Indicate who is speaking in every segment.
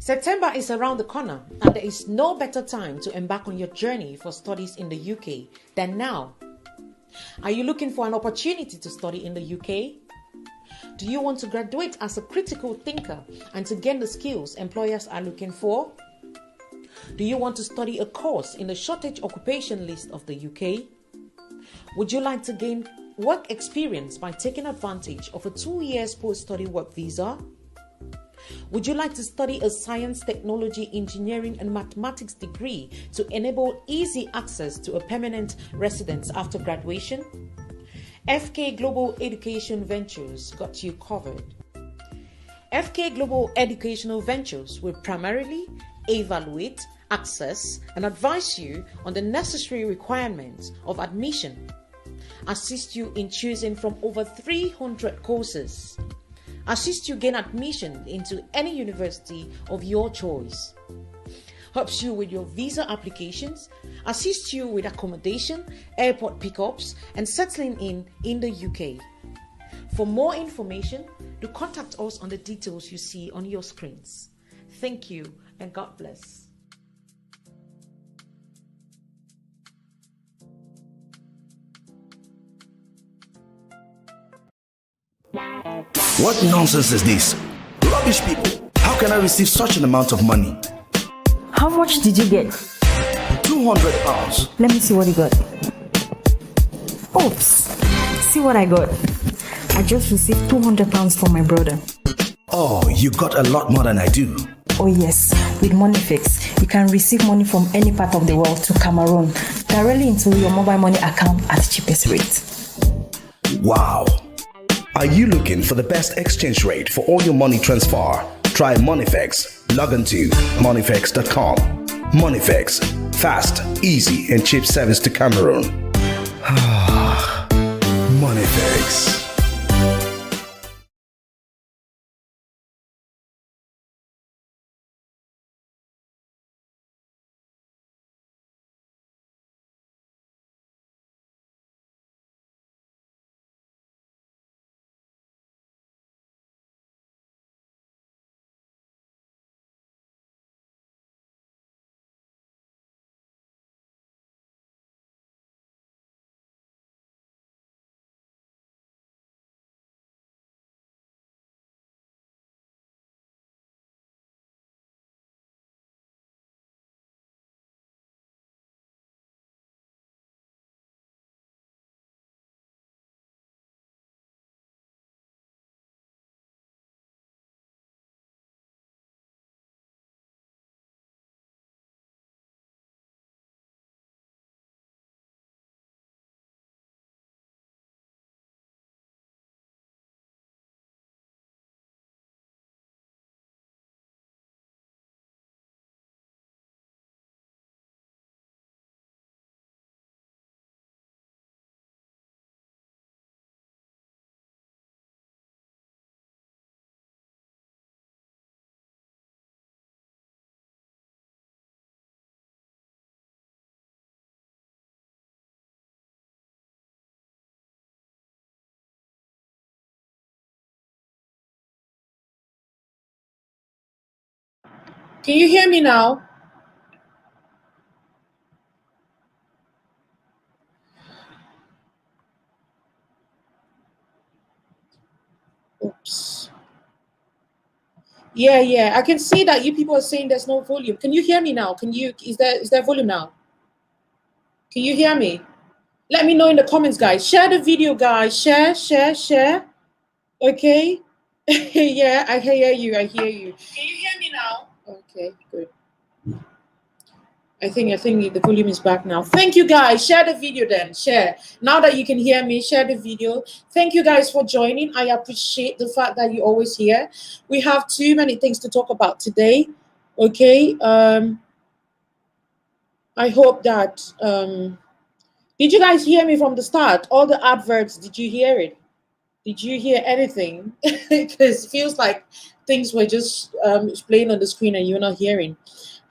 Speaker 1: September is around the corner, and there is no better time to embark on your journey for studies in the UK than now. Are you looking for an opportunity to study in the UK? Do you want to graduate as a critical thinker and to gain the skills employers are looking for? Do you want to study a course in the shortage occupation list of the UK? Would you like to gain work experience by taking advantage of a 2 years post-study work visa? Would you like to study a science, technology, engineering, and mathematics degree to enable easy access to a permanent residence after graduation? FK Global Education Ventures got you covered. FK Global Educational Ventures will primarily evaluate, access, and advise you on the necessary requirements of admission, assist you in choosing from over 300 courses, assist you gain admission into any university of your choice, helps you with your visa applications, assist you with accommodation, airport pickups, and settling in the UK. For more information, do contact us on the details you see on your screens. Thank you and God bless.
Speaker 2: What nonsense is this? Rubbish people. How can I receive such an amount of money?
Speaker 3: How much did you get?
Speaker 2: £200.
Speaker 3: Let me see what you got. Oops. See what I got. I just received £200 from my brother.
Speaker 2: Oh, you got a lot more than I do.
Speaker 3: Oh yes, with Moneyfix, you can receive money from any part of the world to Cameroon directly into your mobile money account at the cheapest rate.
Speaker 2: Wow. Are you looking for the best exchange rate for all your money transfer? Try Moneyfix. Log on to moneyfix.com. Moneyfix. Fast, easy, and cheap service to Cameroon. Moneyfix.
Speaker 4: Can you hear me now? Oops. Yeah. I can see that you people are saying there's no volume. Can you hear me now? Is there volume now? Can you hear me? Let me know in the comments, guys. Share the video, guys. Share. Okay. Yeah, I hear you. Can you hear me now? Okay, good. I think the volume is back now. Thank you, guys. Share the video then. Share. Now that you can hear me, share the video. Thank you, guys, for joining. I appreciate the fact that you're always here. We have too many things to talk about today. Okay. I hope that did you guys hear me from the start? All the adverts, did you hear it? Did you hear anything? Because it feels like things were just playing on the screen and you're not hearing.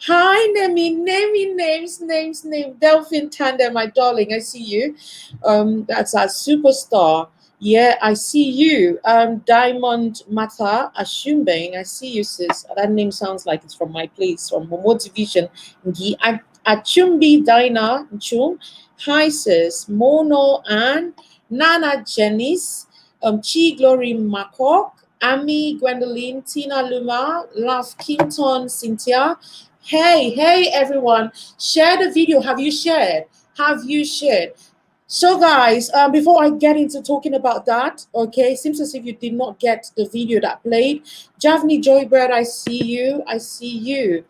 Speaker 4: Hi, names. Delphine Tandem, my darling, I see you. That's our superstar. Yeah, I see you. Diamond Mata Ashumbeng. I see you, sis. That name sounds like it's from my place, from Momo Division. Achumbi Dina Chum. Hi, sis. Mono and Nana Janice. Chi Glory Makok. Ami Gwendolyn. Tina Luma. Love Kinton Cynthia. Hey, everyone. Share the video. Have you shared? Have you shared? So guys, before I get into talking about that, okay, seems as if you did not get the video that played. Javni Joybird, I see you. I see you.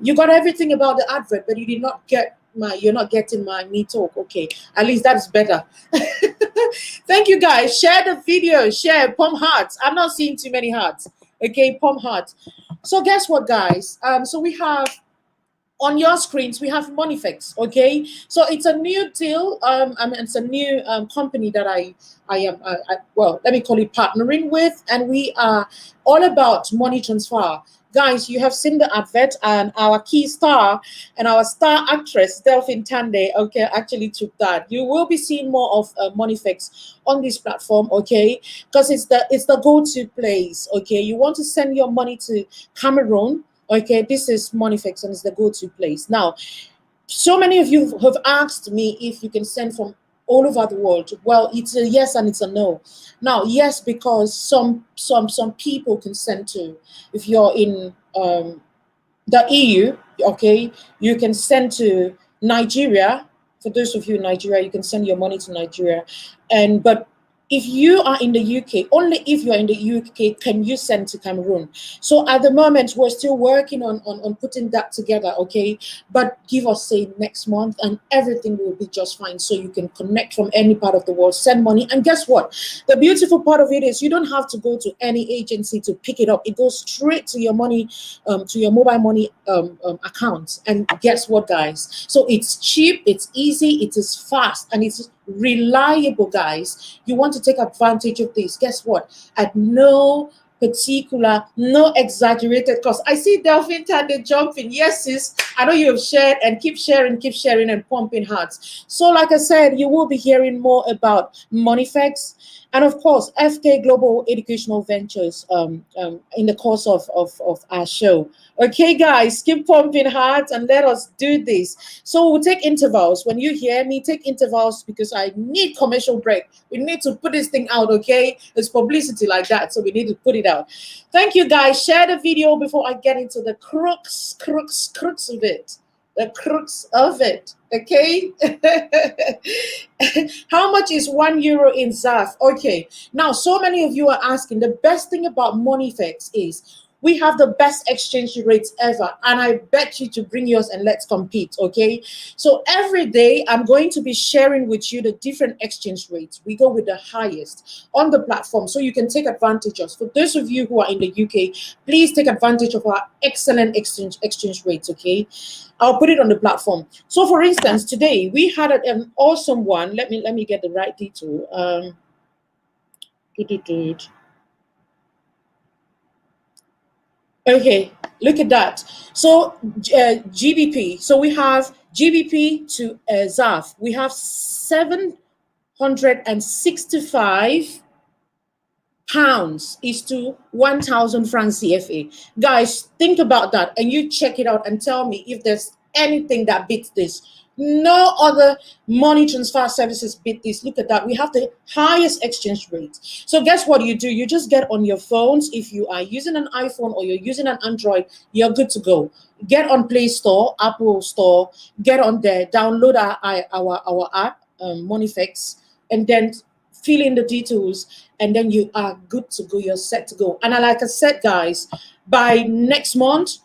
Speaker 4: You got everything about the advert, but you did not get you're not getting my me talk. Okay, at least that's better. Thank you guys. Share the video, share, pump hearts. I'm not seeing too many hearts. Okay, pump hearts. So guess what, guys? So we have on your screens, we have Monifex, okay? So it's a new deal. It's a new company that I am, well, let me call it partnering with, and we are all about money transfer. Guys, you have seen the advert, and our key star and our star actress, Delphine Tande, okay, actually took that. You will be seeing more of Monifex on this platform, okay? Because it's the go-to place, okay? You want to send your money to Cameroon, okay, this is Monifex and it's the go-to place. Now, so many of you have asked me if you can send from all over the world. Well, it's a yes and it's a no. Now, yes, because some people can send to, if you're in the EU, okay, you can send to Nigeria. For those of you in Nigeria, you can send your money to Nigeria. But if you are in the UK, only if you're in the UK can you send to Cameroon. So at the moment, we're still working on putting that together, okay? But give us, say, next month and everything will be just fine. So you can connect from any part of the world, send money. And guess what? The beautiful part of it is you don't have to go to any agency to pick it up. It goes straight to your money, to your mobile money account. And guess what, guys? So it's cheap, it's easy, it is fast, and it's reliable, guys. You want to take advantage of this. Guess what? At no particular, no exaggerated cost. I see Delphine Tande jumping. Yes, sis. I know you have shared and keep sharing and pumping hearts. So like I said, you will be hearing more about Monifex and of course FK Global Educational Ventures in the course of our show. Okay, guys, keep pumping hearts and let us do this. So we'll take intervals. When you hear me, take intervals because I need commercial break. We need to put this thing out, okay? It's publicity like that, so we need to put it out. Thank you, guys. Share the video before I get into the crux of it. The crux of it, okay? How much is €1 in ZAF? Okay, now so many of you are asking, the best thing about Monifex is we have the best exchange rates ever, and I bet you to bring yours and let's compete, okay? So every day I'm going to be sharing with you the different exchange rates. We go with the highest on the platform so you can take advantage of. For those of you who are in the UK, please take advantage of our excellent exchange rates, okay? I'll put it on the platform. So for instance, today we had an awesome one. Let me get the right detail. Okay, look at that. So GBP. So we have GBP to ZAF. We have 765 pounds is to 1,000 francs CFA. Guys, think about that and you check it out and tell me if there's anything that beats this. No other money transfer services beat this. Look at that. We have the highest exchange rate. So guess what you do? You just get on your phones. If you are using an iPhone or you're using an Android, you're good to go. Get on Play Store, Apple Store, get on there, download our app, Monifex, and then fill in the details, and then you are good to go. You're set to go. And like I said, guys, by next month,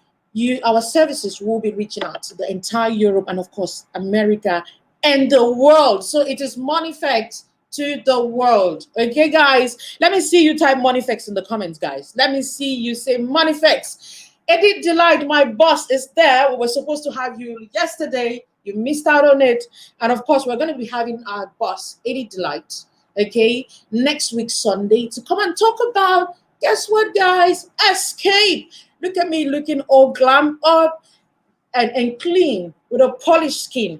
Speaker 4: our services will be reaching out to the entire Europe and of course America and the world. So it is Monifex to the world. Okay, guys, let me see you type Monifex in the comments, guys. Let me see you say Monifex. Edith Delight, my boss, is there. We were supposed to have you yesterday. You missed out on it. And of course, we're going to be having our boss, Edith Delight, okay, next week Sunday to come and talk about, guess what, guys? Escape. Look at me looking all glam up and clean with a polished skin.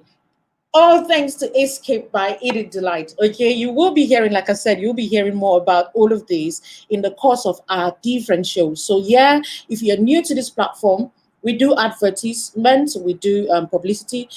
Speaker 4: All thanks to Escape by Edith Delight. Okay, you will be hearing, like I said, you'll be hearing more about all of this in the course of our different shows. So, yeah, if you're new to this platform, we do advertisements, we do publicity.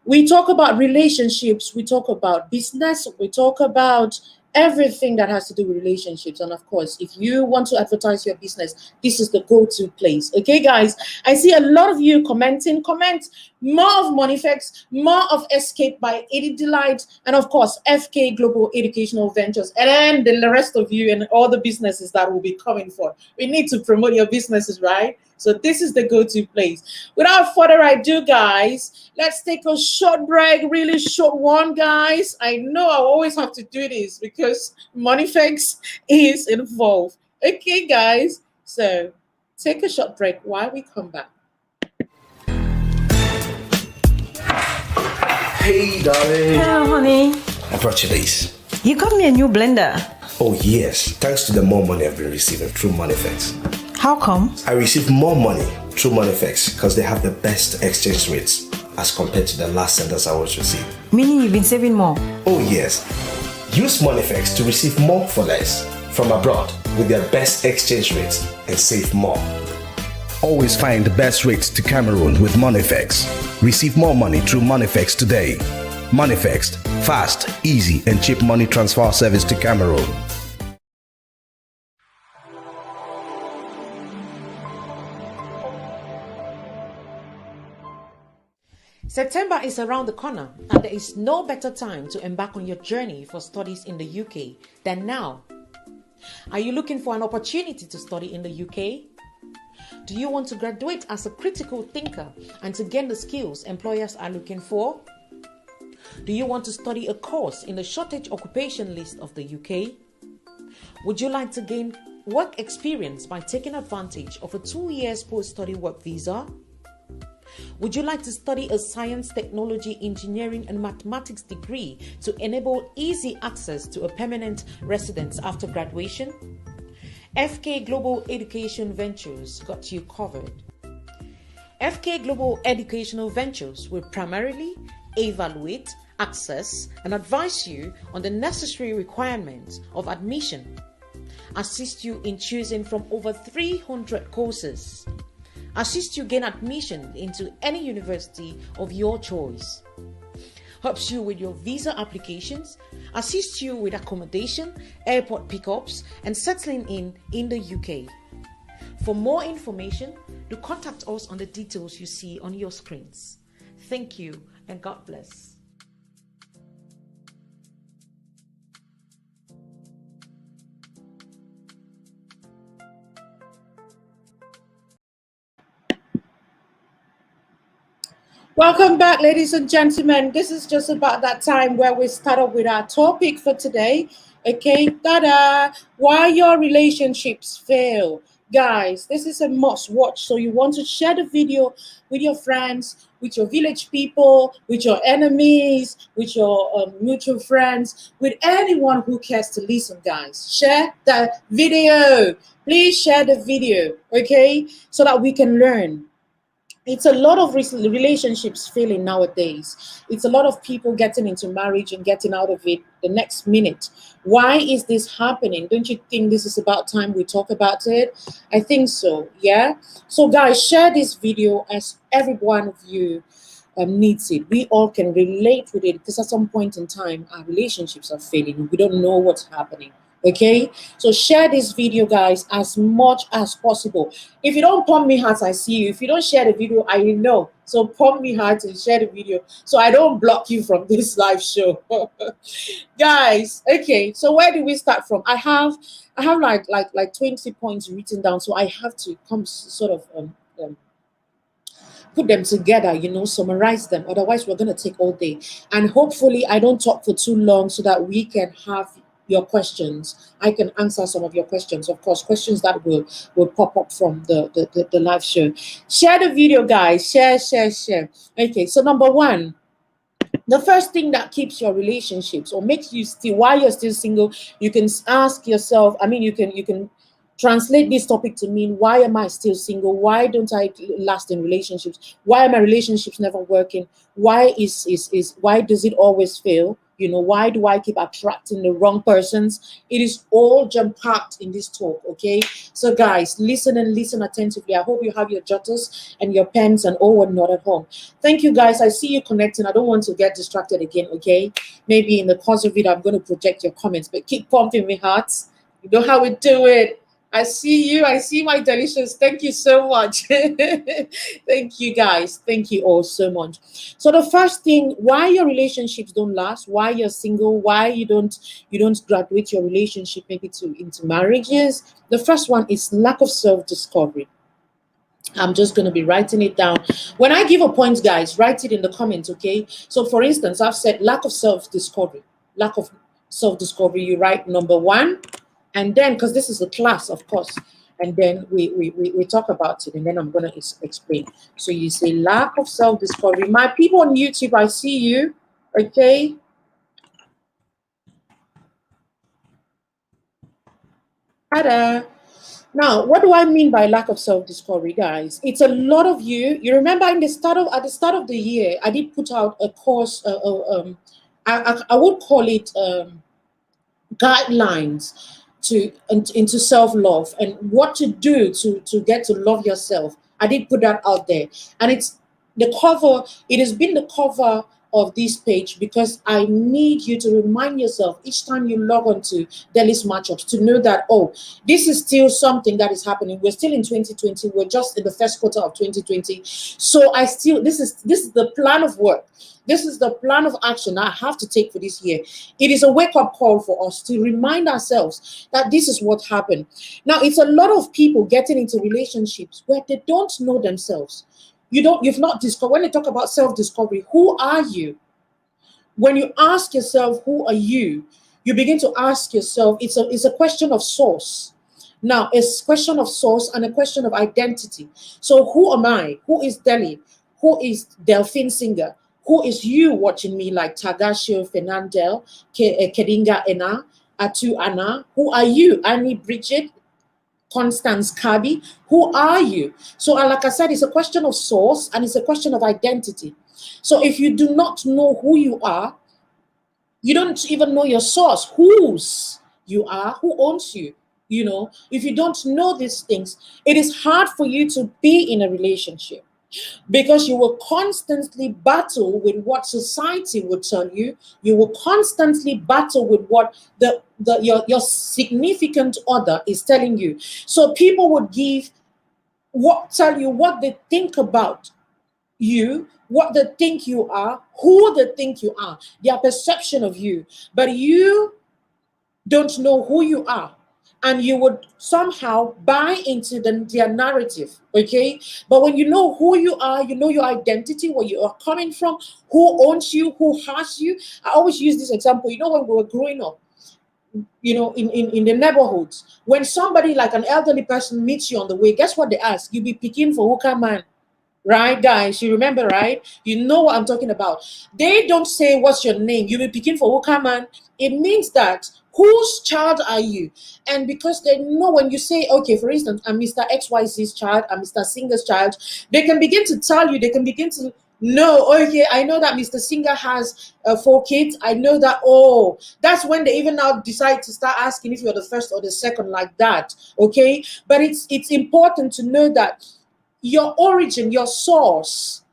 Speaker 4: We talk about relationships, we talk about business, we talk about everything that has to do with relationships. And of course, if you want to advertise your business, this is the go-to place. Okay, guys, I see a lot of you commenting. Comment more of Monifex, more of Escape by Edith Delight, and of course, FK Global Educational Ventures, and then the rest of you and all the businesses that will be coming for. We need to promote your businesses, right? So this is the go-to place. Without further ado, guys, let's take a short break, really short one, guys. I know I always have to do this because Monifex is involved. Okay, guys, so take a short break while we come back.
Speaker 2: Hey, darling.
Speaker 3: Hello, honey.
Speaker 2: I brought you this.
Speaker 3: You got me a new blender.
Speaker 2: Oh, yes. Thanks to the more money I've been receiving through Monifex.
Speaker 3: How come?
Speaker 2: I receive more money through Monifex because they have the best exchange rates as compared to the last senders I was receiving.
Speaker 3: Meaning you've been saving more?
Speaker 2: Oh, yes. Use Monifex to receive more for less from abroad with their best exchange rates and save more. Always find the best rates to Cameroon with Monifex. Receive more money through Monifex today. Monifex, fast, easy, and cheap money transfer service to Cameroon.
Speaker 1: September is around the corner, and there is no better time to embark on your journey for studies in the UK than now. Are you looking for an opportunity to study in the UK? Do you want to graduate as a critical thinker and to gain the skills employers are looking for? Do you want to study a course in the shortage occupation list of the UK? Would you like to gain work experience by taking advantage of a 2 years post-study work visa? Would you like to study a science, technology, engineering, and mathematics degree to enable easy access to a permanent residence after graduation? FK Global Education Ventures got you covered. FK Global Educational Ventures will primarily evaluate, access, and advise you on the necessary requirements of admission, assist you in choosing from over 300 courses, assist you gain admission into any university of your choice, helps you with your visa applications, assist you with accommodation, airport pickups, and settling in the UK. For more information, do contact us on the details you see on your screens. Thank you and God bless.
Speaker 4: Welcome back, ladies and gentlemen. This is just about that time where we start up with our topic for today. Okay, ta-da! Why your relationships fail. Guys, this is a must watch. So you want to share the video with your friends, with your village people, with your enemies, with your mutual friends, with anyone who cares to listen, guys. Share the video. Please share the video, okay? So that we can learn. It's a lot of relationships failing nowadays. It's a lot of people getting into marriage and getting out of it the next minute. Why is this happening? Don't you think this is about time we talk about it? I think so, yeah? So guys, share this video as every one of you needs it. We all can relate with it because at some point in time, our relationships are failing. We don't know what's happening. Okay, so share this video, guys, as much as possible. If you don't pump me hearts, I see you. If you don't share the video, I know. So pump me hearts and share the video so I don't block you from this live show. Guys, okay, so where do we start from? I have like 20 points written down, so I have to come sort of put them together, you know, summarize them. Otherwise, we're going to take all day. And hopefully I don't talk for too long so that we can have your questions. I can answer some of your questions, of course, questions that will pop up from the live show. Share the video, guys. Share. Okay, so number one, the first thing that keeps your relationships or makes you still, while you're still single, you can ask yourself, I mean, you can Translate this topic to mean, why am I still single? Why don't I last in relationships? Why are my relationships never working? Why why does it always fail? You know, why do I keep attracting the wrong persons? It is all jump packed in this talk, okay? So guys, listen and listen attentively. I hope you have your jotters and your pens and all whatnot at home. Thank you guys. I see you connecting. I don't want to get distracted again, okay? Maybe in the course of it, I'm going to project your comments, but keep pumping me hearts. You know how we do it. I see you. I see my delicious. Thank you so much. Thank you guys. Thank you all so much. So the first thing, why your relationships don't last, why you're single, why you don't graduate your relationship maybe into marriages. The first one is lack of self-discovery. I'm just going to be writing it down. When I give a point, guys, write it in the comments, okay? So for instance, I've said lack of self-discovery. Lack of self-discovery. You write number one. And then, because this is a class, of course, and then we talk about it, and then I'm going to explain. So you say lack of self-discovery. My people on YouTube, I see you, okay? Hi there. Now, what do I mean by lack of self-discovery, guys? It's a lot of you. You remember at the start of the year, I did put out a course. I would call it guidelines into self-love and what to do to get to love yourself. I did put that out there, and it's the cover. It has been the cover of this page because I need you to remind yourself each time you log on to Delhi's Matchups to know that, oh, this is still something that is happening. We're still in 2020. We're just in the first quarter of 2020. So this is the plan of work. This is the plan of action I have to take for this year. It is a wake-up call for us to remind ourselves that this is what happened. Now, it's a lot of people getting into relationships where they don't know themselves. You've not discovered. When they talk about self-discovery, who are you? When you ask yourself, who are you? You begin to ask yourself, it's a question of source. Now, it's a question of source and a question of identity. So who am I? Who is Delhi? Who is Delphine Singer? Who is you watching me like Tagashio Fernandel, Kedinga Ena, Atu Anna? Who are you? Annie Bridget, Constance Kabi? Who are you? So like I said, it's a question of source and it's a question of identity. So if you do not know who you are, you don't even know your source, whose you are, who owns you. You know, if you don't know these things, it is hard for you to be in a relationship because you will constantly battle with what society would tell you. You will constantly battle with what your significant other is telling you. So people would tell you what they think about you, what they think you are, who they think you are, their perception of you, but you don't know who you are. And you would somehow buy into their narrative, okay? But when you know who you are, you know your identity, where you are coming from, who owns you, who has you. I always use this example. You know, when we were growing up, you know, in the neighborhoods, when somebody like an elderly person meets you on the way, guess what they ask? You be picking for Hooker Man. Right, guys? You remember, right? You know what I'm talking about. They don't say, what's your name? You be picking for Hooker Man. It means that whose child are you? And because they know when you say, okay, for instance, I'm Mr. XYZ's child, I'm Mr. Singer's child, they can begin to tell you, they can begin to know, okay, I know that Mr. Singer has 4 kids. I know that, oh, that's when they even now decide to start asking if you're the first or the second, like that, okay? But it's important to know that your origin, your source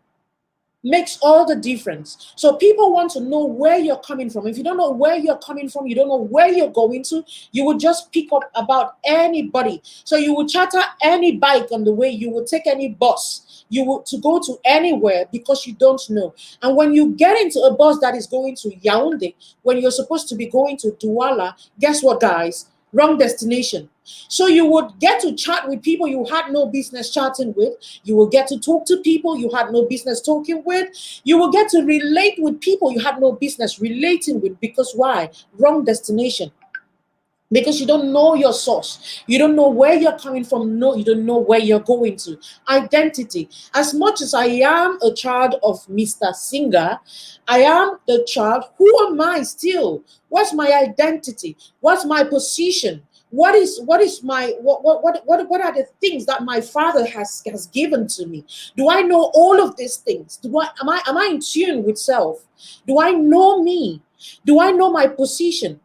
Speaker 4: makes all the difference. So people want to know where you're coming from. If you don't know where you're coming from, you don't know where you're going to, you would just pick up about anybody. So you would charter any bike on the way, you would take any bus, you would to go to anywhere because you don't know. And when you get into a bus that is going to Yaoundé, when you're supposed to be going to Douala, guess what, guys? Wrong destination. So you would get to chat with people you had no business chatting with. You will get to talk to people you had no business talking with. You will get to relate with people you had no business relating with. Because why? Wrong destination. Because you don't know your source. You don't know where you're coming from. No, you don't know where you're going to. Identity. As much as I am a child of Mr. Singer, I am the child. Who am I still? What's my identity? What's my position? what are the things that my father has given to me? Do I know all of these things? Am I in tune with self? Do I know me? Do I know my position?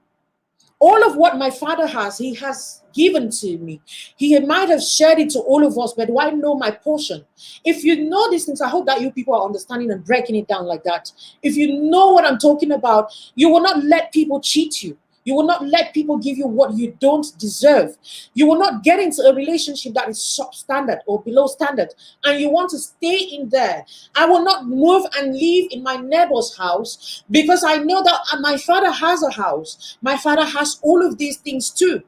Speaker 4: All of what my father has, he has given to me. He might have shared it to all of us, but do I know my portion? If you know these things, I hope that you people are understanding and breaking it down like that. If you know what I'm talking about, you will not let people cheat you. You will not let people give you what you don't deserve. You will not get into a relationship that is substandard or below standard, and you want to stay in there. I will not move and live in my neighbor's house because I know that my father has a house. My father has all of these things too.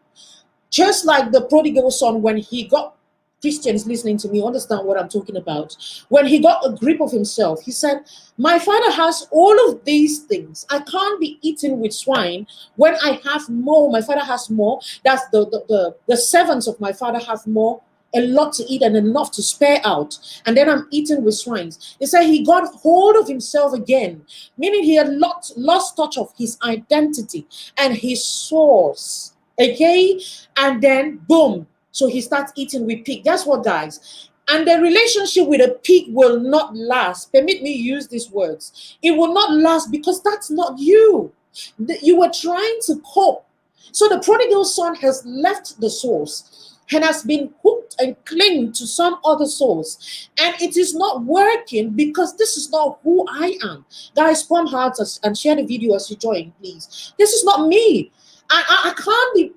Speaker 4: Just like the prodigal son, when he got, Christians listening to me understand what I'm talking about. When he got a grip of himself, he said, my father has all of these things. I can't be eaten with swine when I have more. My father has more. That's the servants of my father have more, a lot to eat and enough to spare out. And then I'm eaten with swines. He said he got hold of himself again, meaning he had lost touch of his identity and his source. Okay? And then boom. So he starts eating with pig. Guess what, guys? And the relationship with a pig will not last. Permit me use these words. It will not last because that's not you. You were trying to cope. So the prodigal son has left the source and has been hooked and clinging to some other source. And it is not working because this is not who I am. Guys, pump hearts and share the video as you join, please. This is not me. I can't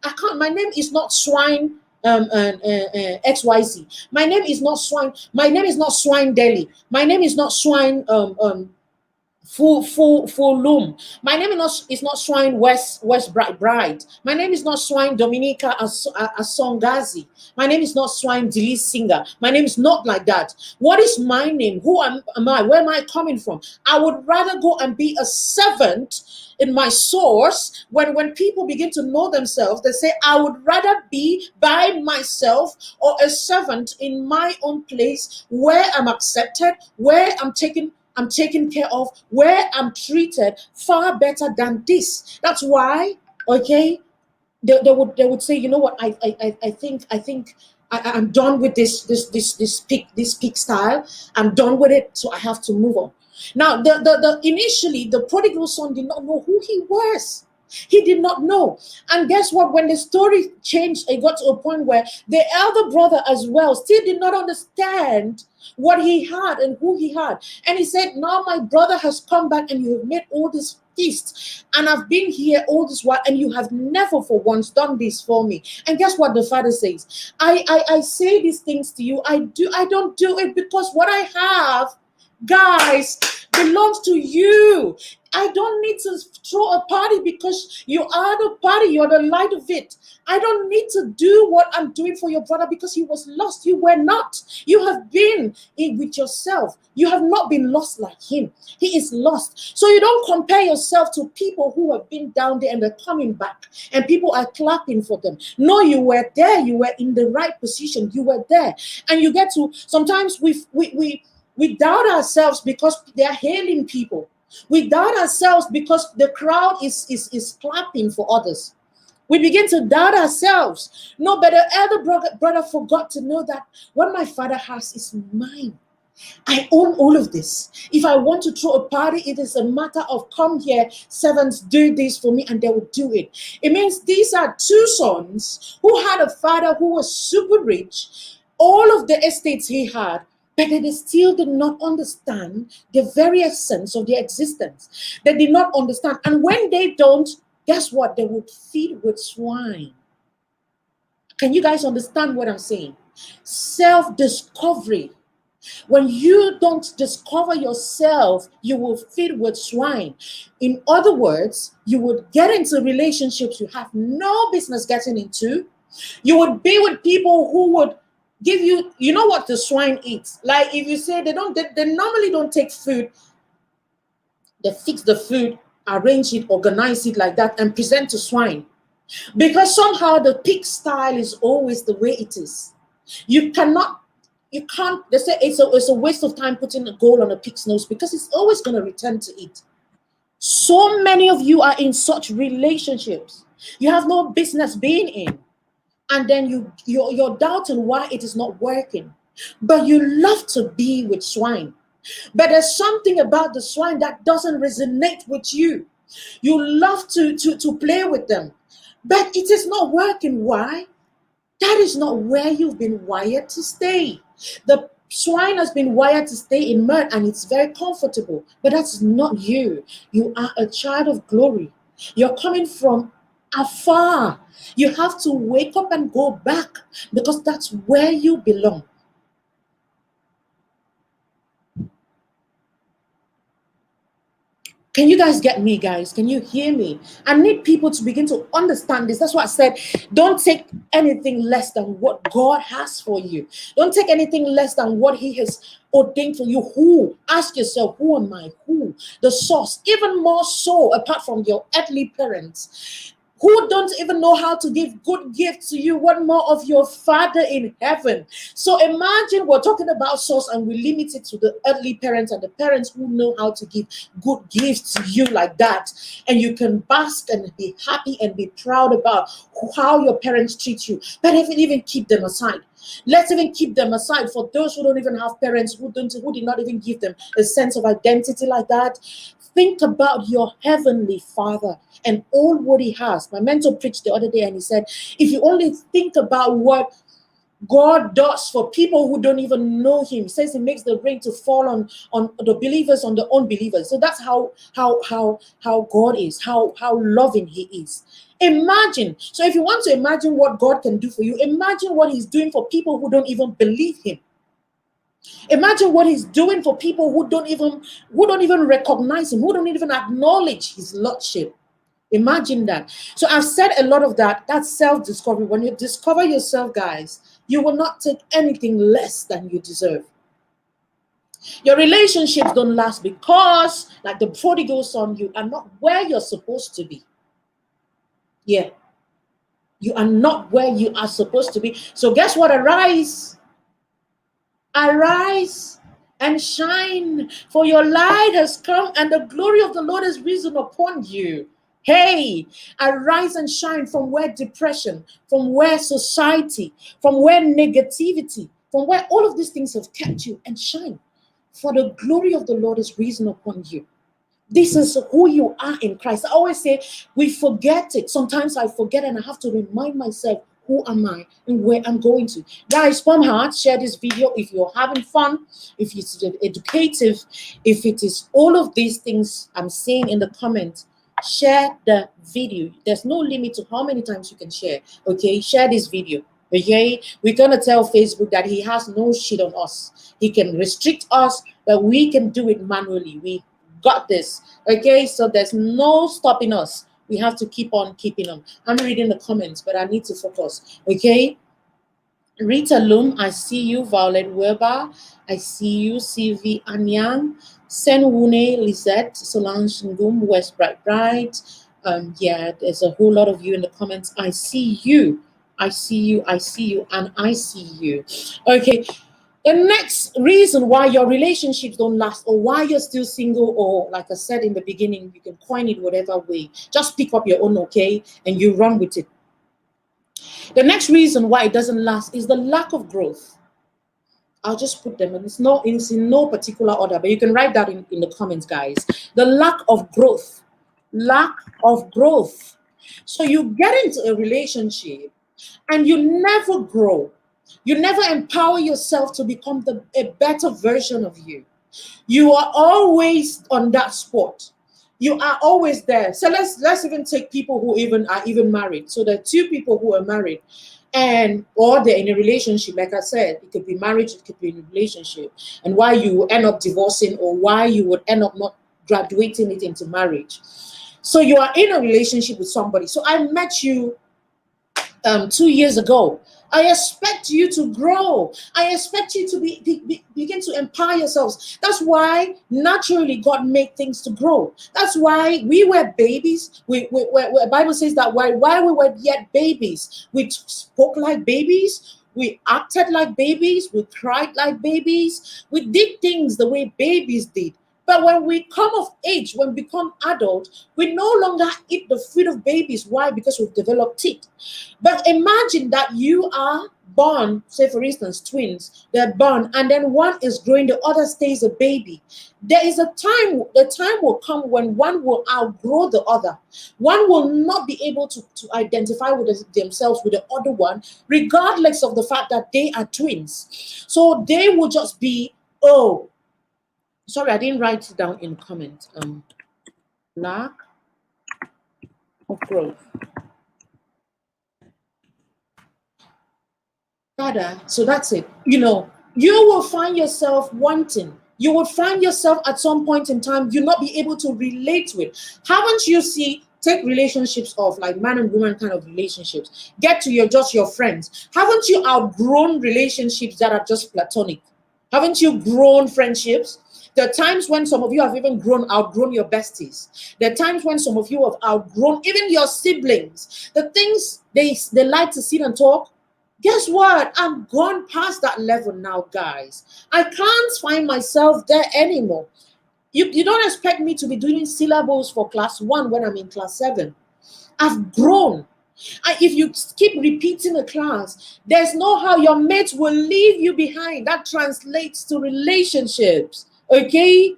Speaker 4: I can't. My name is not Swine XYZ. My name is not Swine. My name is not Swine Delhi. My name is not Swine Full Loom. My name is not Swine West Bride. My name is not Swine Dominica Asongazi. My name is not Swine Dili Singer. My name is not like that. What is my name? Who am I? Where am I coming from? I would rather go and be a servant in my source. When people begin to know themselves, they say, I would rather be by myself or a servant in my own place where I'm accepted, where I'm taken care of, where I'm treated far better than this. That's why, okay, they would say, you know what, I think I'm done with this peak style. I'm done with it, so I have to move on. Now, initially, the prodigal son did not know who he was. He did not know. And guess what? When the story changed, it got to a point where the elder brother as well still did not understand what he had and who he had. And he said, now my brother has come back and you have made all this feast. And I've been here all this while and you have never for once done this for me. And guess what the father says? I say these things to you. I don't do it because what I have, guys, belongs to you. I don't need to throw a party because you are the party. You're the light of it. I don't need to do what I'm doing for your brother because he was lost. You were not. You have been in with yourself. You have not been lost like him. He is lost. So you don't compare yourself to people who have been down there and they're coming back and people are clapping for them. No, you were there. You were in the right position. You were there. And you get to, sometimes we doubt ourselves because they are hailing people. We doubt ourselves because the crowd is clapping for others. We begin to doubt ourselves. No, but the elder brother forgot to know that what my father has is mine. I own all of this. If I want to throw a party, it is a matter of come here, servants, do this for me, and they will do it. It means these are two sons who had a father who was super rich, all of the estates he had, but they still did not understand the very essence of their existence. They did not understand. And when they don't, guess what? They would feed with swine. Can you guys understand what I'm saying? Self-discovery. When you don't discover yourself, you will feed with swine. In other words, you would get into relationships you have no business getting into. You would be with people who would give you, you know what the swine eats. Like if you say they normally don't take food, they fix the food, arrange it, organize it like that, and present to swine. Because somehow the pig style is always the way it is. You can't, they say it's a waste of time putting a goal on a pig's nose because it's always going to return to it. So many of you are in such relationships you have no business being in. And then you're doubting why it is not working. But you love to be with swine. But there's something about the swine that doesn't resonate with you. You love to play with them. But it is not working. Why? That is not where you've been wired to stay. The swine has been wired to stay in mud and it's very comfortable. But that's not you. You are a child of glory. You're coming from afar. You have to wake up and go back because that's where you belong. Can you guys get me, guys? Can you hear me? I need people to begin to understand this. That's why I said, don't take anything less than what God has for you. Don't take anything less than what He has ordained for you. Who? Ask yourself, who am I? Who? The source. Even more so, apart from your earthly parents, who don't even know how to give good gifts to you, what more of your Father in heaven? So imagine we're talking about source and we limit it to the earthly parents and the parents who know how to give good gifts to you like that. And you can bask and be happy and be proud about how your parents treat you. But even keep them aside. Let's even keep them aside for those who don't even have parents, who did not even give them a sense of identity like that. Think about your heavenly Father and all what He has. My mentor preached the other day and he said, if you only think about what God does for people who don't even know Him, He says He makes the rain to fall on the believers, on the unbelievers. So that's how God is, how loving He is. Imagine. So if you want to imagine what God can do for you, imagine what He's doing for people who don't even believe Him. Imagine what He's doing for people who don't even recognize Him, who don't even acknowledge His lordship. Imagine that. So I've said a lot of that. That's self-discovery. When you discover yourself, guys, you will not take anything less than you deserve. Your relationships don't last because, like the prodigal son, you are not where you're supposed to be. Yeah. You are not where you are supposed to be. So guess what? Arise. Arise and shine, for your light has come and the glory of the Lord has risen upon you. Hey, arise and shine from where depression, from where society, from where negativity, from where all of these things have kept you, and shine. For the glory of the Lord is risen upon you. This is who you are in Christ. I always say we forget it. Sometimes I forget and I have to remind myself, who am I and where I'm going to? Guys, from heart, share this video if you're having fun, if it's educative, if it is all of these things I'm saying in the comments. Share the video. There's no limit to how many times you can share. Okay, share this video. Okay, we're gonna tell Facebook that he has no shit on us. He can restrict us, but we can do it manually. We got this. Okay, so there's no stopping us. We have to keep on keeping on. I'm reading the comments, but I need to focus. Okay, Rita Loom, I see you. Violet Weber, I see you. CV Anyang, Senwune, Lizette, Solange Ngum, West Bright. Yeah, there's a whole lot of you in the comments. I see you. I see you. I see you, and I see you. Okay. The next reason why your relationships don't last, or why you're still single, or like I said in the beginning, you can coin it whatever way. Just pick up your own, okay, and you run with it. The next reason why it doesn't last is the lack of growth. I'll just put them, and it's in no particular order, but you can write that in the comments, guys. The lack of growth. Lack of growth. So you get into a relationship and you never grow. You never empower yourself to become a better version of you. You are always on that spot. You are always there. So let's even take people who are even married. So there are two people who are married, or they're in a relationship. Like I said, it could be marriage, it could be in a relationship. And why you end up divorcing, or why you would end up not graduating it into marriage. So you are in a relationship with somebody. So I met you 2 years ago. I expect you to grow. I expect you to begin to empower yourselves. That's why naturally God made things to grow. That's why we were babies. The Bible says that while we were yet babies, we spoke like babies. We acted like babies. We cried like babies. We did things the way babies did. But when we come of age, when we become adult, we no longer eat the fruit of babies. Why? Because we've developed teeth. But imagine that you are born, say for instance, twins, they're born, and then one is growing, the other stays a baby. There is a time, the time will come when one will outgrow the other. One will not be able to identify with themselves with the other one, regardless of the fact that they are twins. So they will just be, oh, sorry, I didn't write it down in comment. Lack of growth. So that's it. You know, you will find yourself wanting. You will find yourself at some point in time, you'll not be able to relate with. Haven't you see, take relationships of like man and woman kind of relationships. Get to just your friends. Haven't you outgrown relationships that are just platonic? Haven't you grown friendships? There are times when some of you have even outgrown your besties. There are times when some of you have outgrown even your siblings. The things they like to sit and talk. Guess what? I'm gone past that level now, guys. I can't find myself there anymore. You don't expect me to be doing syllables for class 1 when I'm in class 7. I've grown. If you keep repeating a class, there's no how your mates will leave you behind. That translates to relationships. Okay?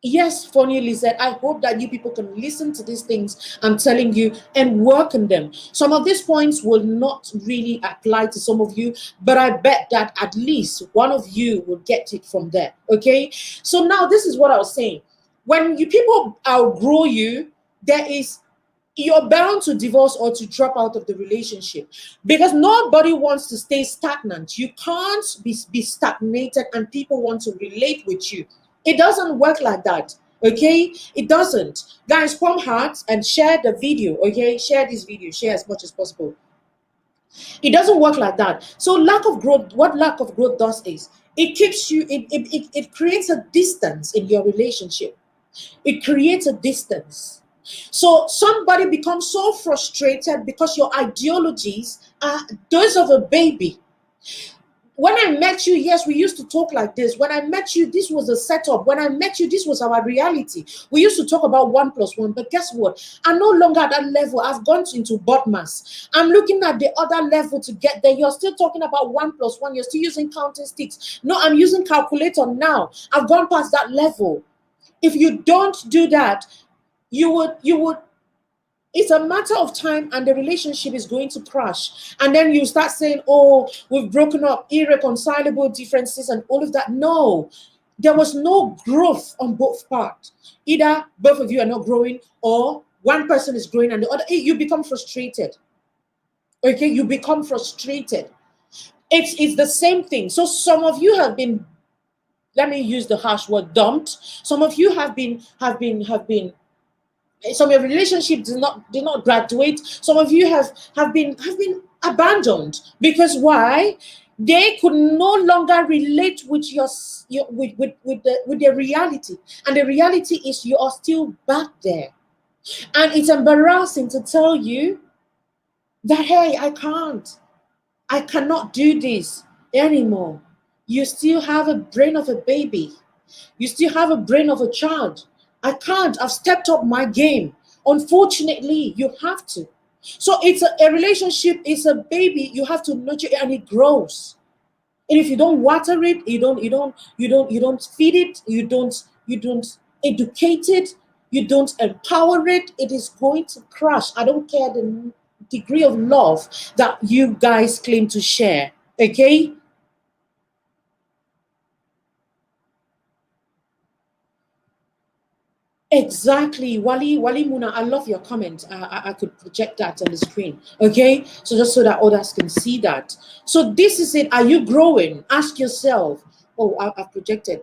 Speaker 4: Yes, Funny Lizette, I hope that you people can listen to these things I'm telling you and work on them. Some of these points will not really apply to some of you, but I bet that at least one of you will get it from there. Okay? So now this is what I was saying. When you people outgrow you, you're bound to divorce or to drop out of the relationship because nobody wants to stay stagnant. You can't be stagnated and people want to relate with you. It doesn't work like that, okay? It doesn't. Guys, pump hearts and share the video, okay? Share this video, share as much as possible. It doesn't work like that. So lack of growth, what lack of growth does is, it keeps you, it creates a distance in your relationship. It creates a distance. So somebody becomes so frustrated because your ideologies are those of a baby. When I met you, yes, we used to talk like this. When I met you, this was a setup. When I met you, this was our reality. We used to talk about 1 + 1. But guess what? I'm no longer at that level. I've gone into BODMAS. I'm looking at the other level to get there. You're still talking about 1 + 1. You're still using counting sticks. No, I'm using calculator now. I've gone past that level. If you don't do that, you would it's a matter of time and the relationship is going to crash. And then you start saying, oh, we've broken up, irreconcilable differences and all of that. No, there was no growth on both parts. Either both of you are not growing or one person is growing and the other, you become frustrated. Okay, you become frustrated. It's the same thing. So some of you have been, let me use the harsh word, dumped. Some of you have been some of your relationships did not graduate. Some of you have been abandoned because why? They could no longer relate with with their reality, and the reality is you are still back there, and it's embarrassing to tell you that hey, I cannot do this anymore. You still have a brain of a baby. You still have a brain of a child. I can't. I've stepped up my game. Unfortunately, you have to. So it's a relationship. It's a baby. You have to nurture it, and it grows. And if you don't water it, you don't feed it, you don't educate it, you don't empower it, it is going to crash. I don't care the degree of love that you guys claim to share. Okay? Exactly, Wali Muna. I love your comment. I could project that on the screen. Okay, so just so that others can see that. So this is it. Are you growing? Ask yourself. Oh, I've projected.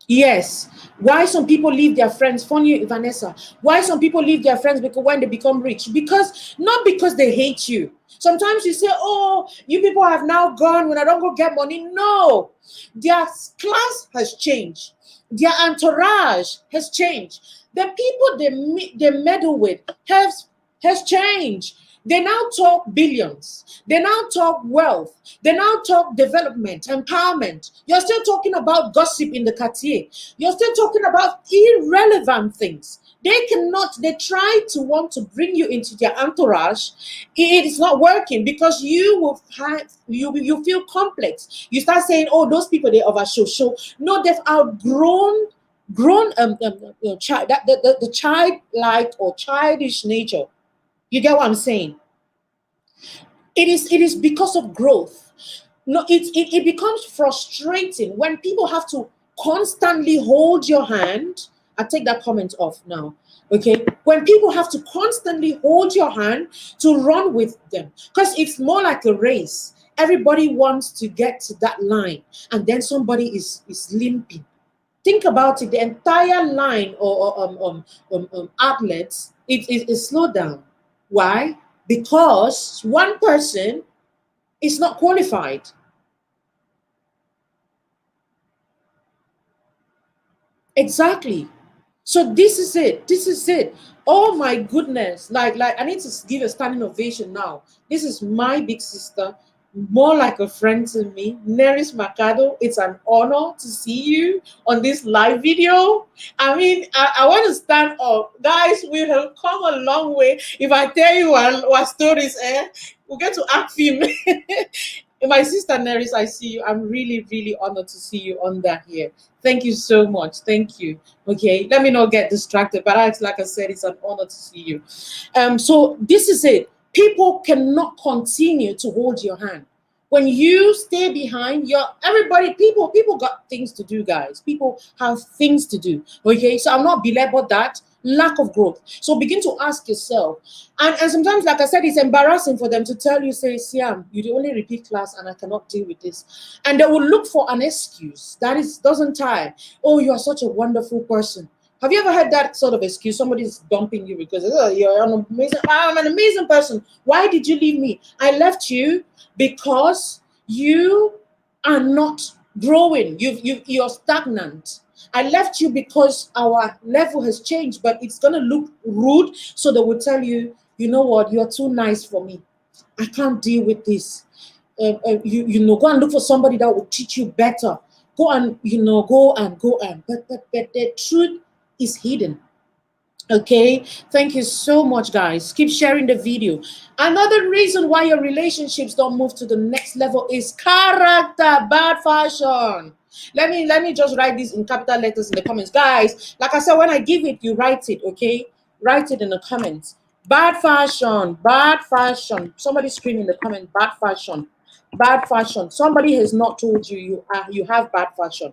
Speaker 4: Yes. Why some people leave their friends? Funny, Vanessa. Why some people leave their friends because when they become rich? Because not because they hate you. Sometimes you say, "Oh, you people have now gone when I don't go get money." No, their class has changed. Their entourage has changed. The people they meddle with has changed. They now talk billions. They now talk wealth. They now talk development, empowerment. You're still talking about gossip in the Cartier. You're still talking about irrelevant things. They cannot, they try to want to bring you into their entourage. It is not working because you will have, you feel complex. You start saying, oh, those people, they overshow. No, they've outgrown child, the childlike or childish nature. You get what I'm saying? It is because of growth. No, it becomes frustrating when people have to constantly hold your hand. I take that comment off now. Okay, when people have to constantly hold your hand to run with them, because it's more like a race. Everybody wants to get to that line, and then somebody is limping. Think about it. The entire line or outlets is slowed down. Why? Because one person is not qualified. Exactly. So this is it. This is it. Oh my goodness. Like I need to give a standing ovation now. This is my big sister, more like a friend to me, Neris Mercado. It's an honor to see you on this live video. I mean, I want to stand up. Guys, we have come a long way. If I tell you what stories, we'll get to act film. My sister Neris, I see you. I'm really, really honored to see you on that here. Thank you so much. Thank you. Okay, let me not get distracted. But like I said, it's an honor to see you. So this is it. People cannot continue to hold your hand. When you stay behind, people got things to do, guys. People have things to do. Okay, so I'm not belabored that. Lack of growth. So begin to ask yourself. And sometimes, like I said, it's embarrassing for them to tell you, say, Siam, you the only repeat class and I cannot deal with this. And they will look for an excuse. That doesn't tie. Oh, you are such a wonderful person. Have you ever had that sort of excuse? Somebody's dumping you because I'm an amazing person. Why did you leave me? I left you because you are not growing. You're stagnant. I left you because our level has changed, but it's going to look rude. So they will tell you, you know what? You're too nice for me. I can't deal with this. Go and look for somebody that will teach you better. Go and. But the truth is hidden. Okay, thank you so much, guys. Keep sharing the video. Another reason why your relationships don't move to the next level is character, bad fashion. Let me just write this in capital letters in the comments, guys. Like I said, when I give it, you write it. Okay, write it in the comments. Bad fashion, bad fashion. Somebody scream in the comment, bad fashion, bad fashion. Somebody has not told you you have bad fashion.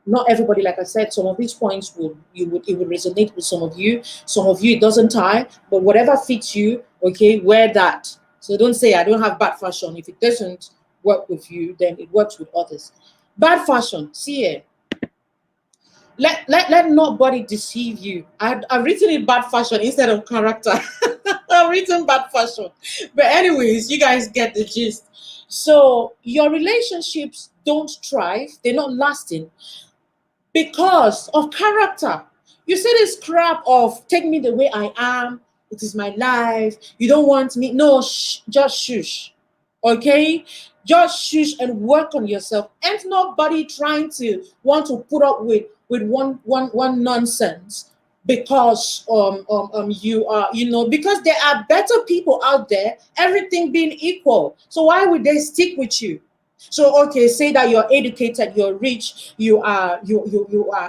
Speaker 4: Not everybody, like I said, some of these points it would resonate with some of you. Some of you it doesn't tie, but whatever fits you, okay, wear that. So don't say I don't have bad fashion. If it doesn't work with you, then it works with others. Bad fashion, see it. Let nobody deceive you. I've written it bad fashion instead of character. I've written bad fashion. But anyways, you guys get the gist. So your relationships don't thrive, they're not lasting because of character. You say this crap of take me the way I am, it is my life, you don't want me. No, just shush. Okay? Just shush and work on yourself. Ain't nobody trying to want to put up with one nonsense because you are, because there are better people out there, everything being equal. So why would they stick with you? So okay, say that you're educated, you're rich, you are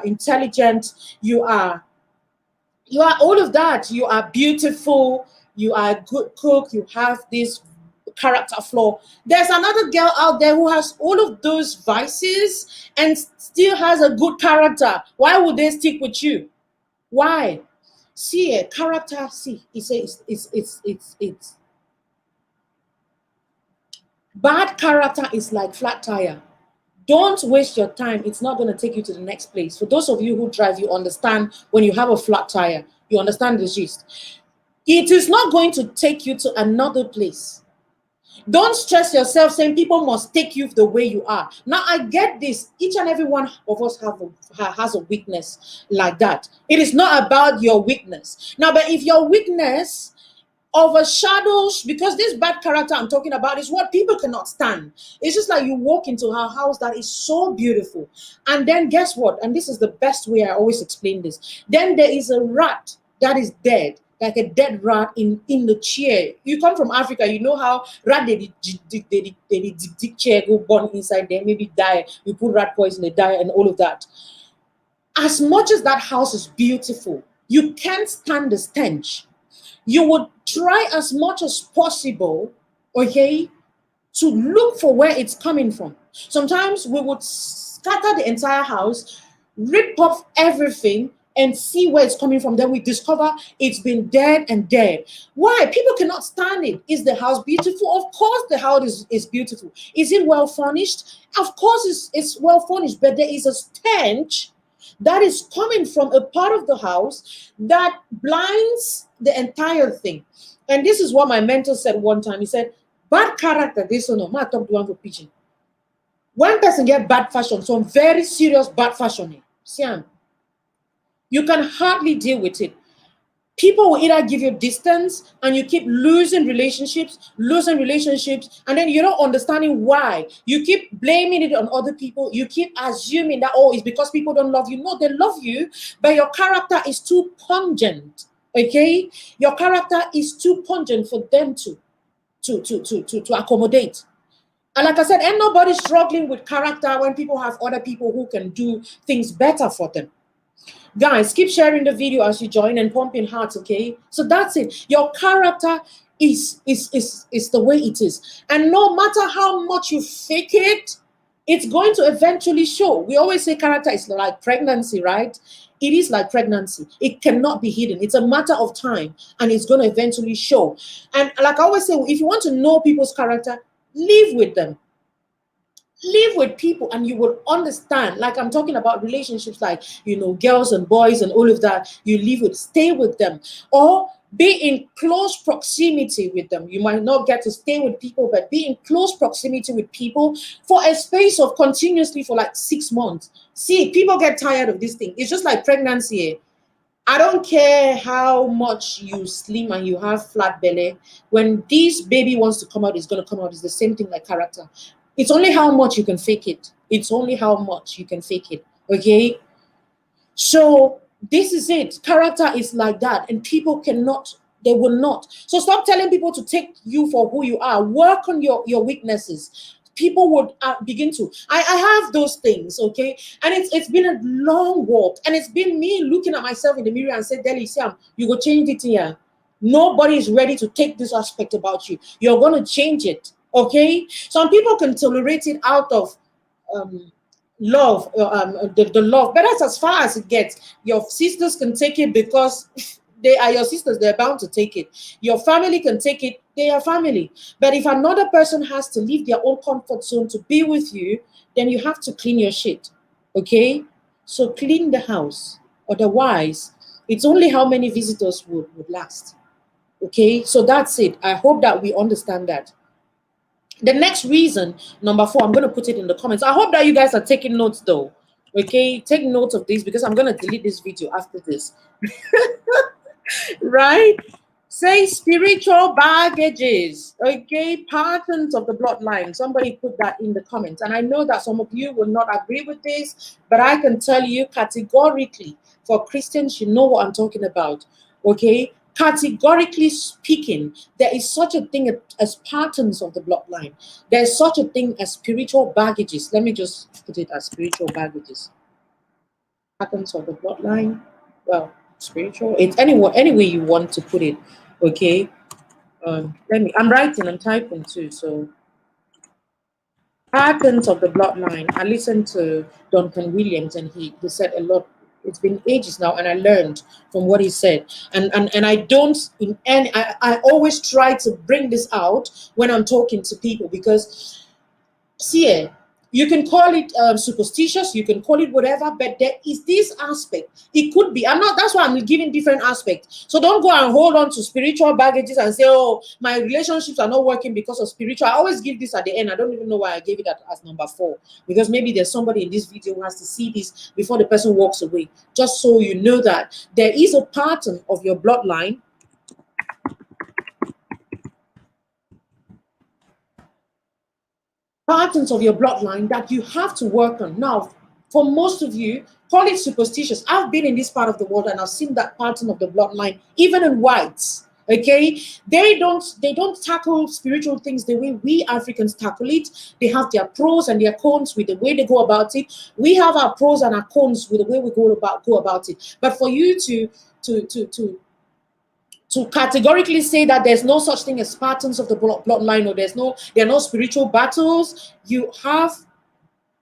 Speaker 4: intelligent, you are all of that, you are beautiful, you are a good cook, you have this character flaw. There's another girl out there who has all of those vices and still has a good character. Why would they stick with you? Why? See, character, it's bad character is like flat tire. Don't waste your time. It's not going to take you to the next place. For those of you who drive, you understand when you have a flat tire, you understand the gist. It is not going to take you to another place. Don't stress yourself saying people must take you the way you are. Now, I get this. Each and every one of us has a weakness like that. It is not about your weakness. Now, but if your weakness overshadows, because this bad character I'm talking about is what people cannot stand. It's just like you walk into a house that is so beautiful, and then guess what? And this is the best way I always explain this. Then there is a rat that is dead, like a dead rat in the chair. You come from Africa, you know how rat they dig chair, go born inside there, maybe die. You put rat poison, they die, and all of that. As much as that house is beautiful, you can't stand the stench. You would try as much as possible, okay, to look for where it's coming from. Sometimes we would scatter the entire house, rip off everything, and see where it's coming from. Then we discover it's been dead and dead. Why? People cannot stand it. Is the house beautiful? Of course the house is beautiful. Is it well furnished? Of course it's well furnished, but there is a stench that is coming from a part of the house that blinds the entire thing. And this is what my mentor said one time. He said, bad character, this or no, I talk to one for pigeon. One person get bad fashion, some very serious bad fashion. Siam, you can hardly deal with it. People will either give you distance and you keep losing relationships, and then you're not understanding why. You keep blaming it on other people. You keep assuming that, oh, it's because people don't love you. No, they love you, but your character is too pungent, okay? Your character is too pungent for them to accommodate. And like I said, ain't nobody struggling with character when people have other people who can do things better for them. Guys, keep sharing the video as you join and pumping hearts, okay? So that's it. Your character is the way it is. And no matter how much you fake it, it's going to eventually show. We always say character is like pregnancy, right? It is like pregnancy. It cannot be hidden. It's a matter of time, and it's going to eventually show. And like I always say, if you want to know people's character, live with them. Live with people and you will understand. Like I'm talking about relationships, like, you know, girls and boys and all of that. You live with, stay with them, or be in close proximity with them. You might not get to stay with people, but be in close proximity with people for a space of continuously for like 6 months. See, people get tired of this thing. It's just like pregnancy. I don't care how much you slim and you have flat belly. When this baby wants to come out, it's going to come out. It's the same thing like character. It's only how much you can fake it. It's only how much you can fake it. Okay? So this is it. Character is like that. And people cannot, they will not. So stop telling people to take you for who you are. Work on your weaknesses. People would begin to. I have those things, okay? And it's been a long walk. And it's been me looking at myself in the mirror and say, Deli, Sam, you go change it here. Nobody is ready to take this aspect about you. You're going to change it. Okay, some people can tolerate it out of love, the love, but that's as far as it gets. Your sisters can take it because they are your sisters, they're bound to take it. Your family can take it, they are family. But if another person has to leave their own comfort zone to be with you, then you have to clean your shit. Okay, so clean the house. Otherwise, it's only how many visitors would last. Okay, so that's it. I hope that we understand that. The next reason, number 4, I'm going to put it in the comments. I hope that you guys are taking notes though. Okay, take note of this because I'm going to delete this video after this. Right? Say spiritual baggages. Okay, patterns of the bloodline. Somebody put that in the comments. And I know that some of you will not agree with this, but I can tell you categorically, for Christians, you know what I'm talking about. Okay? Categorically speaking, there is such a thing as patterns of the bloodline. There's such a thing as spiritual baggages. Let me just put it as spiritual baggages. Patterns of the bloodline. Well, spiritual. It's any way you want to put it. Okay. I'm writing. I'm typing too. So patterns of the bloodline. I listened to Duncan Williams, and he said a lot. It's been ages now, and I learned from what he said. And I don't in any. I always try to bring this out when I'm talking to people because, see, you can call it superstitious, you can call it whatever, but there is this aspect. It could be. That's why I'm giving different aspects. So don't go and hold on to spiritual baggages and say, oh, my relationships are not working because of spiritual. I always give this at the end. I don't even know why I gave it as number 4. Because maybe there's somebody in this video who has to see this before the person walks away. Just so you know that there is a pattern of your bloodline patterns of your bloodline that you have to work on. Now, for most of you, call it superstitious. I've been in this part of the world and I've seen that pattern of the bloodline, even in whites. Okay, they don't tackle spiritual things the way we Africans tackle it. They have their pros and their cons with the way they go about it. We have our pros and our cons with the way we go about it. But for you to categorically say that there's no such thing as patterns of the bloodline, or there are no spiritual battles, you have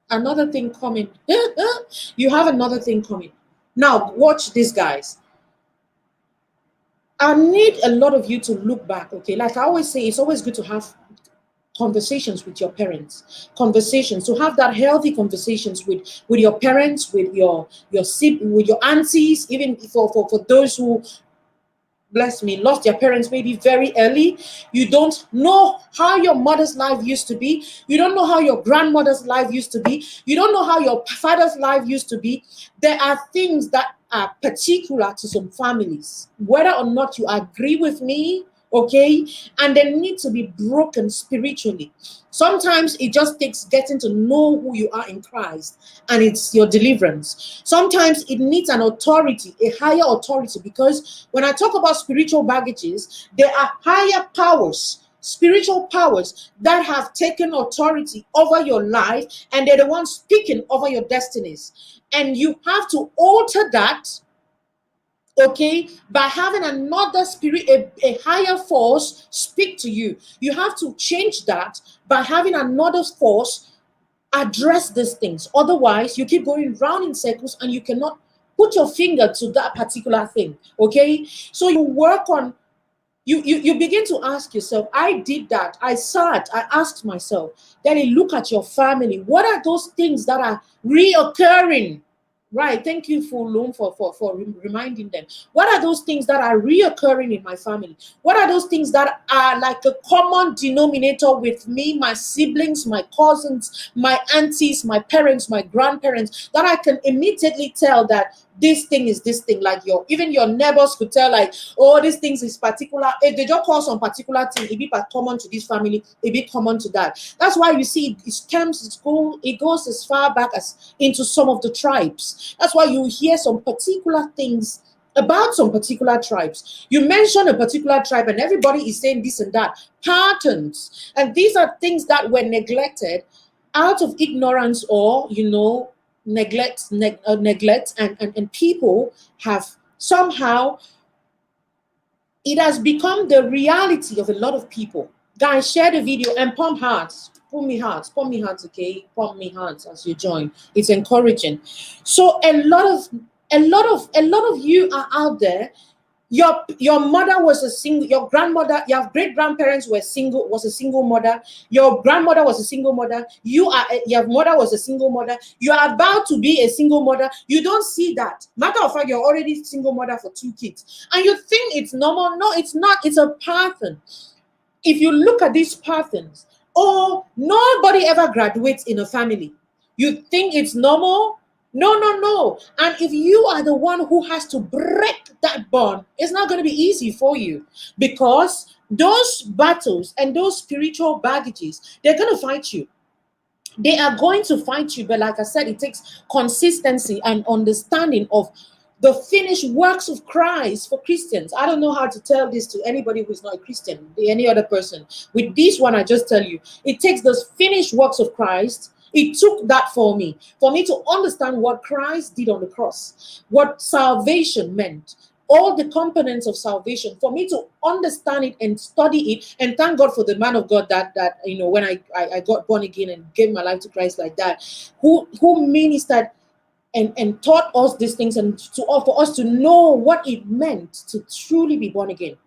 Speaker 4: another thing coming. You have another thing coming. Now, watch this, guys. I need a lot of you to look back, okay? Like I always say, it's always good to have conversations with your parents, conversations, to have that healthy conversations with your parents, with your with your aunties, even for those who, bless me, lost their parents maybe very early. You don't know how your mother's life used to be. You don't know how your grandmother's life used to be. You don't know how your father's life used to be. There are things that are particular to some families, whether or not you agree with me, okay? And they need to be broken spiritually. Sometimes it just takes getting to know who you are in Christ, and it's your deliverance. Sometimes it needs an authority, a higher authority, because when I talk about spiritual baggages, there are higher powers, spiritual powers that have taken authority over your life, and they're the ones speaking over your destinies. And you have to alter that, okay, by having another spirit, a higher force speak to you. You have to change that by having another force address these things. Otherwise, you keep going round in circles and you cannot put your finger to that particular thing, okay? So you work on, you begin to ask yourself, I did that, I asked myself, then you look at your family. What are those things that are reoccurring? Right. Thank you, Fulum, for reminding them. What are those things that are reoccurring in my family? What are those things that are like a common denominator with me, my siblings, my cousins, my aunties, my parents, my grandparents, that I can immediately tell that this thing is this thing? Like even your neighbors could tell, like, oh, this thing is particular. If they just call some particular thing, it be common to this family, it be common to that. That's why you see it goes as far back as into some of the tribes. That's why you hear some particular things about some particular tribes. You mention a particular tribe and everybody is saying this and that. Patterns. And these are things that were neglected out of ignorance, or neglect, and people have somehow, it has become the reality of a lot of people. Guys, share the video and pump hearts. Pump me hearts, okay? Pump me hearts as you join. It's encouraging. So a lot of you are out there. Your mother was a single, your grandmother, your great grandparents was a single mother, your grandmother was a single mother, your mother was a single mother, you are about to be a single mother. You don't see that. Matter of fact, you're already single mother for 2 kids, and you think it's normal. No, it's not. It's a pattern. If you look at these patterns, nobody ever graduates in a family. You think it's normal? No. And if you are the one who has to break that bond, it's not going to be easy for you, because those battles and those spiritual baggages, they're going to fight you. They are going to fight you. But like I said, it takes consistency and understanding of the finished works of Christ for Christians. I don't know how to tell this to anybody who is not a Christian, any other person. With this one, I just tell you, it takes those finished works of Christ. It took that for me to understand what Christ did on the cross, what salvation meant, all the components of salvation, for me to understand it and study it. And thank God for the man of God that when I got born again and gave my life to Christ like that, who ministered and taught us these things, and for us to know what it meant to truly be born again.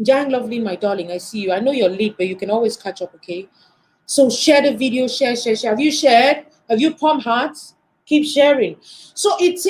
Speaker 4: Jang Lovely, my darling, I see you. I know you're late, but you can always catch up, okay? So share the video, share. Have you shared? Have you pumped hearts? Keep sharing. So it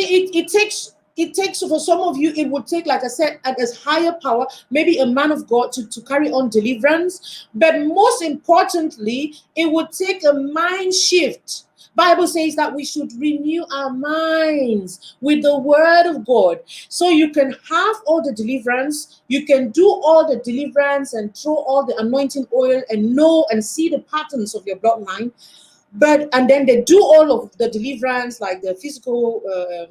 Speaker 4: takes for some of you, it would take, like I said, as higher power, maybe a man of God to carry on deliverance. But most importantly, it would take a mind shift. Bible says that we should renew our minds with the word of God. So you can have all the deliverance, you can do all the deliverance and throw all the anointing oil and know and see the patterns of your bloodline. And then they do all of the deliverance, like the physical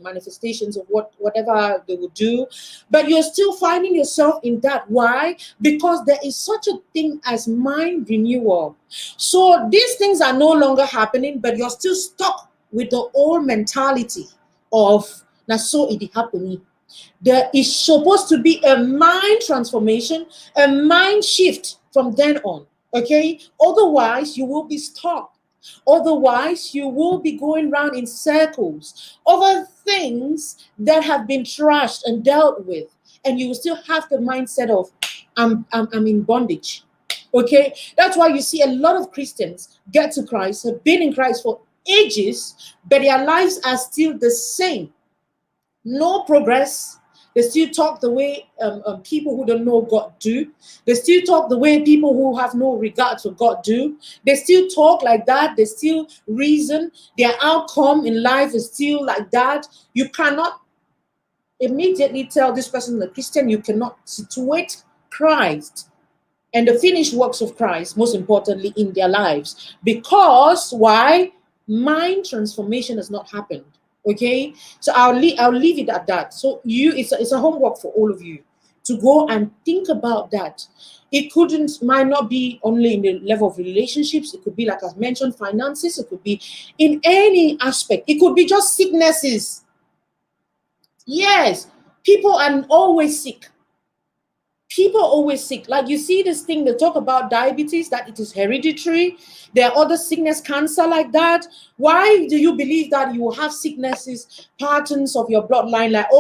Speaker 4: manifestations of whatever they would do, but you're still finding yourself in that. Why? Because there is such a thing as mind renewal. So these things are no longer happening, but you're still stuck with the old mentality of na so it happening. There is supposed to be a mind transformation, a mind shift from then on. Okay, otherwise you will be stuck. Otherwise, you will be going around in circles over things that have been trashed and dealt with, and you will still have the mindset of I'm in bondage. Okay, that's why you see a lot of Christians get to Christ, have been in Christ for ages, but their lives are still the same. No progress. They still talk the way people who don't know God do. They still talk the way people who have no regard for God do. They still talk like that. They still reason. Their outcome in life is still like that. You cannot immediately tell this person is a Christian. You cannot situate Christ and the finished works of Christ, most importantly, in their lives. Because why? Mind transformation has not happened. Okay, so I'll leave it at that. So it's a homework for all of you to go and think about that. It might not be only in the level of relationships. It could be, like I mentioned, finances. It could be in any aspect. It could be just sicknesses. Yes, people are always sick. People are always sick. Like you see this thing, they talk about diabetes, that it is hereditary. There are other sickness, cancer like that. Why do you believe that you will have sicknesses, patterns of your bloodline? Like,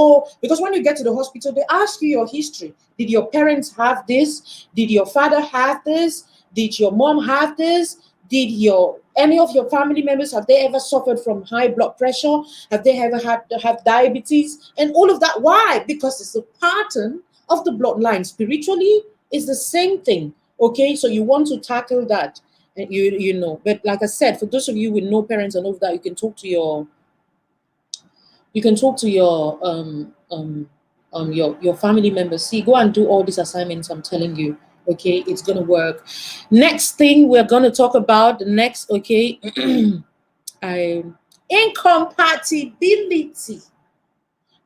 Speaker 4: because when you get to the hospital, they ask you your history. Did your parents have this? Did your father have this? Did your mom have this? Did any of your family members, have they ever suffered from high blood pressure? Have they ever had to have diabetes? And all of that. Why? Because it's a pattern of the bloodline. Spiritually is the same thing. Okay, so you want to tackle that, and you know. But like I said, for those of you with no parents and all of that, you can talk to your your family members. See, go and do all these assignments. I'm telling you. Okay, it's gonna work. Next thing we're gonna talk about, the next, okay, incompatibility.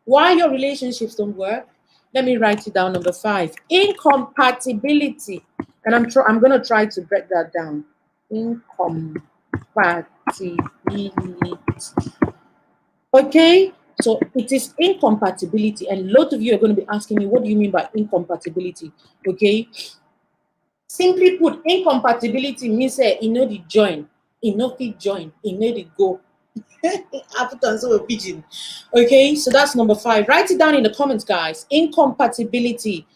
Speaker 4: Why your relationships don't work. Let me write it down. Number 5, incompatibility. And I'm going to try to break that down. Incompatibility. Okay, so it is incompatibility. And a lot of you are going to be asking me, what do you mean by incompatibility? Okay, simply put, incompatibility means you know the join, you know the join, you know the go. Pigeon. Okay, so that's number 5. Write it down in the comments, guys. Incompatibility.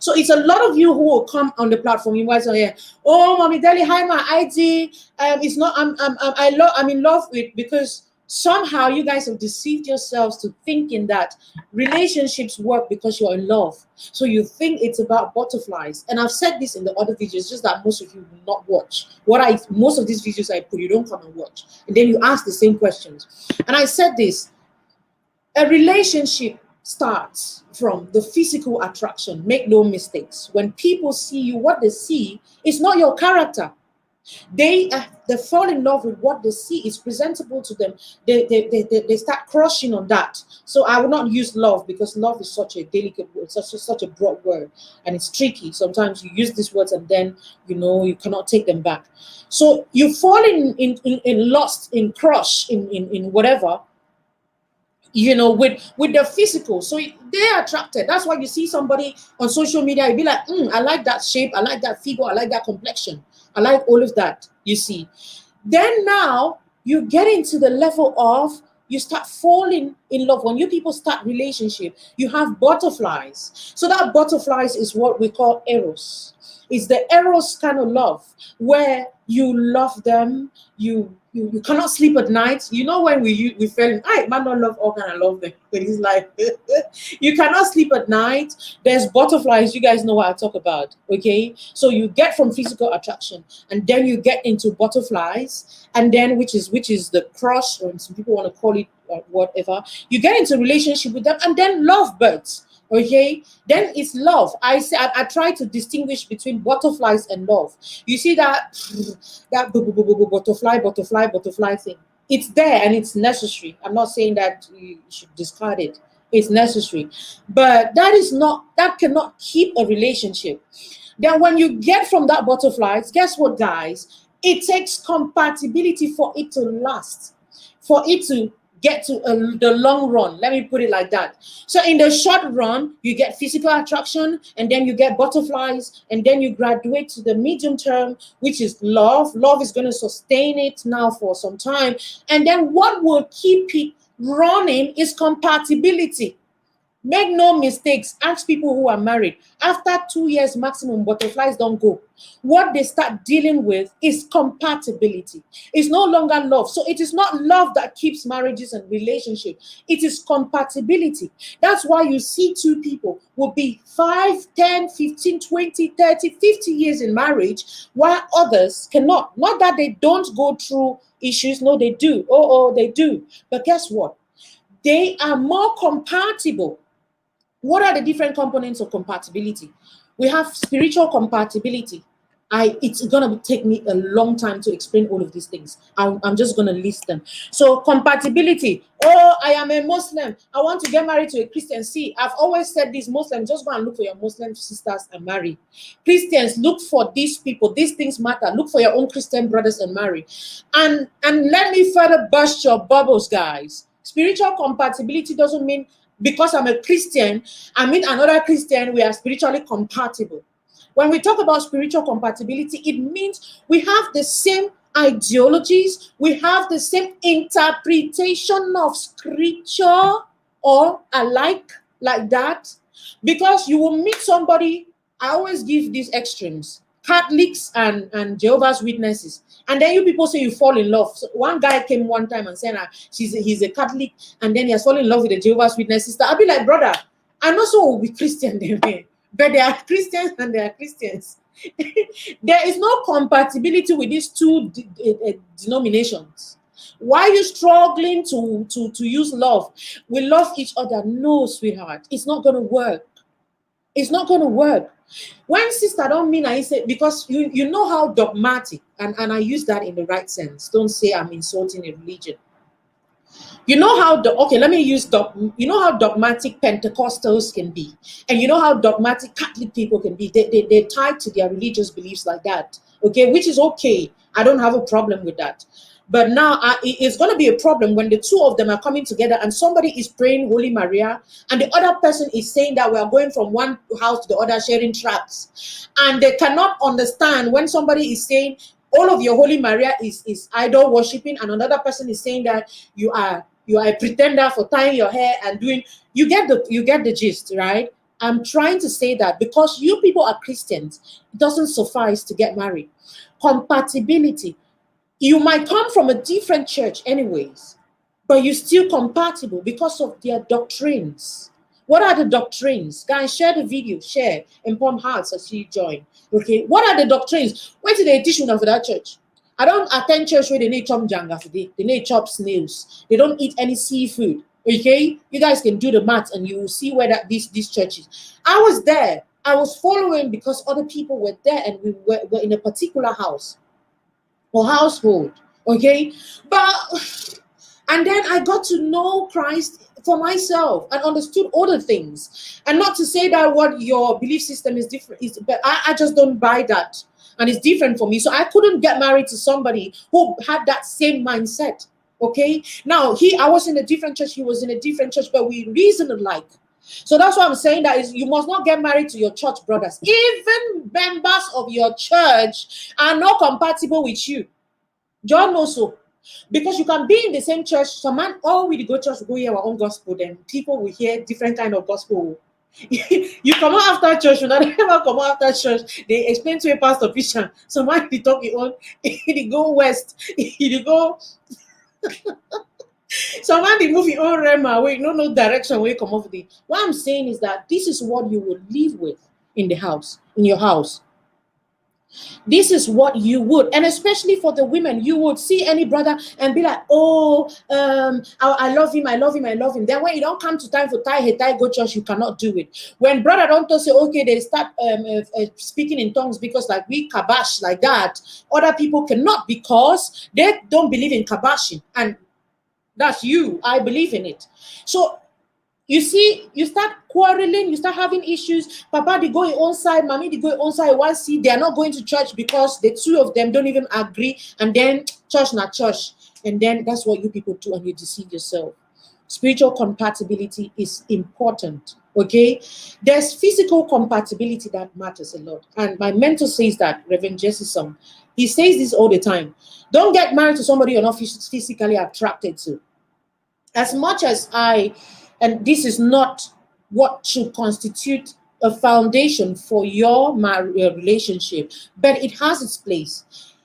Speaker 4: So it's a lot of you who will come on the platform. You guys are here. Oh, Mommy Deli, hi, my ID. It's not. I'm in love with, because somehow you guys have deceived yourselves to thinking that relationships work because you're in love. So you think it's about butterflies. And I've said this in the other videos, just that most of you will not watch. Most of these videos I put, you don't come and watch. And then you ask the same questions. And I said this, a relationship starts from the physical attraction. Make no mistakes. When people see you, what they see is not your character. They fall in love with what they see is presentable to them. They start crushing on that. So I will not use love, because love is such a delicate word, such a broad word, and it's tricky. Sometimes you use these words and then you cannot take them back. So you fall in lust, in crush, in whatever, with the physical. So they're attracted. That's why you see somebody on social media, you'd be like, I like that shape, I like that figure, I like that complexion, I like all of that, you see. Then now you get into the level of, you start falling in love. When you people start relationship, you have butterflies. So that butterflies is what we call eros. is the eros kind of love, where you love them, you cannot sleep at night. You know, when we fell in, I man don't love all kind of love them. But it's like you cannot sleep at night. There's butterflies. You guys know what I talk about, okay? So you get from physical attraction, and then you get into butterflies, and then which is the crush, or some people want to call it whatever. You get into relationship with them, and then lovebirds. Okay, then it's love. I try to distinguish between butterflies and love. You see that butterfly thing. It's there and it's necessary. I'm not saying that you should discard it. It's necessary, but that cannot keep a relationship. Then when you get from that butterflies, guess what, guys? It takes compatibility for it to last, for it to get to the long run. Let me put it like that. So in the short run, you get physical attraction, and then you get butterflies, and then you graduate to the medium term, which is love. Love is going to sustain it now for some time. And then what will keep it running is compatibility. Make no mistakes. Ask people who are married. After 2 years maximum, butterflies don't go. What they start dealing with is compatibility. It's no longer love. So it is not love that keeps marriages and relationships. It is compatibility. That's why you see two people will be 5, 10, 15, 20, 30, 50 years in marriage, while others cannot. Not that they don't go through issues. No, they do. Oh, they do. But guess what? They are more compatible. What are the different components of compatibility? We have spiritual compatibility. It's gonna take me a long time to explain all of these things. I'm just gonna list them. So compatibility. Oh, I am a Muslim. I want to get married to a Christian. See, I've always said this: Muslims, just go and look for your Muslim sisters and marry. Christians, look for these people. These things matter. Look for your own Christian brothers and marry. And let me further burst your bubbles, guys. Spiritual compatibility doesn't mean because I'm a Christian, I meet another Christian, we are spiritually compatible. When we talk about spiritual compatibility, it means we have the same ideologies, we have the same interpretation of scripture, or alike, like that. Because you will meet somebody, I always give these extremes, Catholics and Jehovah's Witnesses. And then you people say you fall in love. So one guy came one time and said he's a Catholic, and then he has fallen in love with a Jehovah's Witness sister. I'll be like, brother, I know so will be Christian, but they are Christians and they are Christians. There is no compatibility with these two denominations. Why are you struggling to use love? We love each other. No, sweetheart, it's not going to work. It's not going to work. When sister don't mean I say, because you know how dogmatic, and I use that in the right sense. Don't say I'm insulting a religion. You know how let me use you know how dogmatic Pentecostals can be, and you know how dogmatic Catholic people can be. They're tied to their religious beliefs like that. Okay, which is okay. I don't have a problem with that. But now it's going to be a problem when the two of them are coming together and somebody is praying Holy Maria and the other person is saying that we are going from one house to the other sharing tracts. And they cannot understand when somebody is saying all of your Holy Maria is idol worshiping, and another person is saying that you are a pretender for tying your hair and doing. You get the gist, right? I'm trying to say that because you people are Christians, it doesn't suffice to get married. Compatibility. You might come from a different church anyways, but you're still compatible because of their doctrines. What are the doctrines? Guys, share the video, share, and pump hearts as you join. Okay, what are the doctrines? Where did they teach you now for that church? I don't attend church where they need chop janga for they need chop snails. They don't eat any seafood. Okay, you guys can do the math and you will see where this church is. I was there. I was following because other people were there, and we were in a particular house or household, okay? And then I got to know Christ for myself and understood other things. And not to say that what your belief system is different, but I just don't buy that. And it's different for me. So I couldn't get married to somebody who had that same mindset, okay? Now, I was in a different church, he was in a different church, but we reasoned alike. So that's why I'm saying that is you must not get married to your church brothers. Even members of your church are not compatible with you. John knows so. Because you can be in the same church, some man, we go church, go hear our own gospel, then people will hear different kind of gospel. You come out after church, you never come out after church. They explain to a pastor, Christian. So might be talking on, he go west, he go. So when they move your own realm away, no direction where you come off the. What I'm saying is that this is what you will live with in the house, in your house. This is what you would, and especially for the women, you would see any brother and be like, oh, I love him, I love him, I love him. Then when you don't come to time for tie, go church, you cannot do it. When brother don't say, okay, they start speaking in tongues because like we kabash like that, other people cannot because they don't believe in kabashing, and that's you. I believe in it. So you see, you start quarreling, you start having issues. Papa, they go your own side, mommy, they go your own side. One see, they are not going to church because the two of them don't even agree. And then church, not church. And then that's what you people do, and you deceive yourself. Spiritual compatibility is important. Okay, there's physical compatibility that matters a lot. And my mentor says that, Reverend Jesse Song, he says this all the time. Don't get married to somebody you're not physically attracted to. As much as and this is not what should constitute a foundation for your relationship, but it has its place.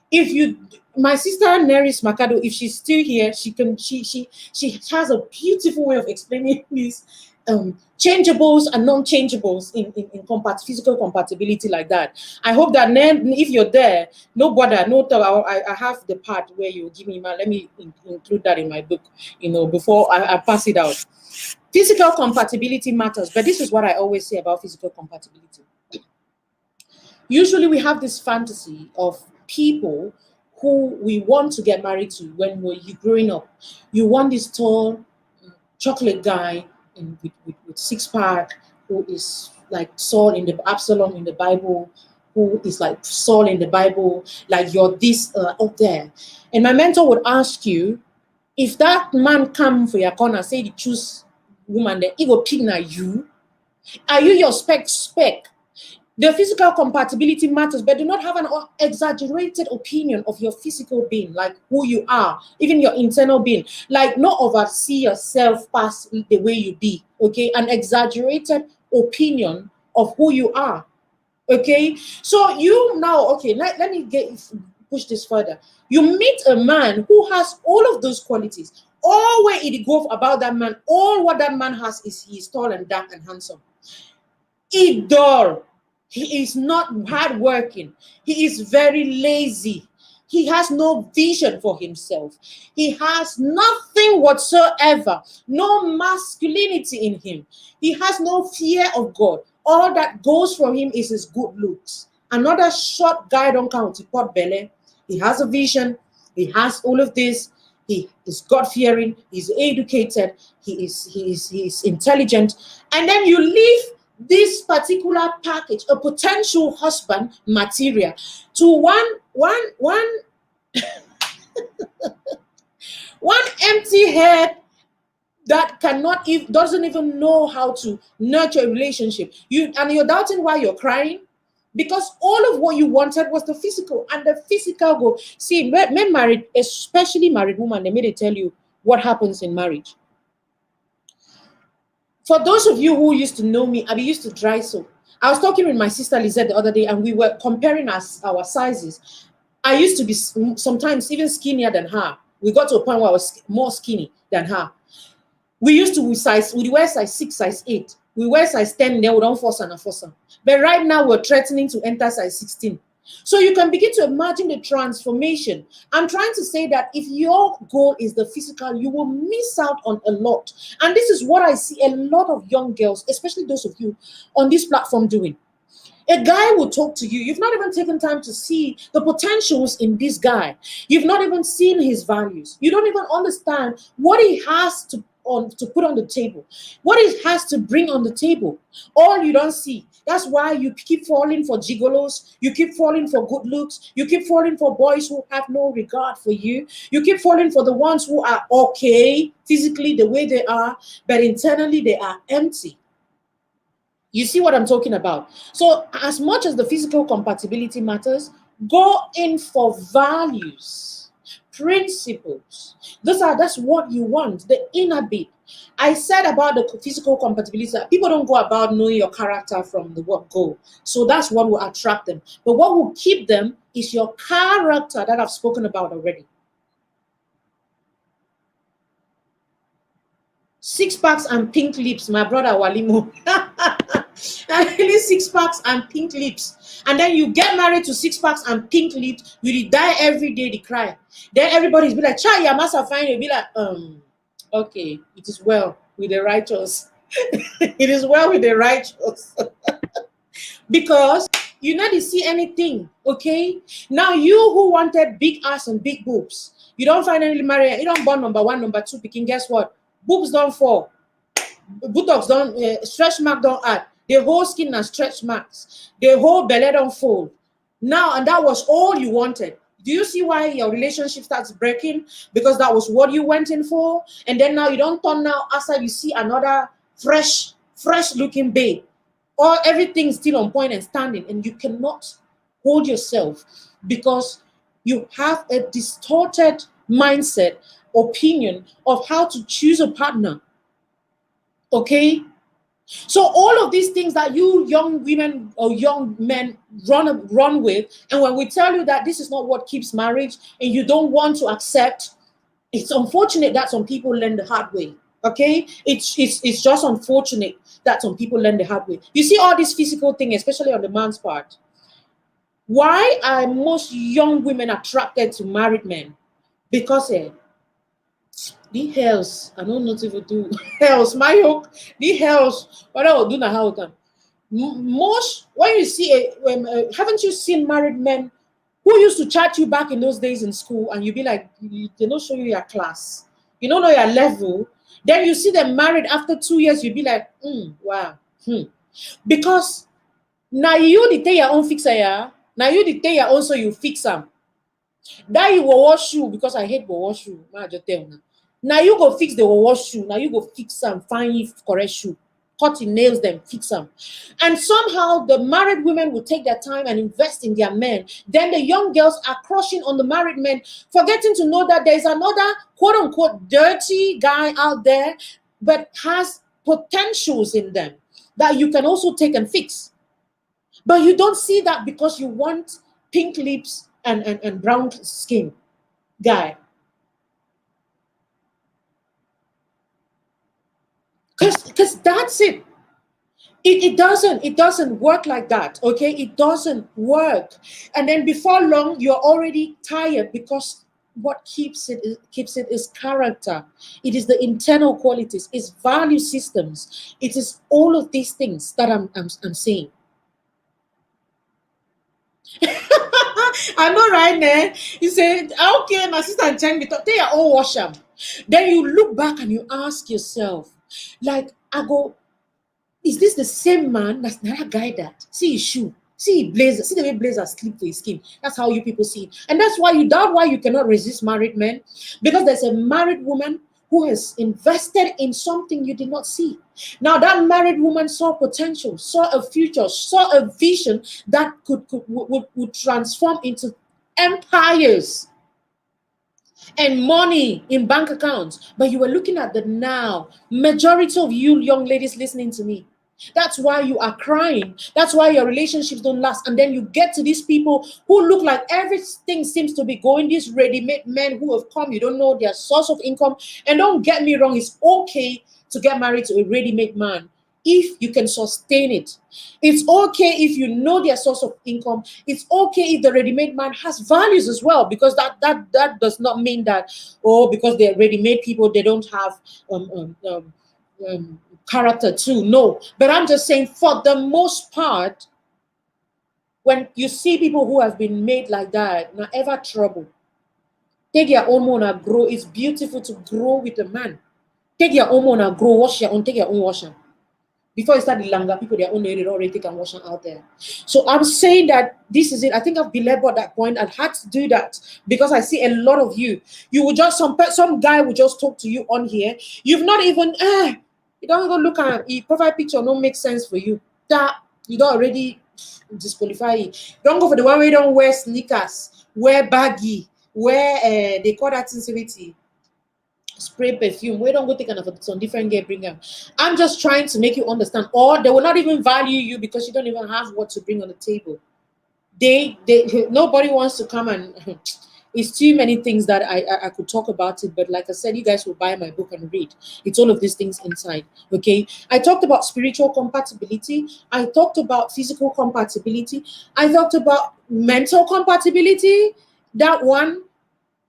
Speaker 4: If you, my sister Neris Makado, if she's still here, she has a beautiful way of explaining this. Changeables and non-changeables in physical compatibility like that. I hope that if you're there, no bother, no talk. I have the part where you give me let me include that in my book, before I pass it out. Physical compatibility matters, but this is what I always say about physical compatibility. Usually we have this fantasy of people who we want to get married to when you're growing up. You want this tall, chocolate guy with six-pack, who is like Saul in the Absalom in the Bible, who is like Saul in the Bible, like you're this up there. And my mentor would ask you, if that man come for your corner, say he choose woman, then he go pick na you. Are you your spec? The physical compatibility matters, but do not have an exaggerated opinion of your physical being, like who you are, even your internal being. Like, not oversee yourself past the way you be, okay? An exaggerated opinion of who you are, okay? So you now, okay, let me push this further. You meet a man who has all of those qualities. All where it goes about that man, all what that man has is he is tall and dark and handsome. Idol. He is not hardworking. He is very lazy. He has no vision for himself. He has nothing whatsoever, no masculinity in him. He has no fear of God. All that goes from him is his good looks. Another short guy don't count to pot belly. He has a vision. He has all of this. He is God-fearing. He's educated. He is intelligent. And then you leave this particular package, a potential husband material, to one empty head that doesn't even know how to nurture a relationship. You're doubting why you're crying, because all of what you wanted was the physical, and the physical go. See, men married, especially married women, they may tell you what happens in marriage. For those of you who used to know me, I used to dry soap. I was talking with my sister Lizette the other day, and we were comparing our sizes. I used to be sometimes even skinnier than her. We got to a point where I was more skinny than her. We used to wear size 6, size 8. We wear size 10, then we don't force and force. But right now we're threatening to enter size 16. So you can begin to imagine the transformation. I'm trying to say that if your goal is the physical, you will miss out on a lot. And this is what I see a lot of young girls, especially those of you on this platform, doing. A guy will talk to you. You've not even taken time to see the potentials in this guy. You've not even seen his values. You don't even understand what he has to put on the table, what he has to bring on the table. All you don't see. That's why you keep falling for gigolos. You keep falling for good looks. You keep falling for boys who have no regard for you. You keep falling for the ones who are okay physically the way they are, but internally they are empty. You see what I'm talking about? So as much as the physical compatibility matters, go in for values, principles. That's what you want, the inner bit. I said about the physical compatibility that people don't go about knowing your character from the word go. So that's what will attract them. But what will keep them is your character that I've spoken about already. 6 packs and pink lips, my brother Walimo. Really 6 packs and pink lips. And then you get married to 6 packs and pink lips, you die every day, they cry. Then everybody's be like, Chai, you must have find it. Be like, okay, it is well with the righteous. It is well with the righteous. Because you not see anything, okay? Now you who wanted big ass and big boobs, you don't finally marry, you don't born number 1, number 2 picking, guess what? Boobs don't fall. Buttocks don't, stretch mark don't add. The whole skin has stretch marks. The whole belly don't fold. Now, and that was all you wanted. Do you see why your relationship starts breaking? Because that was what you went in for. And then now you don't turn now after you see another fresh looking babe. Or everything's still on point and standing. And you cannot hold yourself because you have a distorted mindset, opinion of how to choose a partner. Okay? So all of these things that you young women or young men run with, and when we tell you that this is not what keeps marriage and you don't want to accept, it's unfortunate that some people learn the hard way. Okay? It's just unfortunate that some people learn the hard way. You see all this physical thing, especially on the man's part. Why are most young women attracted to married men? Because the hells, I don't know what to do. Hells, my hook, the hells, what I will do now, how can. Most, when you see, haven't you seen married men who used to chat you back in those days in school and you be like, they don't show you your class, you don't know your level. Then you see them married after 2 years, you be like, wow. Because now you did your own fixer, yeah? Now you did your own, so you fix them. That you will wash shoe because I hate wash shoe. Now you go fix the wash shoe. Now you go fix them, find correct shoe, cut the nails, them fix them. And somehow the married women will take their time and invest in their men. Then the young girls are crushing on the married men, forgetting to know that there's another quote unquote dirty guy out there, but has potentials in them that you can also take and fix. But you don't see that because you want pink lips and brown skin guy. Because that's it. It doesn't work like that. Okay, it doesn't work. And then before long, you're already tired because what keeps it is character. It is the internal qualities, it's value systems, it is all of these things that I'm saying. I know, right now. You say, okay, my sister and Chang, they are all wash them. Then you look back and you ask yourself, like, I go, is this the same man that's not a guy that? See his shoe, see his blazer, see the way blazer sleep for his skin. That's how you people see it. And that's why you cannot resist married men. Because there's a married woman who has invested in something you did not see. Now that married woman saw potential, saw a future, saw a vision that would transform into empires and money in bank accounts. But you were looking at the now. Majority of you young ladies listening to me, that's why you are crying. That's why your relationships don't last. And then you get to these people who look like everything seems to be going, these ready-made men who have come, you don't know their source of income. And don't get me wrong, it's okay to get married to a ready-made man if you can sustain it. It's okay if you know their source of income. It's okay if the ready-made man has values as well, because that does not mean that, oh, because they're ready-made people, they don't have character too. No, but I'm just saying, for the most part, when you see people who have been made like that, not ever trouble. Take your own money and grow. It's beautiful to grow with a man. Take your own money and grow. Wash your own. Take your own washing. Before you start the longer, people their own they already take and wash them out there. So I'm saying that this is it. I think I've belabored that point. I had to do that because I see a lot of you. You will just some guy will just talk to you on here. You've not even you don't go look at your profile picture. No make sense for you. That you don't already disqualify it. Don't go for the one where you don't wear sneakers, wear baggy, wear they call that sensitivity. spray perfume. We don't go take some different girl bring them. I'm just trying to make you understand. Or they will not even value you because you don't even have what to bring on the table. They nobody wants to come and it's too many things that I could talk about it, but like I said, you guys will buy my book and read. It's all of these things inside. Okay, I talked about spiritual compatibility, I talked about physical compatibility, I talked about mental compatibility. That one,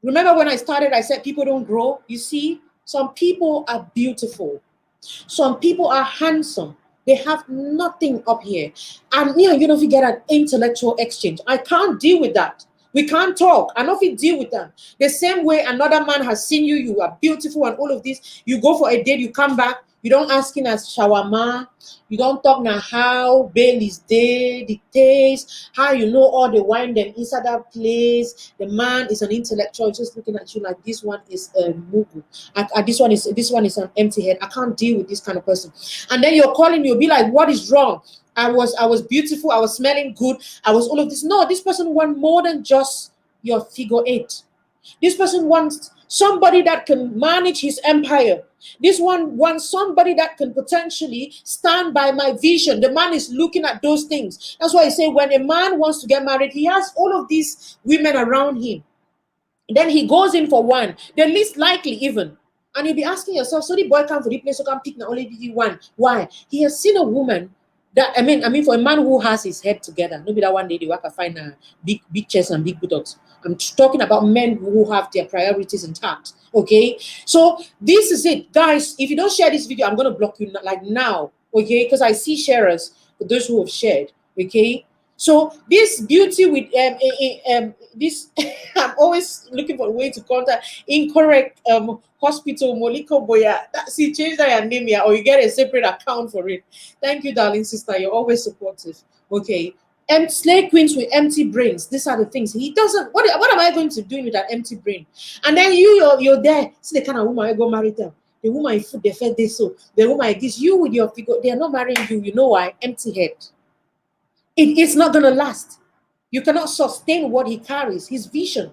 Speaker 4: remember when I started, I said people don't grow. You see, some people are beautiful, some people are handsome, they have nothing up here. And me and you know, if you get an intellectual exchange, I can't deal with that. We can't talk. I know if you deal with them. The same way another man has seen you, you are beautiful and all of this. You go for a date, you come back, you don't ask him as shawarma, you don't talk now how Bailey's day, the taste, how you know all the wine them inside that place. The man is an intellectual, just looking at you like this one is a mugu. This one is an empty head. I can't deal with this kind of person. And then you're calling, you'll be like, what is wrong? I was beautiful, I was smelling good, I was all of this. No, this person wants more than just your figure eight. This person wants somebody that can manage his empire. This one wants somebody that can potentially stand by my vision. The man is looking at those things. That's why I say when a man wants to get married, he has all of these women around him. Then he goes in for one, the least likely even. And you'll be asking yourself, so the boy come for the place, so can pick not only the one. Why? He has seen a woman that I mean, for a man who has his head together, maybe that one day they work a find a big chest and big buttocks. I'm talking about men who have their priorities intact. Okay, so this is it, guys. If you don't share this video, I'm gonna block you like now. Okay, because I see sharers for those who have shared. Okay, so this beauty with this I'm always looking for a way to contact incorrect hospital Moliko Boya. See, change that name here, or you get a separate account for it. Thank you, darling sister. You're always supportive. Okay. Slave queens with empty brains. These are the things he doesn't. What am I going to do with that empty brain? And then you're there. See the kind of woman I go marry them. The woman you food they fed this so. The woman like this. You with your figure, they are not marrying you. You know why? Empty head. It's not gonna last. You cannot sustain what he carries. His vision.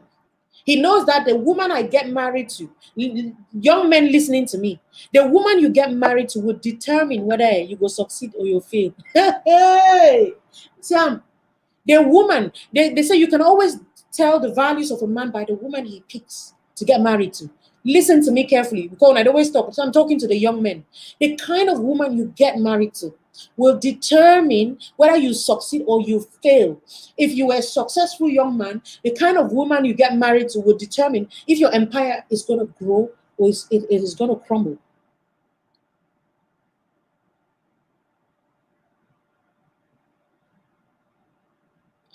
Speaker 4: He knows that the woman I get married to, young men listening to me, the woman you get married to will determine whether you will succeed or you'll fail. Hey, Sam, the woman, they say you can always tell the values of a man by the woman he picks to get married to. Listen to me carefully, because I always talk. So I'm talking to the young men. The kind of woman you get married to will determine whether you succeed or you fail. If you are a successful young man, the kind of woman you get married to will determine if your empire is going to grow or it is going to crumble.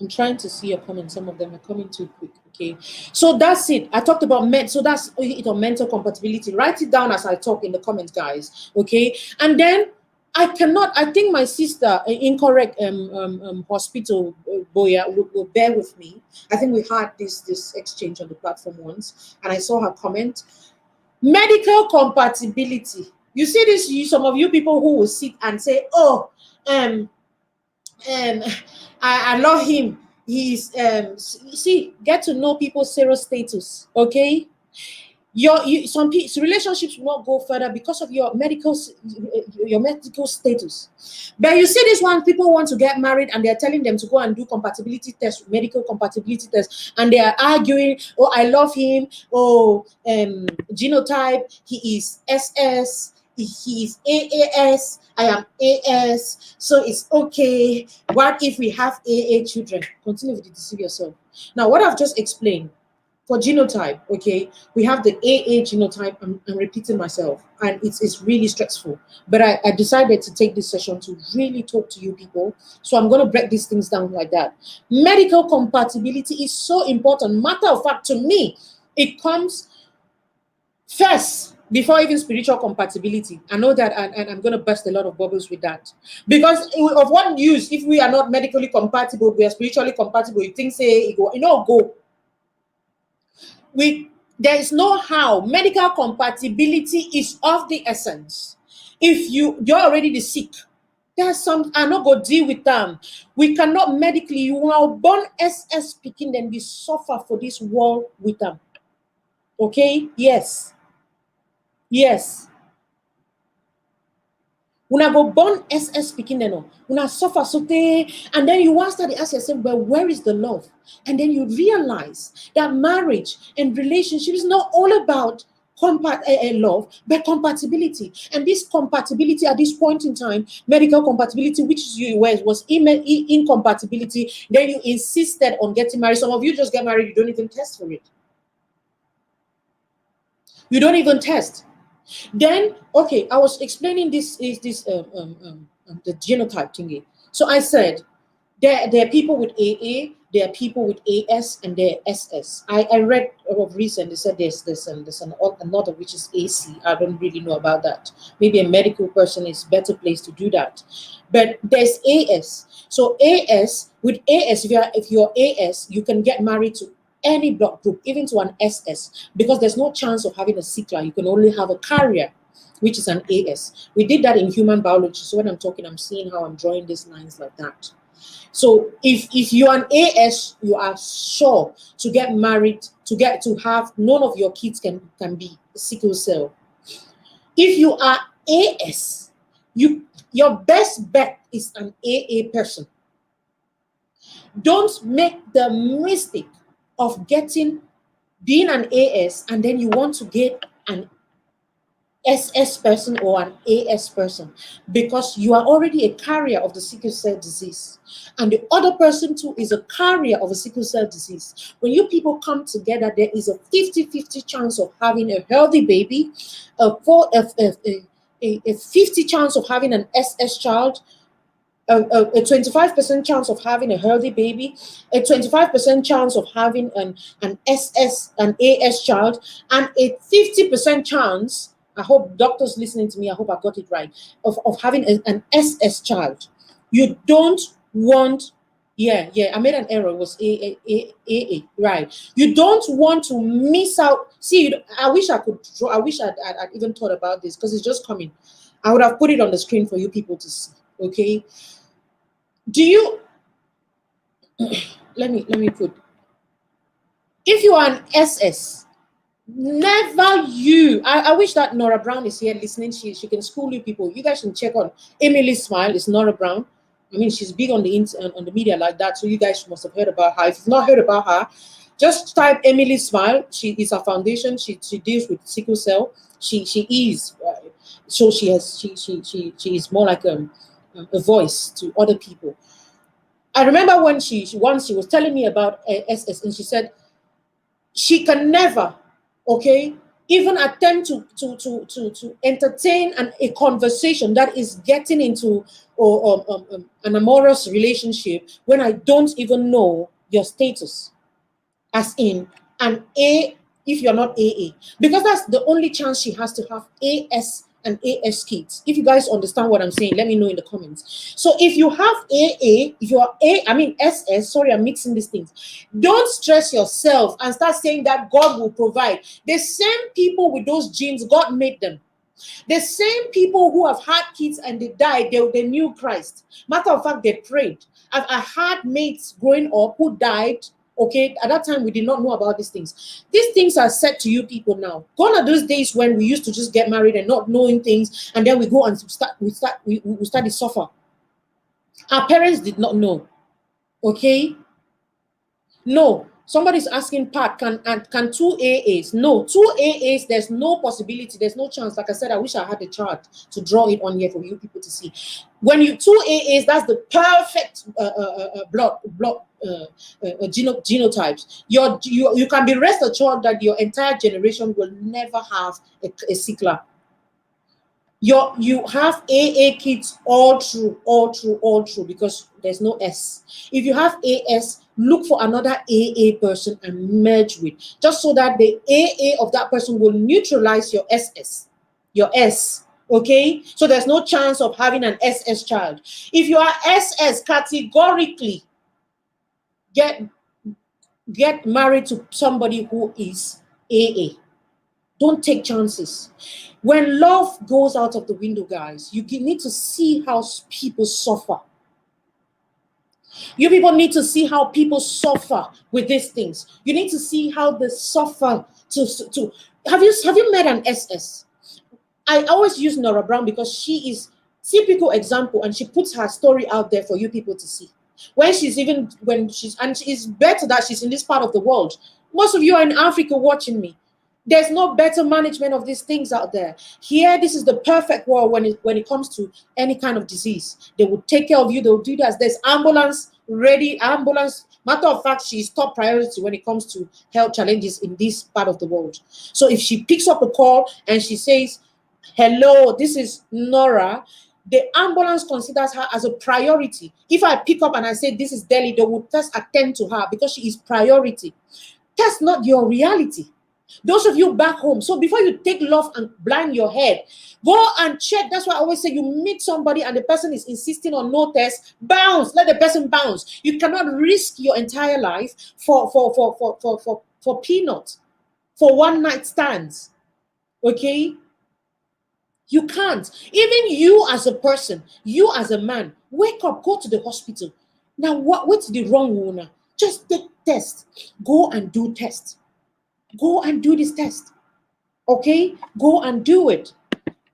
Speaker 4: I'm trying to see your comments. Some of them are coming too quick. Okay, so that's it. I talked about men. So that's it on mental compatibility. Write it down as I talk in the comments, guys. Okay, and then I think my sister, incorrect hospital Boya will bear with me. I think we had this exchange on the platform once, and I saw her comment. Medical compatibility. You see this, some of you people who will sit and say, oh, I love him. He's see, get to know people's status. Okay, some relationships will not go further because of your medical status. But you see this one, people want to get married and they're telling them to go and do compatibility tests, medical compatibility tests, and they are arguing, oh, I love him, oh, genotype, he is SS, he is AAS, I am AS, so it's okay. What if we have AA children? Continue to deceive yourself. Now, what I've just explained, for genotype, okay, we have the AA genotype. I'm repeating myself, and it's really stressful. But I decided to take this session to really talk to you people. So I'm going to break these things down like that. Medical compatibility is so important. Matter of fact, to me, it comes first before even spiritual compatibility. I know that, and I'm going to burst a lot of bubbles with that. Because of what use if we are not medically compatible, we are spiritually compatible? You think, say, go. There is no how. Medical compatibility is of the essence. If you're already the sick, there's some I'm not going to deal with them. We cannot medically, you are born SS speaking, then we suffer for this world with them. Okay? Yes. Yes. Una go born SS speaking then, una suffer so and then you want to ask yourself, well, where is the love? And then you realize that marriage and relationship is not all about love, but compatibility. And this compatibility at this point in time, medical compatibility, which is you was incompatibility, then you insisted on getting married. Some of you just get married, you don't even test for it. You don't even test. Then, okay, I was explaining the genotype thingy. So I said there are people with AA, there are people with AS, and there are SS. I read of recent. They said there's another which is AC. I don't really know about that. Maybe a medical person is better placed to do that. But there's AS. So AS, with AS, if you're AS, you can get married to any blood group, even to an SS, because there's no chance of having a CCLA. You can only have a carrier, which is an AS. We did that in human biology. So when I'm talking, I'm seeing how I'm drawing these lines like that. So if you're an AS, you are sure to get married, to have none of your kids can be sickle cell. If you are AS, your best bet is an AA person. Don't make the mistake of being an AS and then you want to get an SS person or an AS person, because you are already a carrier of the sickle cell disease and the other person too is a carrier of a sickle cell disease. When you people come together, there is a 50-50 chance of having a healthy baby, a 50 chance of having an SS child, a 25% chance of having a healthy baby, a 25% chance of having an AS child, and a 50% chance, I hope doctors listening to me, I hope I got it right, of having an SS child. You don't want, I made an error, it was AA, right. You don't want to miss out. See, I wish I could draw, I wish I'd even thought about this, because it's just coming. I would have put it on the screen for you people to see, okay? Do you let me put, if you are an SS, never you, I wish that Nora Brown is here listening. She can school you people. You guys can check on Emily Smile. It's Nora Brown. I mean, she's big on the media like that, so you guys must have heard about her. If you've not heard about her, just type Emily Smile. She is a foundation. She deals with sickle cell. She is so she is more like a voice to other people. I remember when she was telling me about SS, and she said she can never, okay, even attempt to entertain a conversation that is getting into an amorous relationship when I don't even know your status, as in an A, if you're not AA, because that's the only chance she has to have AS and AS kids. If you guys understand what I'm saying, let me know in the comments. So if you have AA, if you are SS, sorry, I'm mixing these things. Don't stress yourself and start saying that God will provide. The same people with those genes, God made them. The same people who have had kids and they died, they knew Christ. Matter of fact, they prayed. I had mates growing up who died. Okay, at that time we did not know about these things. These things are said to you people now. Gone are those days when we used to just get married and not knowing things, and then we go and we start to suffer. Our parents did not know. Okay, no. Somebody's asking, Pat, can two AAs? No, two AAs, there's no possibility, there's no chance. Like I said, I wish I had a chart to draw it on here for you people to see. When you two AAs, that's the perfect genotypes. You can be rest assured that your entire generation will never have a CCLA. You have AA kids all through, because there's no S. If you have AS, look for another AA person and merge with, just so that the AA of that person will neutralize your SS, your S. Okay, so there's no chance of having an SS child. If you are SS, categorically get married to somebody who is AA. Don't take chances. When love goes out of the window, guys, you need to see how people suffer. You people need to see how people suffer with these things. You need to see how they suffer to have you met an SS? I always use Nora Brown because she is typical example, and she puts her story out there for you people to see. And it's better that she's in this part of the world. Most of you are in Africa watching me. There's no better management of these things out there. Here, this is the perfect world when it comes to any kind of disease. They will take care of you. They will do that. There's ambulance ready. Matter of fact, she's top priority when it comes to health challenges in this part of the world. So if she picks up a call and she says, "Hello, this is Nora," the ambulance considers her as a priority. If I pick up and I say, "This is Delhi," they will first attend to her because she is priority. That's not your reality. Those of you back home, so before you take love and blind your head, go and check. That's why I always say, you meet somebody and the person is insisting on no test, bounce, let the person bounce. You cannot risk your entire life for peanuts, for one night stands. Okay? You can't. Even you as a person, you as a man, wake up, go to the hospital. Now, what's the wrong owner? Just take test. Go and do test. Go and do this test. Okay? Go and do it.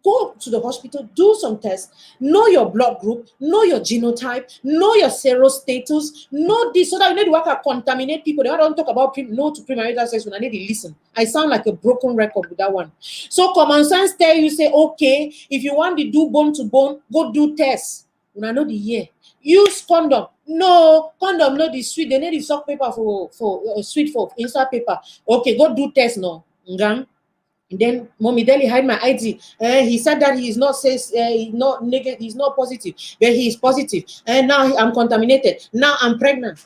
Speaker 4: Go to the hospital, do some tests, know your blood group, know your genotype, know your serostatus, know this, so that you know the work can contaminate people. They don't talk about no to premarital sex when I need to listen. I sound like a broken record with that one. So common sense tell you, say, okay, if you want to do bone to bone, go do tests. When I know the year, use condom. No, condom, no, the sweet. They need the sock paper for sweet for insert paper. Okay, go do test now. Ngang. And then Mommy Delhi hide my ID. He said that he is not says he's not negative, he's not positive, but he is positive. And now I'm contaminated. Now I'm pregnant.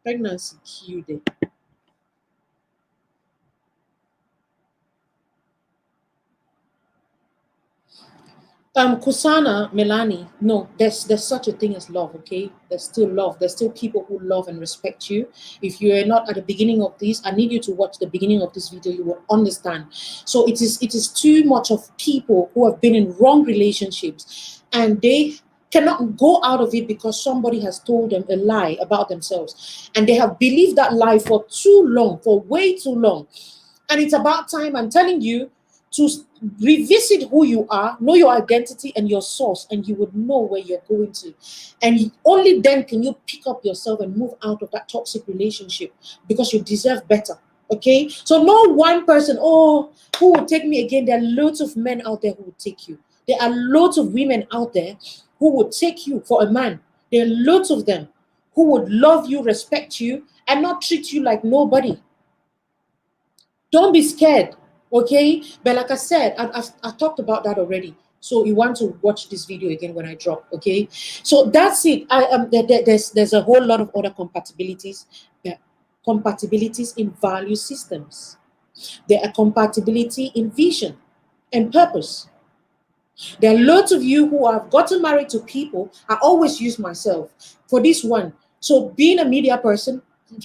Speaker 4: Pregnancy killed them. Kusana Melani, no, there's such a thing as love, okay? There's still love. There's still people who love and respect you. If you are not at the beginning of this, I need you to watch the beginning of this video. You will understand. So it is too much of people who have been in wrong relationships and they cannot go out of it because somebody has told them a lie about themselves. And they have believed that lie for too long, for way too long. And it's about time, I'm telling you, to revisit who you are, know your identity and your source, and you would know where you're going to. And only then can you pick up yourself and move out of that toxic relationship, because you deserve better. Okay? So no one person, who will take me again? There are loads of men out there who will take you. There are loads of women out there who would take you for a man. There are loads of them who would love you, respect you, and not treat you like nobody. Don't be scared. Okay, but like I said, I've talked about that already. So you want to watch this video again when I drop. Okay, so that's it. There's a whole lot of other compatibilities. Compatibilities in value systems. There are compatibility in vision and purpose. There are lots of you who have gotten married to people. I always use myself for this one. So being a media person,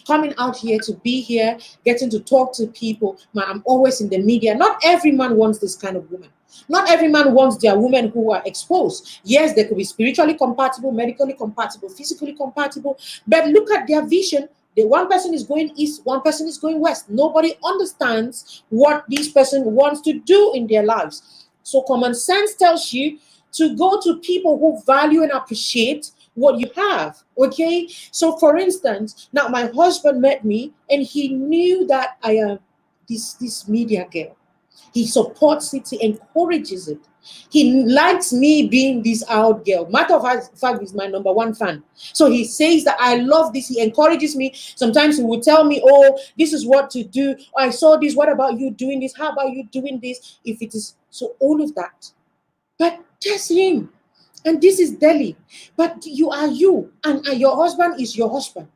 Speaker 4: coming out here to be here, getting to talk to people. I'm always in the media. Not every man wants this kind of woman. Not every man wants their women who are exposed. Yes, they could be spiritually compatible, medically compatible, physically compatible, but look at their vision. The one person is going east, one person is going west. Nobody understands what this person wants to do in their lives. So common sense tells you to go to people who value and appreciate what you have. Okay, so for instance, now my husband met me and he knew that I am this media girl. He supports it, he encourages it. He likes me being this out girl. Matter of fact, he's my number one fan. So he says that I love this. He encourages me. Sometimes he will tell me, oh, this is what to do. I saw this. What about you doing this? How about you doing this? If it is so, all of that. But that's him. And this is Delhi. But you are you, and your husband is your husband.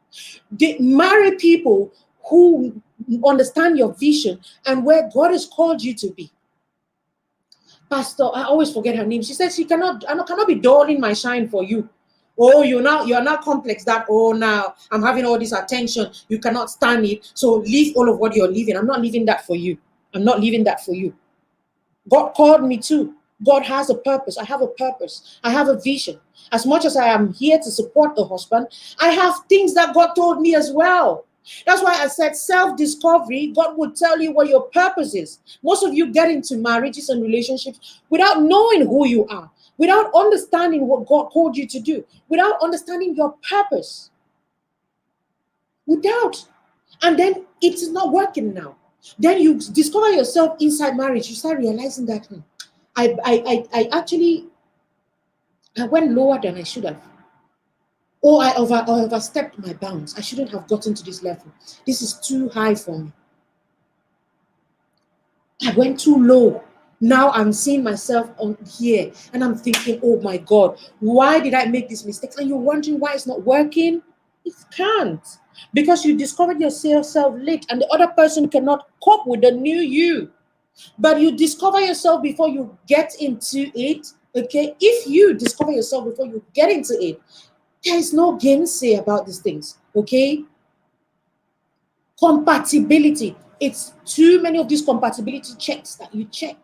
Speaker 4: They marry people who understand your vision and where God has called you to be. Pastor, I always forget her name. She says I cannot be dulling my shine for you. Oh, you're not complex that, oh, now I'm having all this attention. You cannot stand it. So leave all of what you're leaving. I'm not leaving that for you. I'm not leaving that for you. God called me too. God has a purpose. I have a purpose. I have a vision. As much as I am here to support the husband, I have things that God told me as well. That's why I said self-discovery. God will tell you what your purpose is. Most of you get into marriages and relationships without knowing who you are, without understanding what God called you to do, without understanding your purpose. Without. And then it's not working now. Then you discover yourself inside marriage. You start realizing that I actually went lower than I should have. Or I overstepped my bounds. I shouldn't have gotten to this level. This is too high for me. I went too low. Now I'm seeing myself on here and I'm thinking, oh my God, why did I make these mistakes? And you're wondering why it's not working. It can't. Because you discovered yourself late and the other person cannot cope with the new you. But you discover yourself before you get into it. Okay? If you discover yourself before you get into it, there is no gainsay about these things, okay? Compatibility. It's too many of these compatibility checks that you check.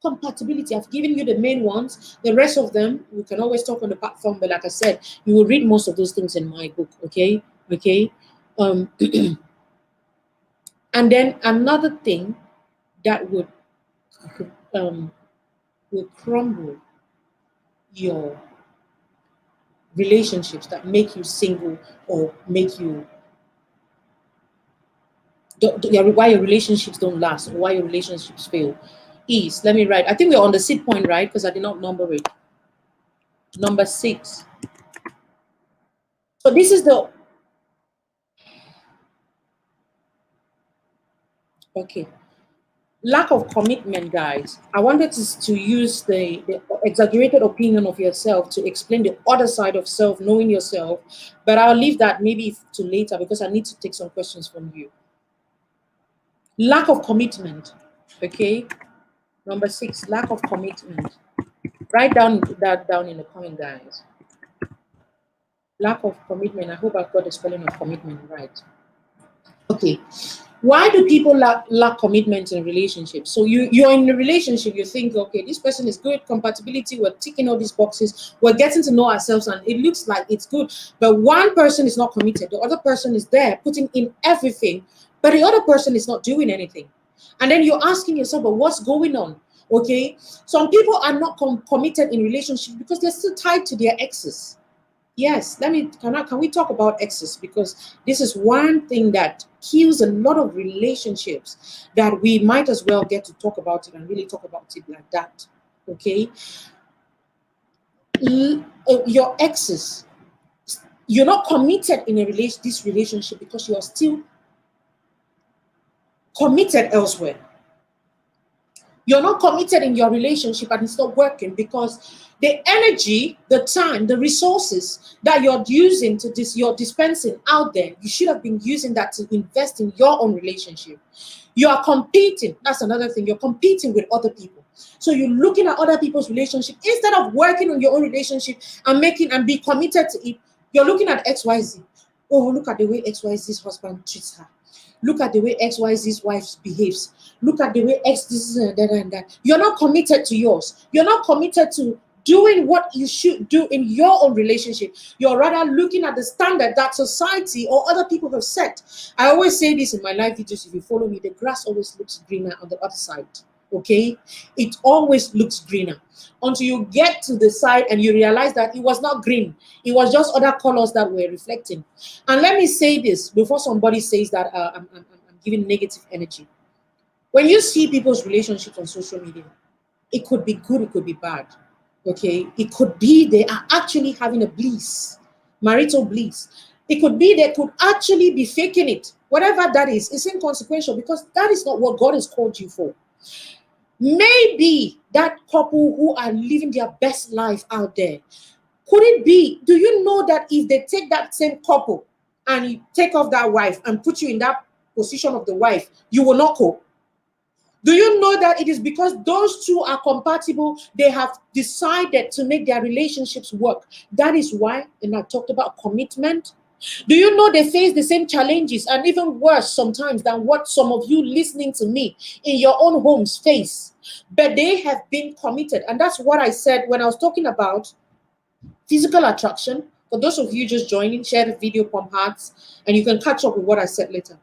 Speaker 4: Compatibility. I've given you the main ones. The rest of them, we can always talk on the platform, but like I said, you will read most of those things in my book, okay? Okay? And then another thing that would crumble your relationships, that make you single or make you why your relationships don't last or why your relationships fail is, let me write, I think we're on the 6th point, right? Because I did not number it. Number 6. So this is the okay. Lack of commitment, guys. I wanted to use the exaggerated opinion of yourself to explain the other side of self, knowing yourself. But I'll leave that maybe to later because I need to take some questions from you. Lack of commitment. Okay. Number 6, lack of commitment. Write that down in the comment, guys. Lack of commitment. I hope I've got the spelling of commitment right. Okay. Why do people lack commitment in relationships? So you're in a relationship, you think, okay, this person is good, compatibility, we're ticking all these boxes, we're getting to know ourselves, and it looks like it's good. But one person is not committed, the other person is there putting in everything, but the other person is not doing anything. And then you're asking yourself, but what's going on? Okay, some people are not committed in relationships because they're still tied to their exes. Yes, can we talk about exes? Because this is one thing that kills a lot of relationships that we might as well get to talk about it and really talk about it like that. Okay, your exes, you're not committed in this relationship because you are still committed elsewhere. You're not committed in your relationship and it's not working because the energy, the time, the resources that you're using to you're dispensing out there, you should have been using that to invest in your own relationship. You are competing. That's another thing. You're competing with other people. So you're looking at other people's relationship instead of working on your own relationship and be committed to it. You're looking at XYZ. Oh, look at the way XYZ's husband treats her. Look at the way XYZ's wife behaves. Look at the way this and that and that. You're not committed to yours. You're not committed to doing what you should do in your own relationship. You're rather looking at the standard that society or other people have set. I always say this in my live videos. If you follow me, the grass always looks greener on the other side. Okay? It always looks greener until you get to the side and you realize that it was not green. It was just other colors that were reflecting. And let me say this before somebody says that I'm giving negative energy. When you see people's relationships on social media, it could be good, it could be bad. Okay? It could be they are actually having a bliss, marital bliss. It could be they could actually be faking it. Whatever that is, it's inconsequential because that is not what God has called you for. Maybe that couple who are living their best life out there, could it be, do you know that if they take that same couple and you take off that wife and put you in that position of the wife, you will not cope? Do you know that it is because those two are compatible, they have decided to make their relationships work? That is why, and I talked about commitment. Do you know they face the same challenges and even worse sometimes than what some of you listening to me in your own homes face? But they have been committed. And that's what I said when I was talking about physical attraction, For those of you just joining, share the video, pump hearts, and you can catch up with what I said later.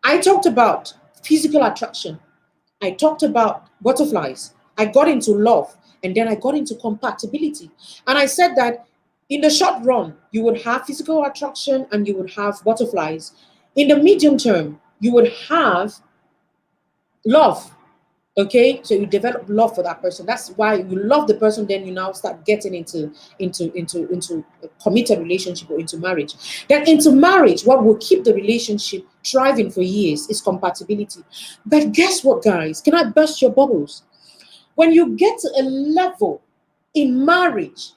Speaker 4: I talked about physical attraction. I talked about butterflies. I got into love, and then I got into compatibility. And I said that in the short run, you would have physical attraction and you would have butterflies. In the medium term, you would have love. Okay, so you develop love for that person. That's why you love the person. Then you now start getting into a committed relationship or into marriage. Then into marriage, what will keep the relationship thriving for years is compatibility. But guess what, guys? Can I burst your bubbles? When you get to a level in marriage,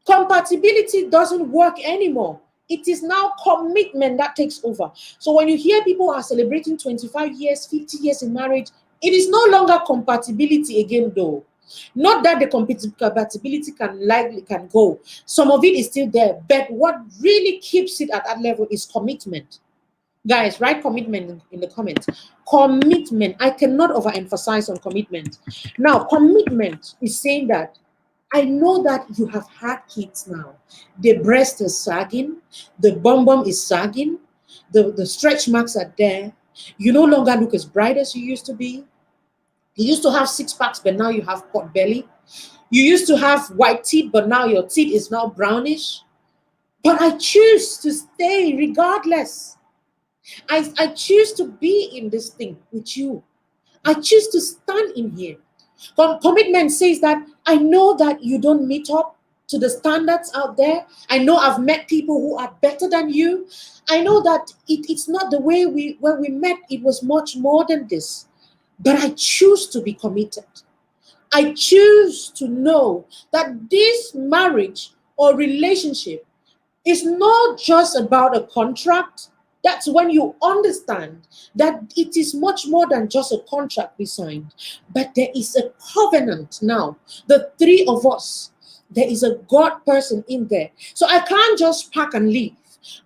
Speaker 4: compatibility doesn't work anymore. It is now commitment that takes over. So when you hear people are celebrating 25 years, 50 years in marriage, it is no longer compatibility again, though. Not that the compatibility can go. Some of it is still there, but what really keeps it at that level is commitment. Guys, write commitment in the comments. Commitment. I cannot overemphasize on commitment. Now, commitment is saying that I know that you have had kids now. The breast is sagging, the bum is sagging, the stretch marks are there. You no longer look as bright as you used to be. You used to have six packs, but now you have pot belly. You used to have white teeth, but now your teeth is now brownish. But I choose to stay regardless. I choose to be in this thing with you. I choose to stand in here. Commitment says that I know that you don't meet up to the standards out there. I know I've met people who are better than you. I know that it's not the way when we met, it was much more than this. But I choose to be committed. I choose to know that this marriage or relationship is not just about a contract. That's when you understand that it is much more than just a contract we signed, but there is a covenant now. The three of us, there is a God person in there. So I can't just pack and leave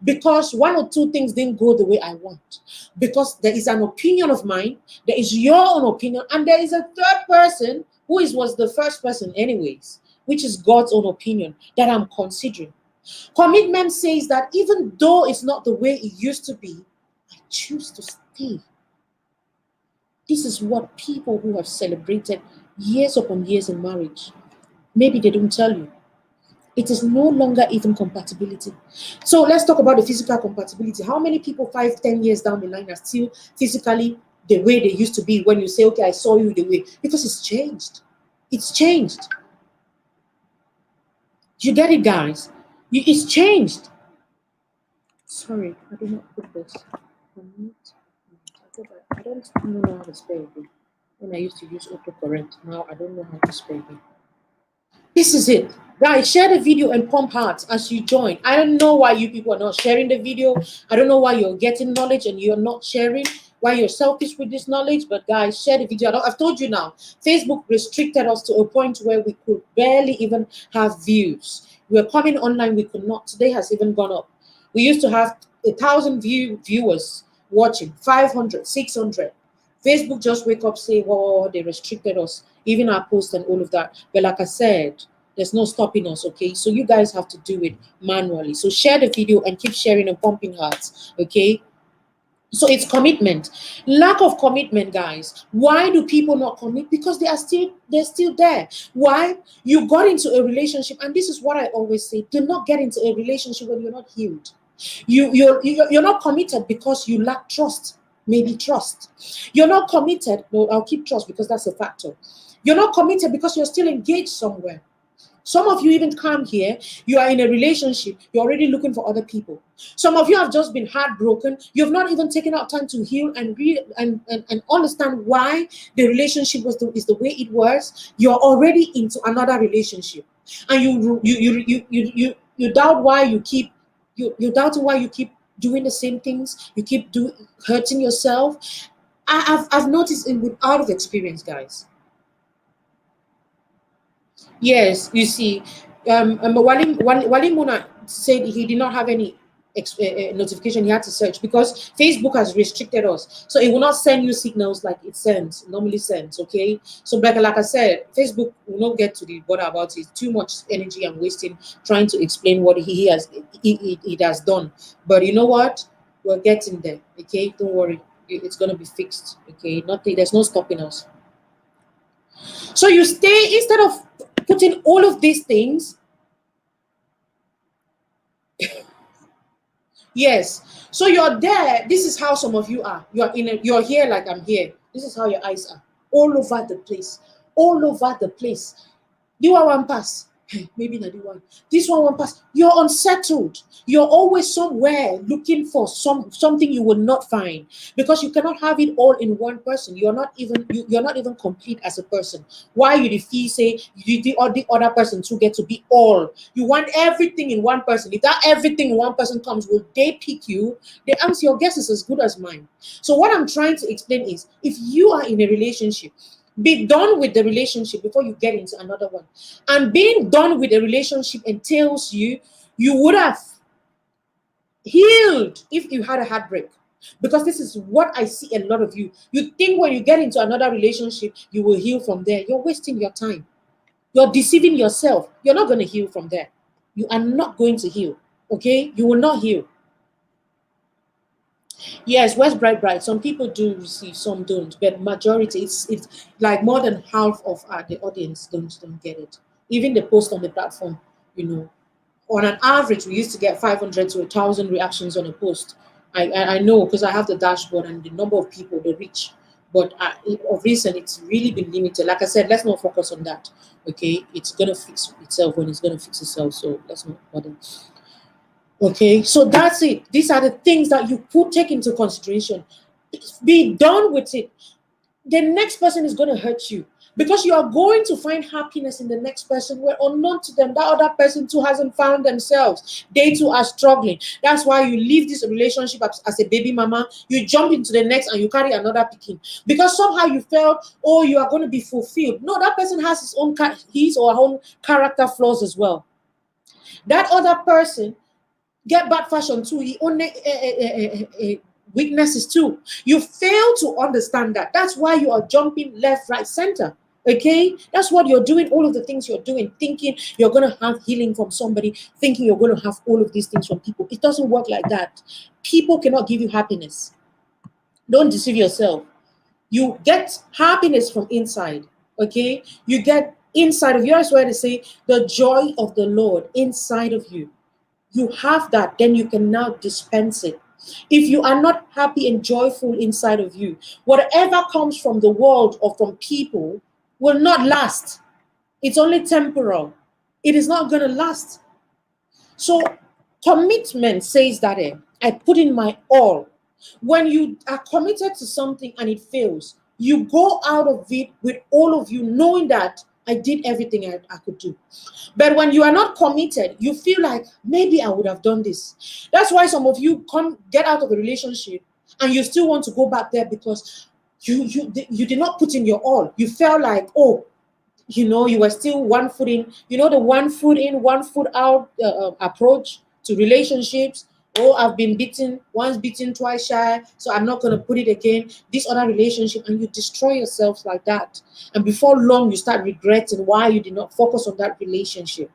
Speaker 4: because one or two things didn't go the way I want. Because there is an opinion of mine, there is your own opinion, and there is a third person who was the first person anyways, which is God's own opinion that I'm considering. Commitment says that even though it's not the way it used to be, I choose to stay. This is what people who have celebrated years upon years in marriage, maybe they don't tell you. It is no longer even compatibility. So let's talk about the physical compatibility. How many people 5-10 years down the line are still physically the way they used to be when you say, okay, I saw you the way? Because it's changed. It's changed. You get it, guys? It's changed. Sorry, I did not put this. I don't know how to spell it. When I used to use autocorrect, now I don't know how to spell it. This is it. Guys, share the video and pump hearts as you join. I don't know why you people are not sharing the video. I don't know why you're getting knowledge and you're not sharing, why you're selfish with this knowledge. But guys, share the video. I've told you now, Facebook restricted us to a point where we could barely even have views. We're coming online, we could not. Today has even gone up. We used to have 1,000 viewers watching, 500, 600. Facebook just wake up, say, oh, they restricted us, even our posts and all of that. But like I said, there's no stopping us, okay? So you guys have to do it manually. So share the video and keep sharing and pumping hearts, okay? So it's commitment. Lack of commitment, guys. Why do people not commit? Because they're still there. Why? You got into a relationship, and this is what I always say: do not get into a relationship when you're not healed. You're not committed because you lack trust. Maybe trust. You're not committed. No, I'll keep trust because that's a factor. You're not committed because you're still engaged somewhere. Some of you even come here, you are in a relationship, you're already looking for other people. Some of you have just been heartbroken. You've not even taken out time to heal and understand why the relationship is the way it was. You're already into another relationship, and you doubt why you keep doing the same things. You keep hurting yourself. I've noticed it out of experience, guys. Yes, you see, Wali Muna said he did not have any notification, he had to search because Facebook has restricted us, so it will not send you signals like it normally sends. Okay, so like I said, Facebook will not get to the bother about it. Too much energy I'm wasting trying to explain what he has done. But you know what? We're getting there. Okay, don't worry, it's gonna be fixed. Okay, nothing. There's no stopping us. So you stay instead of putting all of these things. Yes. So you're there. This is how some of you are. You're here like I'm here. This is how your eyes are. All over the place. All over the place. Do I want pass? Maybe not the one. This one pass. You're unsettled. You're always somewhere looking for something you will not find, because you cannot have it all in one person. You're not even complete as a person. Why you defeat say you the other person to get to be all? You want everything in one person. If that everything in one person comes, will they pick you? The answer, your guess is as good as mine. So what I'm trying to explain is, if you are in a relationship, be done with the relationship before you get into another one. And being done with a relationship entails you would have healed if you had a heartbreak. Because this is what I see a lot of you. You think when you get into another relationship, you will heal from there. You're wasting your time. You're deceiving yourself. You're not going to heal from there. You are not going to heal. Okay? You will not heal. Yes, West Bright. Some people do receive, some don't, but majority, it's like more than half of the audience don't get it. Even the post on the platform, on an average, we used to get 500 to 1,000 reactions on a post. I know because I have the dashboard and the number of people they reach. But of recent, it's really been limited. Like I said, let's not focus on that. Okay, it's gonna fix itself when it's gonna fix itself. So let's not bother. Okay, so that's it. These are the things that you take into consideration. Be done with it. The next person is going to hurt you because you are going to find happiness in the next person where unknown to them, that other person too hasn't found themselves. They too are struggling. That's why you leave this relationship as a baby mama. You jump into the next and you carry another picking because somehow you felt, oh, you are going to be fulfilled. No, that person has his or her own character flaws as well. That other person get bad fashion too. He only weaknesses too. You fail to understand that. That's why you are jumping left, right, center. Okay, that's what you're doing. All of the things you're doing, thinking you're gonna have healing from somebody, thinking you're gonna have all of these things from people. It doesn't work like that. People cannot give you happiness. Don't deceive yourself. You get happiness from inside. Okay, you get inside of you. That's why they say the joy of the Lord inside of you. You have that, then you can now dispense it. If you are not happy and joyful inside of you, whatever comes from the world or from people will not last. It's only temporal. It is not going to last. So commitment says that I put in my all. When you are committed to something and it fails, you go out of it with all of you knowing that I did everything I could do. But when you are not committed, you feel like maybe I would have done this. That's why some of you get out of a relationship and you still want to go back there because you did not put in your all. You felt like, oh, you were still one foot in. The one foot in, one foot out approach to relationships. Oh, I've been beaten, once beaten, twice shy, so I'm not going to put it again. This other relationship, and you destroy yourself like that. And before long, you start regretting why you did not focus on that relationship.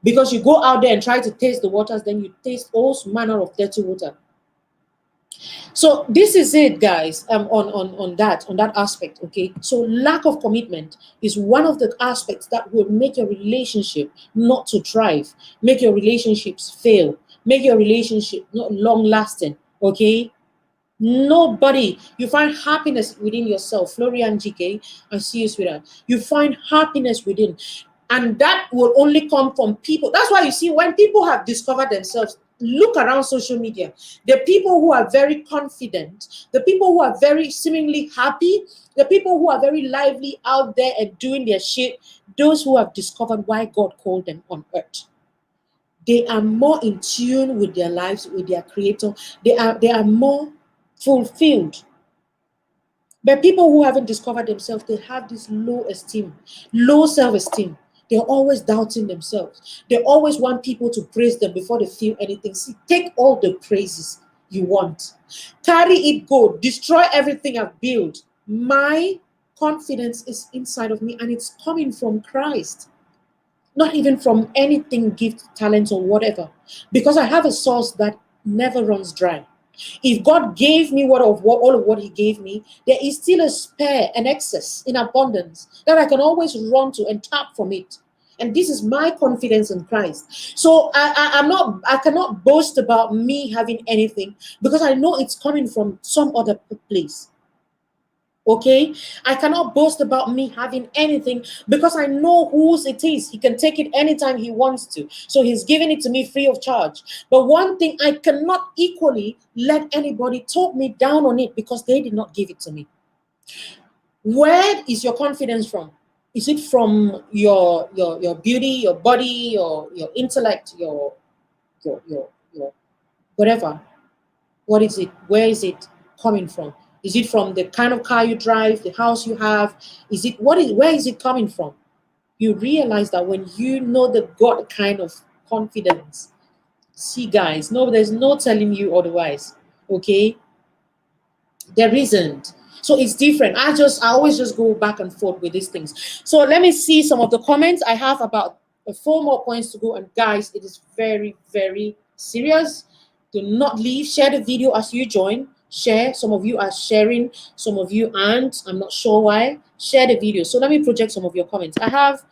Speaker 4: Because you go out there and try to taste the waters, then you taste all manner of dirty water. So this is it, guys, on that aspect, okay? So lack of commitment is one of the aspects that will make your relationship not to thrive, make your relationships fail, make your relationship not long-lasting, okay? Nobody. You find happiness within yourself. Florian GK, I see you, sweetheart. You find happiness within. And that will only come from people. That's why you see when people have discovered themselves, look around social media. The people who are very confident, the people who are very seemingly happy, the people who are very lively out there and doing their shit, those who have discovered why God called them on earth. They are more in tune with their lives, with their creator. They are more fulfilled. But people who haven't discovered themselves, they have this low esteem, low self-esteem. They're always doubting themselves. They always want people to praise them before they feel anything. See, take all the praises you want. Carry it, go. Destroy everything I've built. My confidence is inside of me, and it's coming from Christ. Not even from anything, gift, talent, or whatever. Because I have a source that never runs dry. If God gave me all of what He gave me, there is still a spare, an excess, in abundance that I can always run to and tap from it. And this is my confidence in Christ. So I cannot boast about me having anything because I know it's coming from some other place. Okay, I cannot boast about me having anything because I know whose it is. He can take it anytime he wants to. So he's giving it to me free of charge. But one thing, I cannot equally let anybody talk me down on it because they did not give it to me. Where is your confidence from? Is it from your beauty, your body, your intellect, your whatever? What is it? Where is it coming from? Is it from the kind of car you drive, the house you have? Where is it coming from? You realize that when you know the God kind of confidence, see guys, no, there's no telling you otherwise. Okay? There isn't. So it's different. I always just go back and forth with these things. So let me see some of the comments. I have about 4 more points to go. And guys, it is very, very serious. Do not leave. Share the video as you join. Share. Some of you are sharing, some of you aren't. I'm not sure why. Share the video. So let me project some of your comments. I have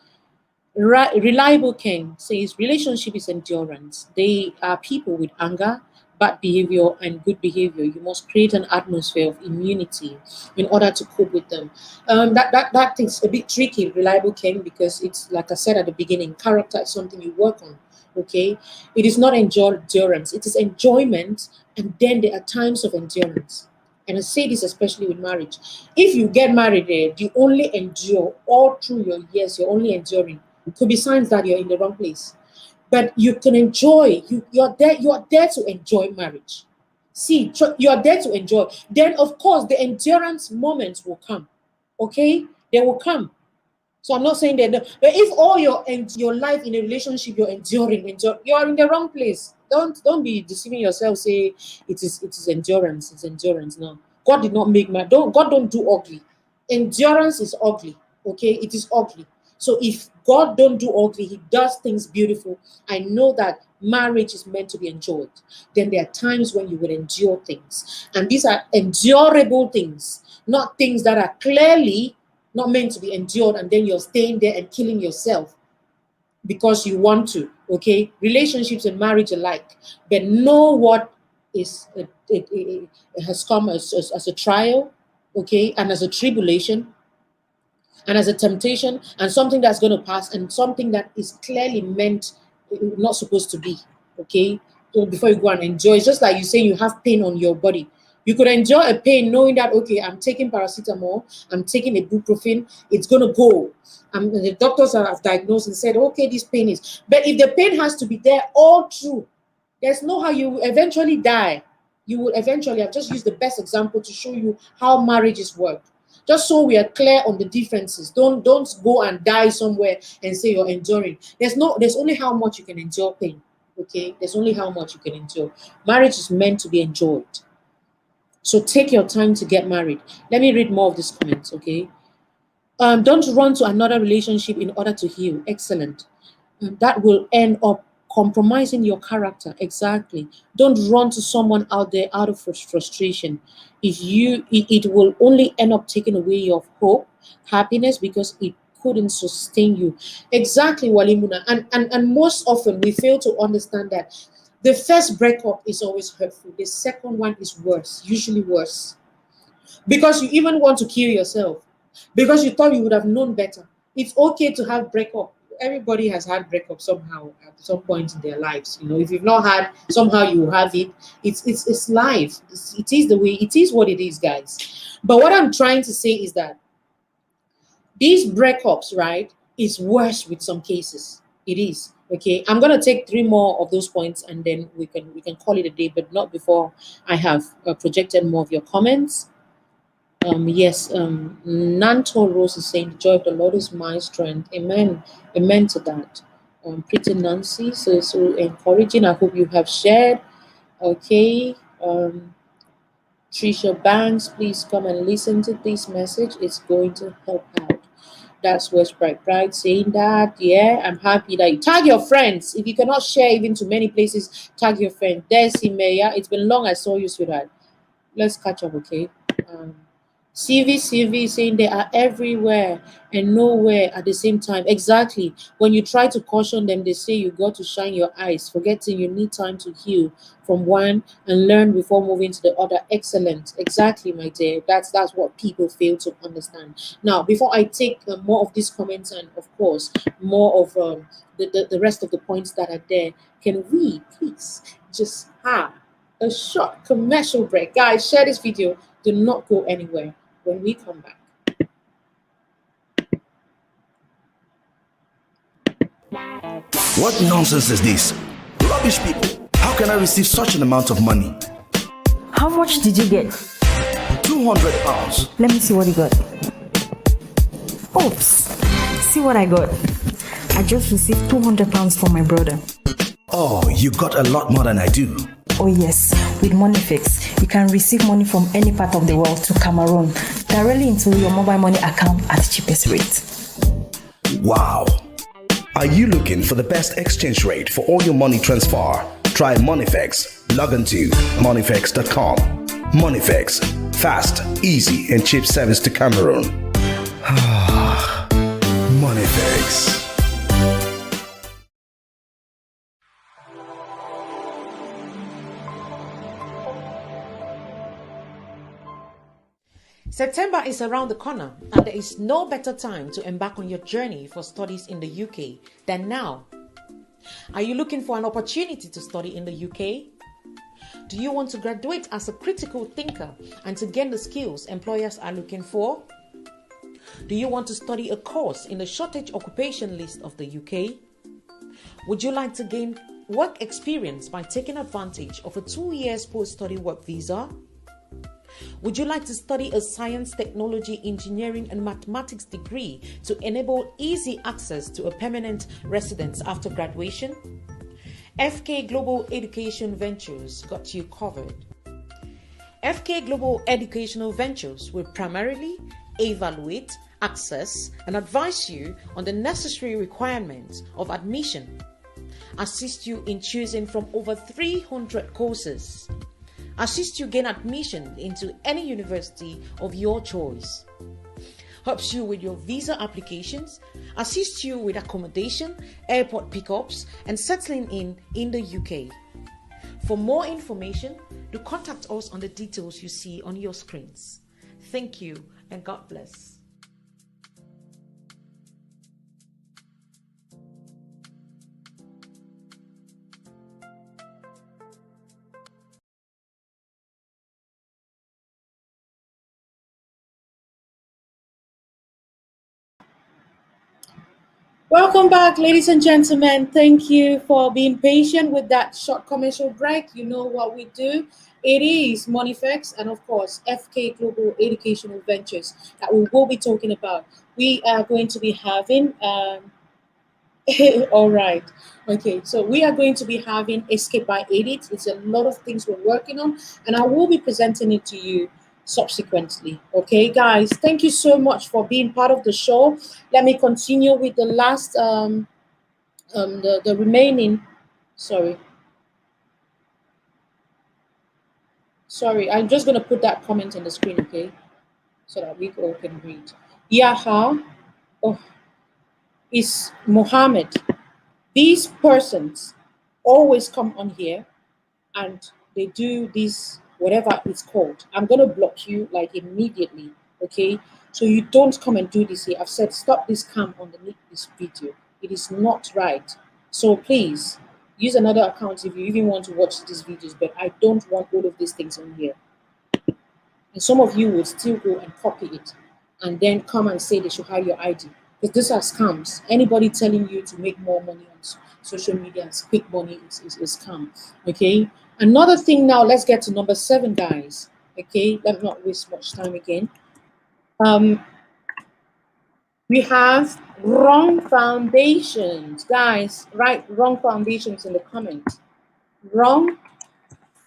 Speaker 4: Reliable King says relationship is endurance. They are people with anger, bad behavior, and good behavior. You must create an atmosphere of immunity in order to cope with them. That thing's a bit tricky, Reliable King, because it's like I said at the beginning, character is something you work on. Okay, it is not endurance, it is enjoyment, and then there are times of endurance. And I say this especially with marriage. If you get married, you only endure all through your years, you're only enduring. It could be signs that you're in the wrong place. But you can enjoy, you're there to enjoy marriage. See, you're there to enjoy. Then, of course, the endurance moments will come. Okay, they will come. So I'm not saying that, but if all your life in a relationship you're enduring, you're in the wrong place. Don't be deceiving yourself. Say it is endurance. It's endurance. No, God did not make God don't do ugly. Endurance is ugly. Okay, it is ugly. So if God don't do ugly, He does things beautiful. I know that marriage is meant to be enjoyed. Then there are times when you will endure things, and these are endurable things, not things that are clearly not meant to be endured, and then you're staying there and killing yourself because you want to. Okay, relationships and marriage alike, but know what is it has come as a trial, okay, and as a tribulation, and as a temptation, and something that's going to pass, and something that is clearly meant not supposed to be. Okay, so before you go and enjoy, it's just like you say you have pain on your body. You could enjoy a pain knowing that, okay, I'm taking paracetamol, I'm taking ibuprofen, it's going to go. The doctors have diagnosed and said, okay, this pain is. But if the pain has to be there all through, there's no how you will eventually die. You will eventually, I've just used the best example to show you how marriages work. Just so we are clear on the differences. Don't go and die somewhere and say you're enduring. There's only how much you can endure pain. Okay, there's only how much you can endure. Marriage is meant to be enjoyed. So take your time to get married. Let me read more of these comments, okay? Don't run to another relationship in order to heal. Excellent. That will end up compromising your character. Exactly. Don't run to someone out there out of frustration. It will only end up taking away your hope, happiness, because it couldn't sustain you. Exactly, Walimuna. And most often we fail to understand that the first breakup is always hurtful. The second one is worse, usually worse. Because you even want to kill yourself. Because you thought you would have known better. It's okay to have breakup. Everybody has had breakup somehow at some point in their lives. You know, if you've not had, somehow you have it. It's life. It is the way, it is what it is, guys. But what I'm trying to say is that these breakups, right, is worse with some cases. It is. Okay, I'm gonna take 3 more of those points, and then we can call it a day, but not before I have projected more of your comments. Yes, Nanto Rose is saying, the joy of the Lord is my strength. Amen. Amen to that. Pretty Nancy, so encouraging. I hope you have shared. Okay. Trisha Banks, please come and listen to this message. It's going to help out. That's West Bright saying that. Yeah, I'm happy that you tag your friends. If you cannot share even to many places, tag your friend. Desi Meya, it's been long I saw you, sweetheart. Let's catch up, okay? CV saying they are everywhere and nowhere at the same time. Exactly. When you try to caution them, they say you got to shine your eyes, forgetting you need time to heal from one and learn before moving to the other. Excellent. Exactly, my dear. That's what people fail to understand. Now, before I take more of these comments and, of course, more of the rest of the points that are there, can we please just have a short commercial break? Guys, share this video. Do not go anywhere. When we come back.
Speaker 2: What nonsense is this? Rubbish people. How can I receive such an amount of money?
Speaker 3: How much did you get?
Speaker 2: £200.
Speaker 3: Let me see what you got. Oops. See what I got. I just received £200 from my brother.
Speaker 2: Oh, you got a lot more than I do.
Speaker 3: Oh yes, with Moneyfix, you can receive money from any part of the world to Cameroon directly into your mobile money account at the cheapest rate.
Speaker 2: Wow. Are you looking for the best exchange rate for all your money transfer? Try Moneyfix. Log on to moneyfix.com. Moneyfix. Fast, easy, and cheap service to Cameroon. Moneyfix.
Speaker 1: September is around the corner, and there is no better time to embark on your journey for studies in the UK than now. Are you looking for an opportunity to study in the UK? Do you want to graduate as a critical thinker and to gain the skills employers are looking for? Do you want to study a course in the shortage occupation list of the UK? Would you like to gain work experience by taking advantage of a 2 years post-study work visa? Would you like to study a science, technology, engineering, and mathematics degree to enable easy access to a permanent residence after graduation? FK Global Education Ventures got you covered. FK Global Educational Ventures will primarily evaluate, assess, and advise you on the necessary requirements of admission, assist you in choosing from over 300 courses, assist you gain admission into any university of your choice, helps you with your visa applications, assist you with accommodation, airport pickups, and settling in the UK. For more information, do contact us on the details you see on your screens. Thank you and God bless.
Speaker 4: Welcome back, ladies and gentlemen. Thank you for being patient with that short commercial break. You know what we do. It is Moneyfix and, of course, FK Global Educational Ventures that we will be talking about. We are going to be having, all right. Okay, so we are going to be having Escape by Edit. It's a lot of things we're working on, and I will be presenting it to you subsequently. Okay, guys, thank you so much for being part of the show. Let me continue with the last the remaining sorry, I'm just going to put that comment on the screen, okay, so that we all can read. Yaha is Mohammed. These persons always come on here and they do this, whatever it's called. I'm going to block you like immediately, okay? So you don't come and do this here. I've said stop this cam underneath this video. It is not right. So please use another account if you even want to watch these videos, but I don't want all of these things on here. And some of you will still go and copy it and then come and say they should hide your ID. Because these are scams. Anybody telling you to make more money on social media and quick money is scam. Okay. Another thing now, let's get to number 7, guys. Okay, let's not waste much time again. Um, we have wrong foundations. Guys, write wrong foundations in the comments. Wrong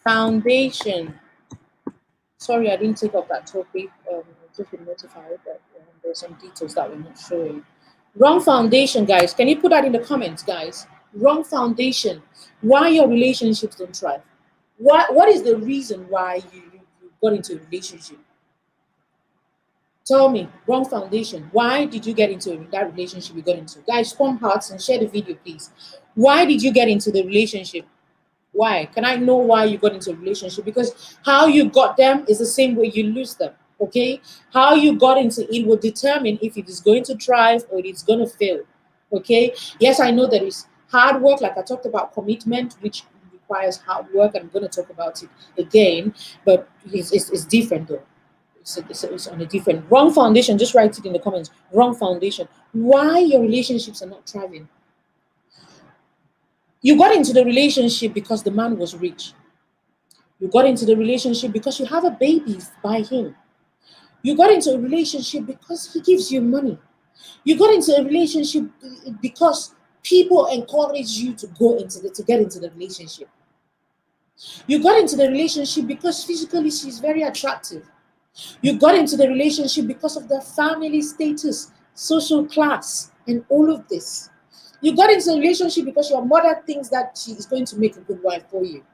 Speaker 4: foundation. Sorry, I didn't take up that topic. I've just been notified that there's some details that we're not showing. Wrong foundation, guys. Can you put that in the comments, guys? Wrong foundation. Why your relationships don't thrive? What is the reason why you got into a relationship? Tell me, wrong foundation. Why did you get into that relationship you got into? Guys, pump hearts and share the video, please. Why did you get into the relationship? Why? Can I know why you got into a relationship? Because how you got them is the same way you lose them. Okay? How you got into it will determine if it is going to thrive or it's going to fail. Okay? Yes, I know there is hard work, like I talked about commitment, which requires hard work. I'm going to talk about it again, but it's different though. It's on a different wrong foundation. Just write it in the comments. Wrong foundation. Why your relationships are not thriving? You got into the relationship because the man was rich. You got into the relationship because you have a baby by him. You got into a relationship because he gives you money. You got into a relationship because people encourage you to get into the relationship. You got into the relationship because physically she's very attractive. You got into the relationship because of their family status, social class, and all of this. You got into a relationship because your mother thinks that she is going to make a good wife for you.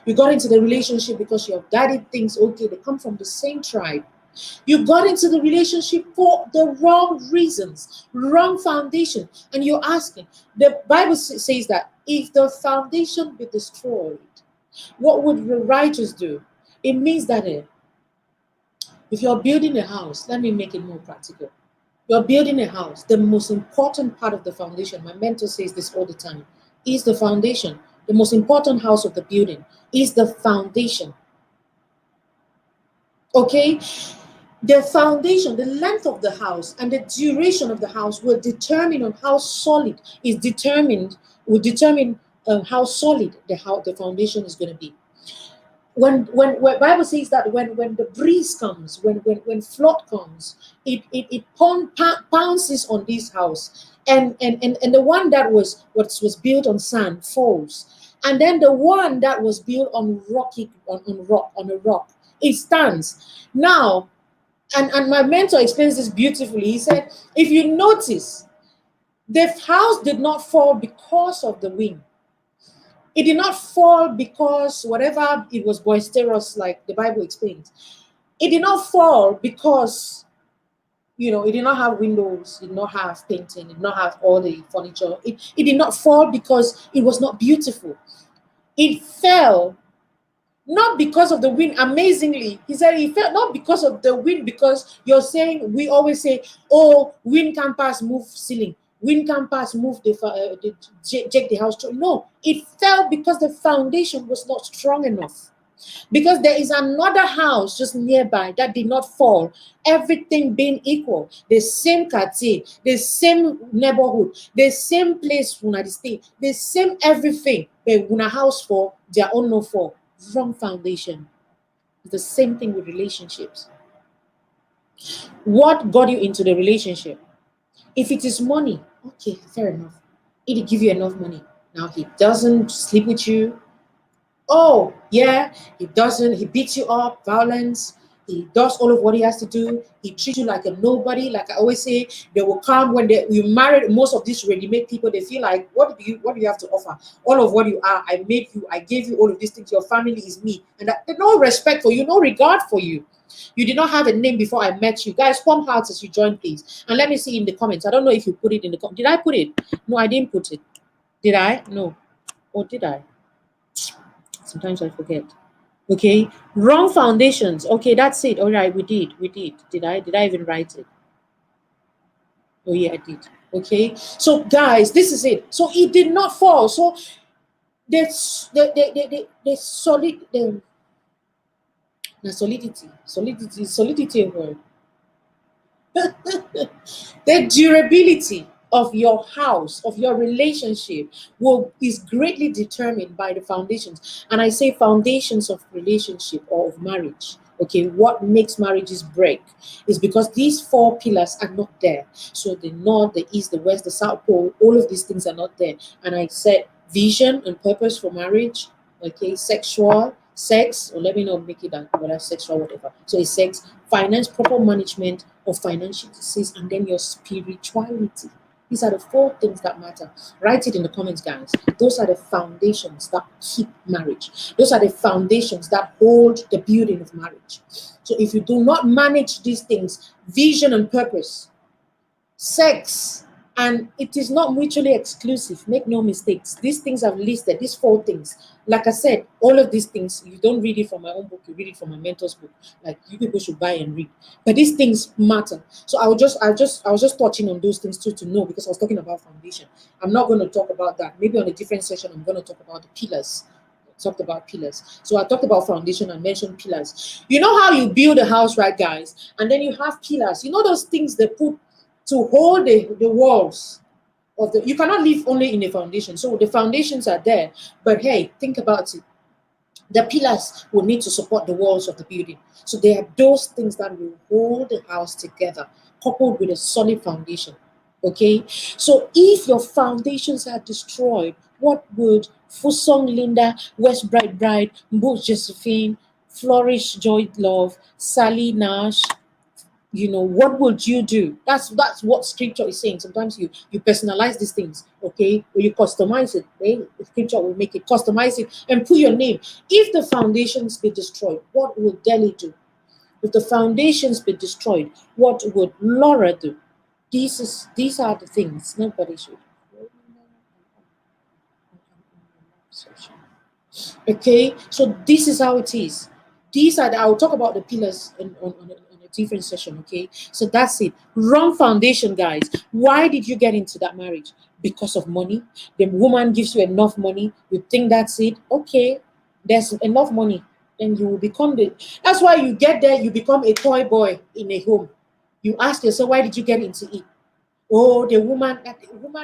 Speaker 4: You got into the relationship because your daddy thinks, okay, they come from the same tribe. You got into the relationship for the wrong reasons, wrong foundation. And you're asking, the Bible says that if the foundation be destroyed, what would the righteous do? It means that if you're building a house, let me make it more practical. You're building a house. The most important part of the foundation, my mentor says this all the time, is the foundation. The most important house of the building is the foundation. Okay? The foundation, the length of the house and the duration of the house will determine on how solid will determine how solid the foundation is going to be. When Bible says that when the breeze comes, when flood comes, it pounces on this house, and the one that was built on sand falls, and then the one that was built on a rock, it stands. Now, and my mentor explains this beautifully. He said, if you notice, the house did not fall because of the wind. It did not fall because whatever it was boisterous, like the Bible explains. It did not fall because, it did not have windows, it did not have painting, it did not have all the furniture. It did not fall because it was not beautiful. It fell not because of the wind. Amazingly, he said it fell not because of the wind, because we always say, oh, wind can pass, move ceiling. Wind can pass, move the house. No, it fell because the foundation was not strong enough. Because there is another house just nearby that did not fall. Everything being equal, the same quartier, the same neighborhood, the same place when I stay, the same everything. But when a house fall, their own no fall. Wrong foundation. It's the same thing with relationships. What got you into the relationship? If it is money, okay, fair enough. It'll give you enough money. Now he doesn't sleep with you. Oh, yeah, he beats you up, violence. He does all of what he has to do. He treats you like a nobody. Like I always say, they will come when you married. Most of these ready-made people, they feel like, what do you have to offer? All of what you are, I made you, I gave you all of these things. Your family is me. And no respect for you, no regard for you. You did not have a name before I met you. Guys, pump hearts as you join, please. And let me see in the comments. I don't know if you put it in the comments. Did I put it? No, I didn't put it. Did I? No. Or did I? Sometimes I forget. Okay. Wrong foundations. Okay, that's it. All right, we did. Did I even write it? Oh, yeah, I did. Okay. So, guys, this is it. So, it did not fall. So, the solidity of word. The durability of your house, of your relationship, is greatly determined by the foundations. And I say foundations of relationship or of marriage. Okay, what makes marriages break is because these four pillars are not there. So the north, the east, the west, the south pole, all of these things are not there. And I said vision and purpose for marriage. Okay, sex, or let me not make it that whether sexual, whatever. So it's sex, finance, proper management of financial disease, and then your spirituality. These are the four things that matter. Write it in the comments, guys. Those are the foundations that keep marriage. Those are the foundations that hold the building of marriage. So if you do not manage these things, vision and purpose, sex, and it is not mutually exclusive. Make no mistakes. These things I've listed, these four things. Like I said, all of these things, you don't read it from my own book, you read it from my mentor's book. Like, you people should buy and read. But these things matter. So I was just touching on those things too, to know, because I was talking about foundation. I'm not going to talk about that. Maybe on a different session, I'm going to talk about the pillars. Talked about pillars. So I talked about foundation and mentioned pillars. You know how you build a house, right, guys? And then you have pillars. You know those things they put to hold the walls of the, you cannot live only in a foundation. So the foundations are there, but hey, think about it. The pillars will need to support the walls of the building. So there are those things that will hold the house together, coupled with a solid foundation. Okay, so if your foundations are destroyed, what would Fusong Linda, West Bright Bride, Mbo Josephine, Flourish Joy Love, Sally Nash, what would you do? That's what scripture is saying. Sometimes you personalize these things, okay, or you customize it. The scripture will make it, customize it, and put your name. If the foundations be destroyed, what would Delhi do? If the foundations be destroyed, what would Laura do? These are the things nobody should. Okay, so this is how it is. I'll talk about the pillars on a different session. Okay, so that's it. Wrong foundation, guys. Why did you get into that marriage? Because of money. The woman gives you enough money, you think that's it. Okay, there's enough money, then you will become that's why you get there, you become a toy boy in a home. You ask yourself, why did you get into it? Oh, the woman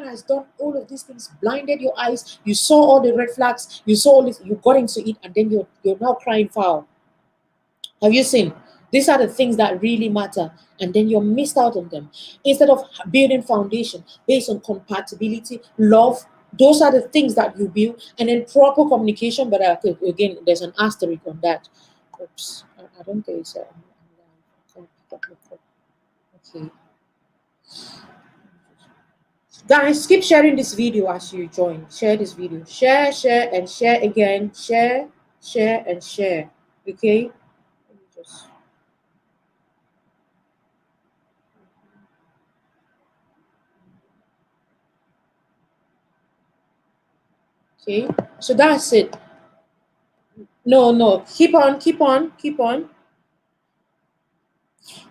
Speaker 4: has done all of these things, blinded your eyes. You saw all the red flags. You saw all this. You got into it, and then you're now crying foul. Have you seen? These are the things that really matter, and then you're missed out on them. Instead of building foundation based on compatibility, love, those are the things that you build, and then proper communication. But again, there's an asterisk on that. Oops, I don't think it's. Okay. Guys, keep sharing this video as you join. Share this video. Share, and share again. Share, and share. Okay? Let me just... Okay, so that's it. No. Keep on.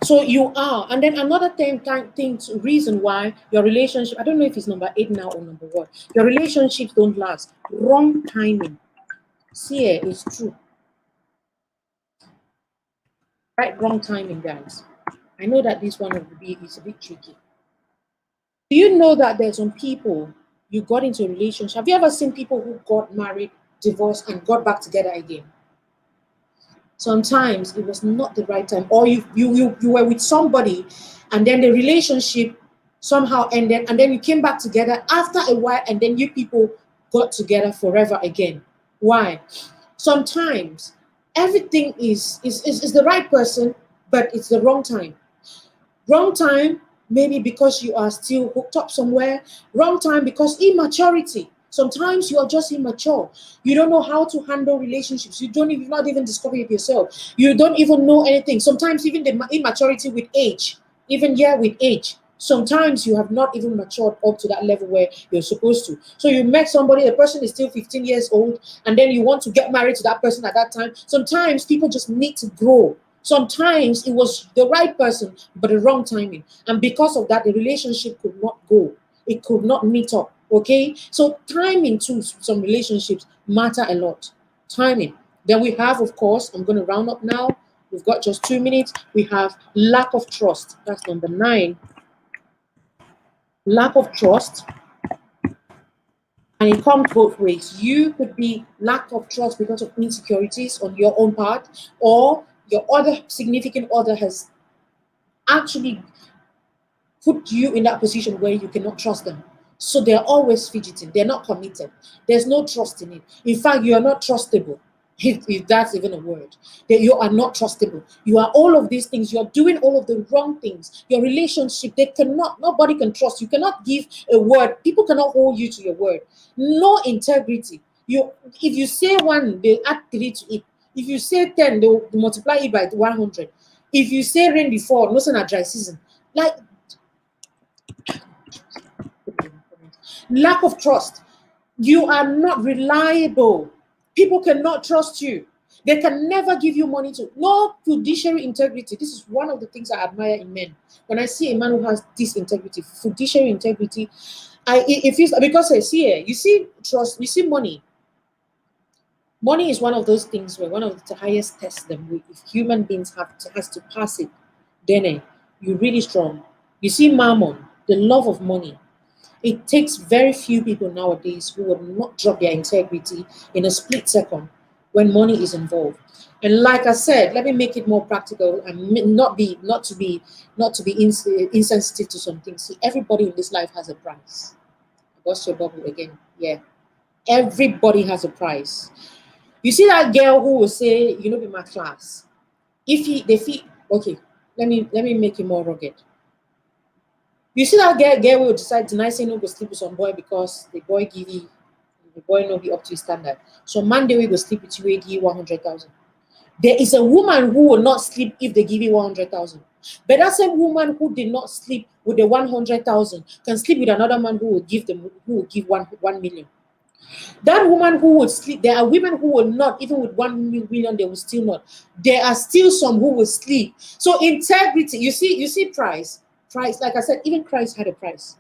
Speaker 4: So you are, and then another reason why your relationship, I don't know if it's number 8 now or number 1, your relationships don't last. Wrong timing. See, it's true. Right, wrong timing, guys. I know that this one is a bit tricky. Do you know that there's some people, you got into a relationship? Have you ever seen people who got married, divorced, and got back together again? Sometimes it was not the right time, or you were with somebody, and then the relationship somehow ended, and then you came back together after a while, and then you people got together forever again. Why? Sometimes everything is the right person, but it's the wrong time. Wrong time, maybe because you are still hooked up somewhere. Wrong time because immaturity. Sometimes you are just immature. You don't know how to handle relationships. You not even discover it yourself. You don't even know anything. Sometimes even the immaturity with age, with age. Sometimes you have not even matured up to that level where you're supposed to. So you met somebody, the person is still 15 years old, and then you want to get married to that person at that time. Sometimes people just need to grow. Sometimes it was the right person, but the wrong timing. And because of that, the relationship could not go. It could not meet up. Okay, so timing to some relationships matter a lot. Timing. Then we have, of course, I'm going to round up now. We've got just 2 minutes. We have lack of trust. That's number 9. Lack of trust. And it comes both ways. You could be lack of trust because of insecurities on your own part, or your other significant other has actually put you in that position where you cannot trust them. So they're always fidgeting. They're not committed. There's no trust in it. In fact, you are not trustable. If that's even a word, that you are not trustable. You are all of these things. You're doing all of the wrong things. Your relationship, nobody can trust. You cannot give a word. People cannot hold you to your word. No integrity. If you say 1, they add 3 to it. If you say 10, they'll multiply it by 100. If you say rain before, no sun at dry season. Like, lack of trust. You are not reliable. People cannot trust you. They can never give you money to. No fiduciary integrity. This is one of the things I admire in men. When I see a man who has this integrity, fiduciary integrity, it feels, because I see it. You see trust. You see money. Money is one of those things where one of the highest tests that if human beings has to pass it, then you're really strong. You see mammon, the love of money. It takes very few people nowadays who will not drop their integrity in a split second when money is involved. And like I said, let me make it more practical and not be insensitive to some things. See, everybody in this life has a price. What's your bubble again? Yeah, everybody has a price. You see that girl who will say, "You know, be my class." Okay, let me make it more rugged. You see that girl will decide tonight say no go sleep with some boy because the boy give you, the boy no be up to his standard. So Monday we go sleep with you, we give you 100,000. There is a woman who will not sleep if they give you 100,000. But that same woman who did not sleep with the 100,000 can sleep with another man who will give 1 million. That woman who would sleep, there are women who will not, even with 1 million, they will still not. There are still some who will sleep. So integrity, you see price, like I said, even Christ had a price.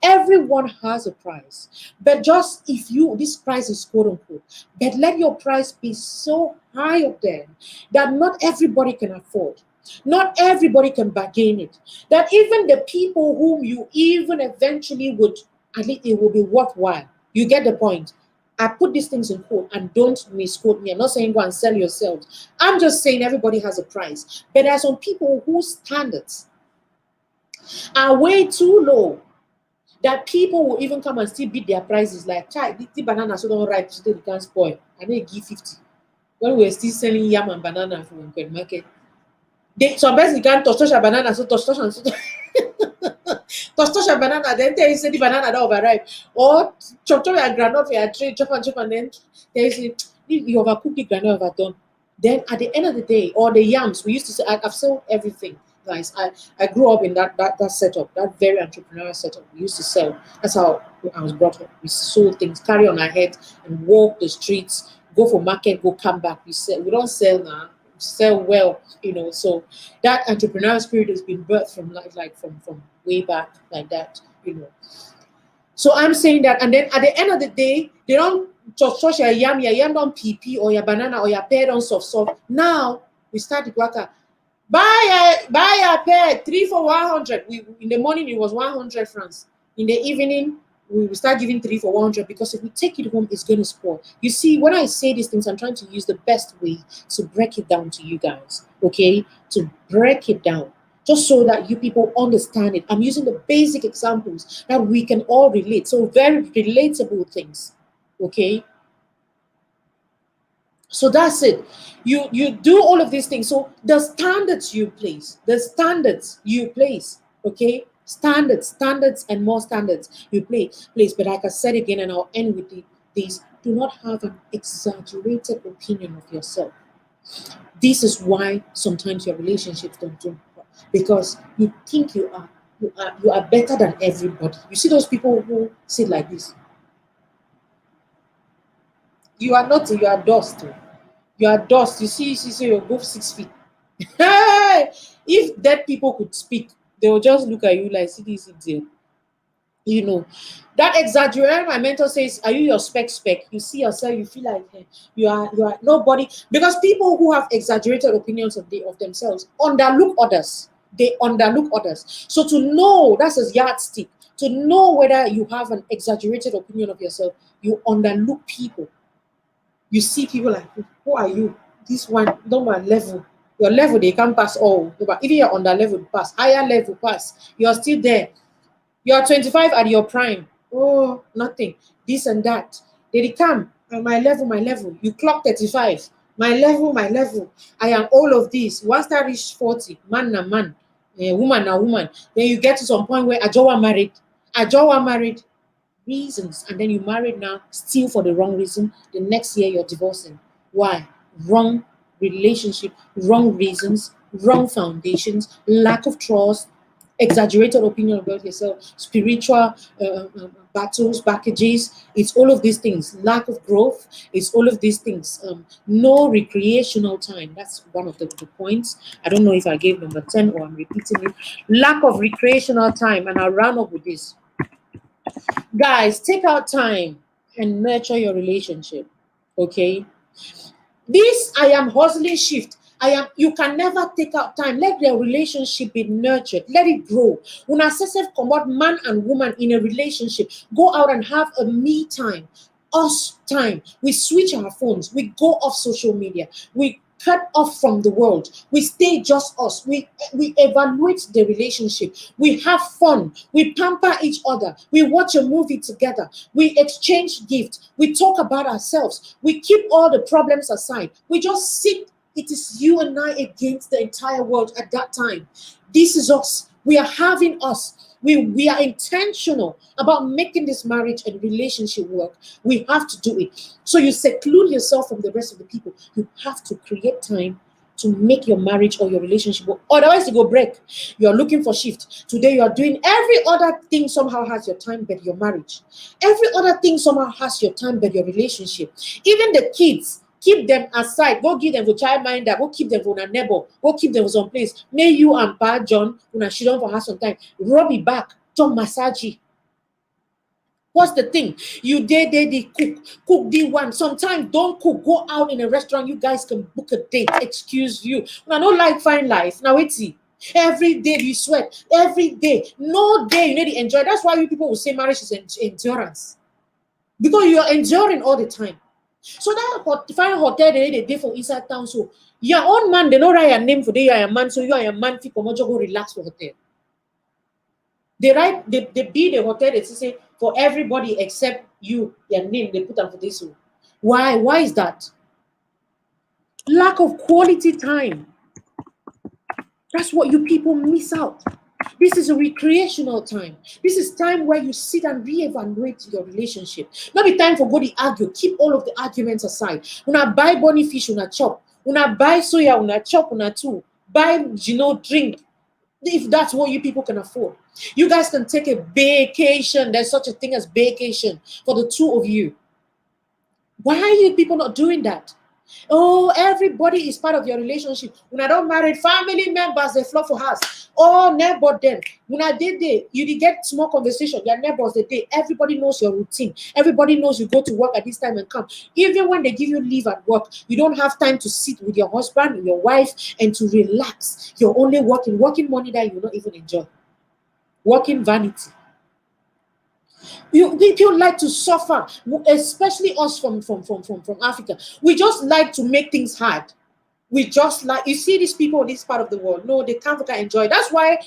Speaker 4: Everyone has a price. But just this price is quote unquote, but let your price be so high up there that not everybody can afford. Not everybody can bargain it. That even the people whom you even eventually would, at least it will be worthwhile. You get the point. I put these things in quote, and don't misquote me. I'm not saying go and sell yourselves. I'm just saying everybody has a price. But there are some people whose standards are way too low that people will even come and still beat their prices. Like, the banana so don't ripe today, it can't spoil. I may give 50. When we're still selling yam and banana from the market, some person can't touch a banana, so touch and so touch a banana, then they say the banana don't overripe. Or chop your granite for your tree, chop and then they say you overcook the granite overdone. Then at the end of the day, or the yams, we used to say, I've sold everything, guys. I grew up in that setup, that very entrepreneurial setup. We used to sell. That's how I was brought up. We sold things, carry on our head and walk the streets, go for market, go come back. We don't sell now. We sell well, So that entrepreneurial spirit has been birthed from from way back like that, So I'm saying that, and then at the end of the day, they don't touch your yam don't PP or your banana or your pear don't soft. Now we start the guaca. Buy a pear 3 for 100. In the morning it was 100 francs. In the evening we will start giving 3 for 100 because if we take it home, it's going to spoil. You see, when I say these things, I'm trying to use the best way to break it down to you guys. Okay, to break it down. Just so that you people understand it. I'm using the basic examples that we can all relate. So very relatable things. Okay. So that's it. You do all of these things. So the standards you place, okay? Standards and more standards you place. But like I said again, and I'll end with these, do not have an exaggerated opinion of yourself. This is why sometimes your relationships don't do well, because you think you are better than everybody. You see those people who sit like this. You are not, you are dust. You are dust. You see, you're both 6 feet. If dead people could speak, they will just look at you like, see this idiot. That exaggeration, my mentor says, are you your spec? You see yourself, you feel like you are nobody. Because people who have exaggerated opinions of themselves underlook others. They underlook others. So to know, that's a yardstick. To know whether you have an exaggerated opinion of yourself, you underlook people. You see people like, who are you? This one, not my level. Your level, they can't pass all. But even you're on that level, pass. Higher level, pass. You're still there. You're 25 at your prime. Oh, nothing. This and that. They come. My level, my level. You clock 35. My level, my level. I am all of this. Once I reach 40, man na man, woman na woman. Then you get to some point where Ajowa married. Reasons. And then you married now, still for the wrong reason. The next year you're divorcing. Why? Wrong relationship, wrong reasons, wrong foundations, lack of trust, exaggerated opinion about yourself, spiritual battles, packages. It's all of these things. Lack of growth. It's all of these things. No recreational time. That's one of the points. I don't know if I gave number 10 or I'm repeating it. Lack of recreational time. And I'll round up with this. Guys, take out time and nurture your relationship. Okay? This I am hustling shift. You can never take out time. Let their relationship be nurtured. Let it grow. When I say combat man and woman in a relationship, go out and have a me time, us time. We switch our phones. We go off social media. We cut off from the world. We stay just us. We evaluate the relationship. We have fun. We pamper each other. We watch a movie together. We exchange gifts. We talk about ourselves. We keep all the problems aside. We just sit. It is you and I against the entire world at that time. This is us. We are having us. We are intentional about making this marriage and relationship work. We have to do it. So you seclude yourself from the rest of the people. You have to create time to make your marriage or your relationship work. Otherwise, you go break. You're looking for shift. Today, you are doing every other thing somehow has your time, but your marriage. Every other thing somehow has your time, but your relationship. Even the kids. Keep them aside. Go give them for childminder. Go keep them for a neighbor. Go keep them for some place. May you and Pa John, when I sit down for her sometime, rub it back. Tom massage. What's the thing? You they cook the one. Sometimes don't cook. Go out in a restaurant. You guys can book a date. Excuse you. I don't like fine life. Now wait see. Every day you sweat. Every day. No day you need to enjoy. That's why you people will say marriage is endurance. Because you are enduring all the time. So that fine hotel they did for inside town. So your own man, they know write your name for the you are a man, so you are a man fit come go relax for hotel. They be the hotel, they say for everybody except you, your name, they put on for this one. Why? Why is that? Lack of quality time. That's what you people miss out. This is a recreational time. This is time where you sit and reevaluate your relationship. Not be time for go to argue. Keep all of the arguments aside. When I buy bunny fish, when I chop. When I buy soya, when I chop, when I too. Buy, drink. If that's what you people can afford. You guys can take a vacation. There's such a thing as vacation for the two of you. Why are you people not doing that? Oh, everybody is part of your relationship. When I don't marry family members, they flock for house. Oh, neighbor them. When I did there, you did get small conversation. Your neighbors, they did. Everybody knows your routine. Everybody knows you go to work at this time and come. Even when they give you leave at work, you don't have time to sit with your husband and your wife and to relax. You're only working money that you don't even enjoy. Working vanity. People like to suffer, especially us from Africa. We just like to make things hard. We just like, you see these people in this part of the world. No, they can't enjoy. That's why,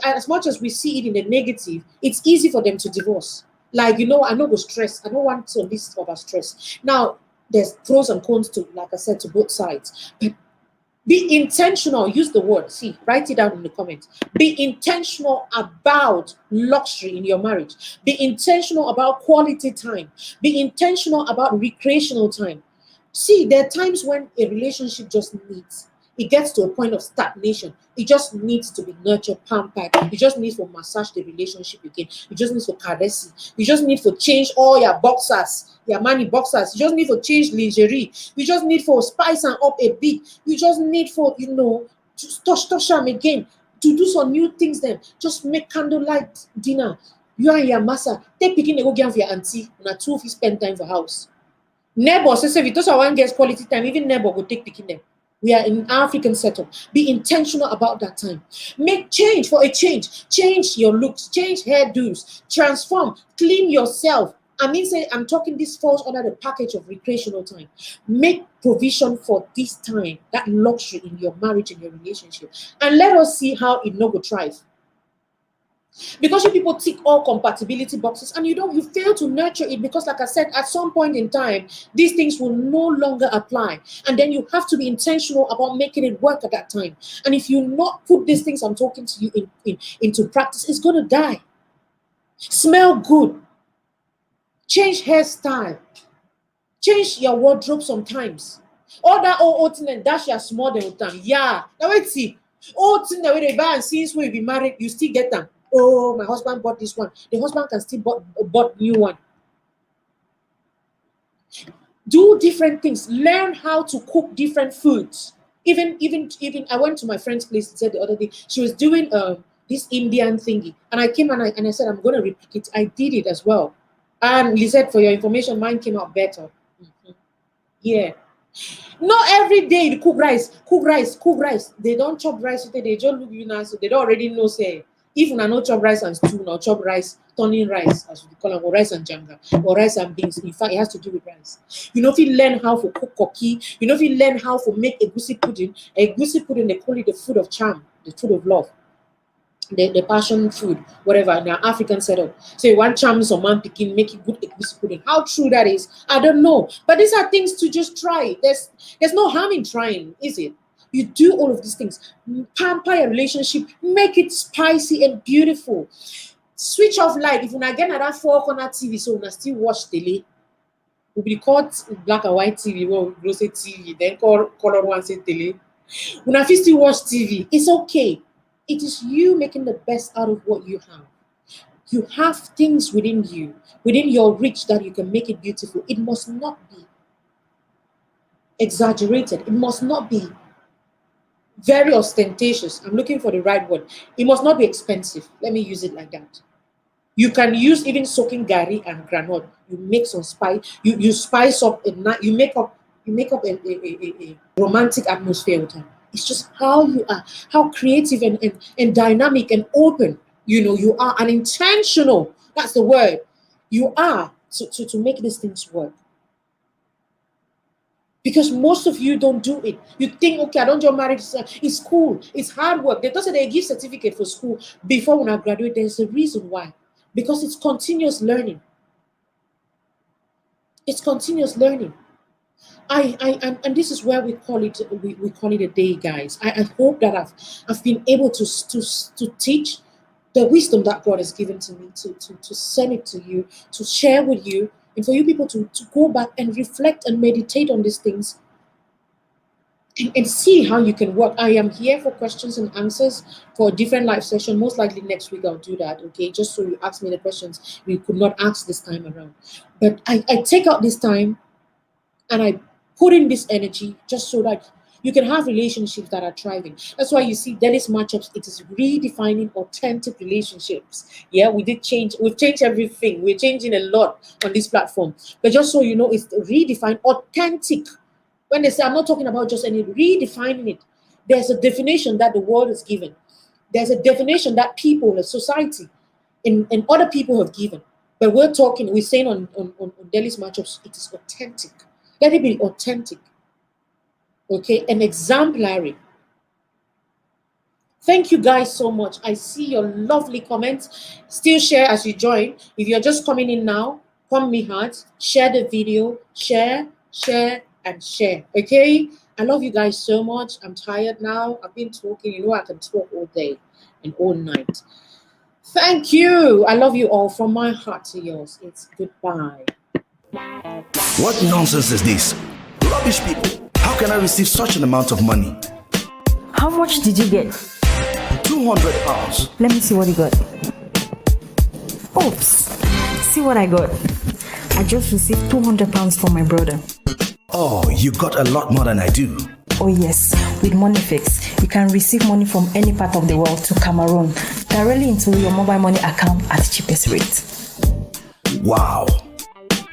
Speaker 4: as much as we see it in the negative, it's easy for them to divorce. Like, I know the stress. I don't want to list about stress. Now, there's pros and cons to, like I said, to both sides. But be intentional. Use the word. See, write it down in the comments. Be intentional about luxury in your marriage. Be intentional about quality time. Be intentional about recreational time. See, there are times when a relationship just needs. It gets to a point of stagnation. It just needs to be nurtured, pampered. You just need to massage the relationship again. You just need to caress it. You just need to change all your boxers, your money boxers. You just need to change lingerie. You just need to spice them up a bit. You just need for, to touch them again. To do some new things then. Just make candlelight dinner. You and your master. Take picking the go game for your auntie. And two of you spend time for house. Neighbor, say if those are one gets quality time, even neighbor will take picking them. We are in African setup. Be intentional about that time. Make change for a change. Change your looks. Change hairdos. Transform. Clean yourself. I mean, say I'm talking this falls under the package of recreational time. Make provision for this time, that luxury in your marriage and your relationship, and let us see how it no go thrive. Because you people tick all compatibility boxes and you fail to nurture it, because like I said, at some point in time, these things will no longer apply. And then you have to be intentional about making it work at that time. And if you not put these things I'm talking to you into practice, it's going to die. Smell good. Change hairstyle. Change your wardrobe sometimes. All that old thing and dash your small time. Yeah. Now wait, see. Old thing that they buy and since when you be married, you still get them. Oh, my husband bought this one. The husband can still bought new one. Do different things. Learn how to cook different foods. Even I went to my friend's place, said the other day, she was doing this Indian thingy. And I came and I said, I'm going to replicate it. I did it as well. And Lizette, for your information, mine came out better. Yeah. Not every day you cook rice. They don't chop rice, they just look you now, so they don't already know, say, if una no chop rice and stew, or chop rice, turning rice, as we call them, or rice and janga, or rice and beans. In fact, it has to do with rice. You know, if you learn how to cook koki, you know, if you learn how to make egusi pudding, they call it the food of charm, the food of love, the passion food, whatever, in our African setup. So you want charm some man picking, make it good egusi pudding. How true that is, I don't know. But these are things to just try. There's no harm in trying, is it? You do all of these things. Pamper your relationship. Make it spicy and beautiful. Switch off light. If you not get that 4-corner TV, so you still watch tele. We'll be called black and white TV. We'll say TV. Then color one say tele. When I still watch TV, it's okay. It is you making the best out of what you have. You have things within you, within your reach, that you can make it beautiful. It must not be exaggerated. It must not be very ostentatious. I'm looking for the right word. It must not be expensive. Let me use it like that. You can use even soaking gari and granite. You make some spice. You spice up you make up a romantic atmosphere with her. It's just how you are, how creative and dynamic and open you are, and intentional. That's the word. You are to make these things work. Because most of you don't do it. You think, okay, I don't get married. It's cool. It's hard work. They don't say they give certificate for school before when I graduate. There's a reason why. Because it's continuous learning. It's continuous learning. And this is where we call it a day, guys. I hope that I've been able to teach the wisdom that God has given to me, to send it to you, to share with you, and for you people to go back and reflect and meditate on these things and see how you can work. I am here for questions and answers for a different live session. Most likely next week I'll do that, okay? Just so you ask me the questions we could not ask this time around. But I take out this time and I put in this energy just so that you can have relationships that are thriving. That's why you see Dennis Matchups, it is redefining authentic relationships. Yeah, we've changed everything. We're changing a lot on this platform. But just so you know, it's redefined authentic. When they say, I'm not talking about just any redefining it. There's a definition that the world has given. There's a definition that people, a society, and other people have given. But we're saying on Dennis Matchups, it is authentic. Let it be authentic. Okay, and exemplary. Thank you guys so much. I see your lovely comments. Still share as you join. If you're just coming in now, pump me hard. Share the video. Share, and share. Okay? I love you guys so much. I'm tired now. I've been talking. You know I can talk all day and all night. Thank you. I love you all from my heart to yours. It's goodbye.
Speaker 2: What nonsense is this? Rubbish people. How can I receive such an amount of money?
Speaker 3: How much did you get?
Speaker 2: £200.
Speaker 3: Let me see what you got. Oops. See what I got. I just received £200 from my brother.
Speaker 2: Oh, you got a lot more than I do.
Speaker 3: Oh yes, with Moneyfix, you can receive money from any part of the world to Cameroon directly into your mobile money account at the cheapest rate.
Speaker 2: Wow.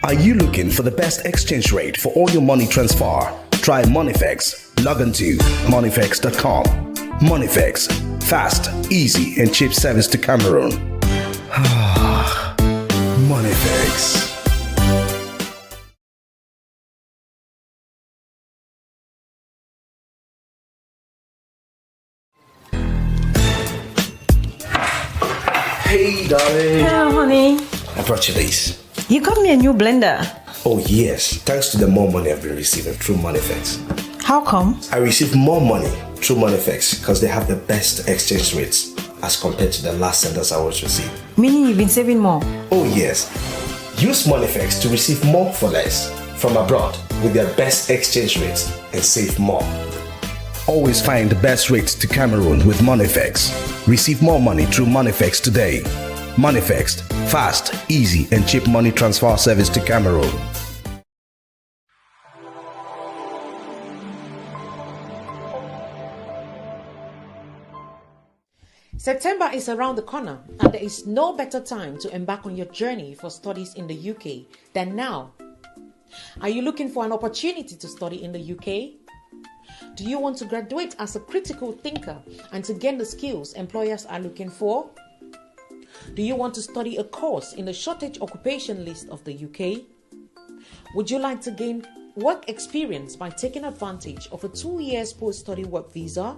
Speaker 2: Are you looking for the best exchange rate for all your money transfer? Try Moneyfix. Log on to moneyfix.com. Moneyfix. Fast, easy, and cheap service to Cameroon. Moneyfix. Hey, darling.
Speaker 3: Hello, honey.
Speaker 2: I brought you this.
Speaker 3: You got me a new blender.
Speaker 2: Oh, yes. Thanks to the more money I've been receiving through Moneyfex.
Speaker 3: How come?
Speaker 2: I receive more money through Moneyfex because they have the best exchange rates as compared to the last senders I was receiving.
Speaker 3: Meaning you've been saving more?
Speaker 2: Oh, yes. Use Moneyfex to receive more for less from abroad with their best exchange rates and save more. Always find the best rates to Cameroon with Moneyfex. Receive more money through Moneyfex today. Moneyfex, fast, easy, and cheap money transfer service to Cameroon.
Speaker 1: September is around the corner, and there is no better time to embark on your journey for studies in the UK than now. Are you looking for an opportunity to study in the UK? Do you want to graduate as a critical thinker and to gain the skills employers are looking for? Do you want to study a course in the shortage occupation list of the UK? Would you like to gain work experience by taking advantage of a 2 years post-study work visa?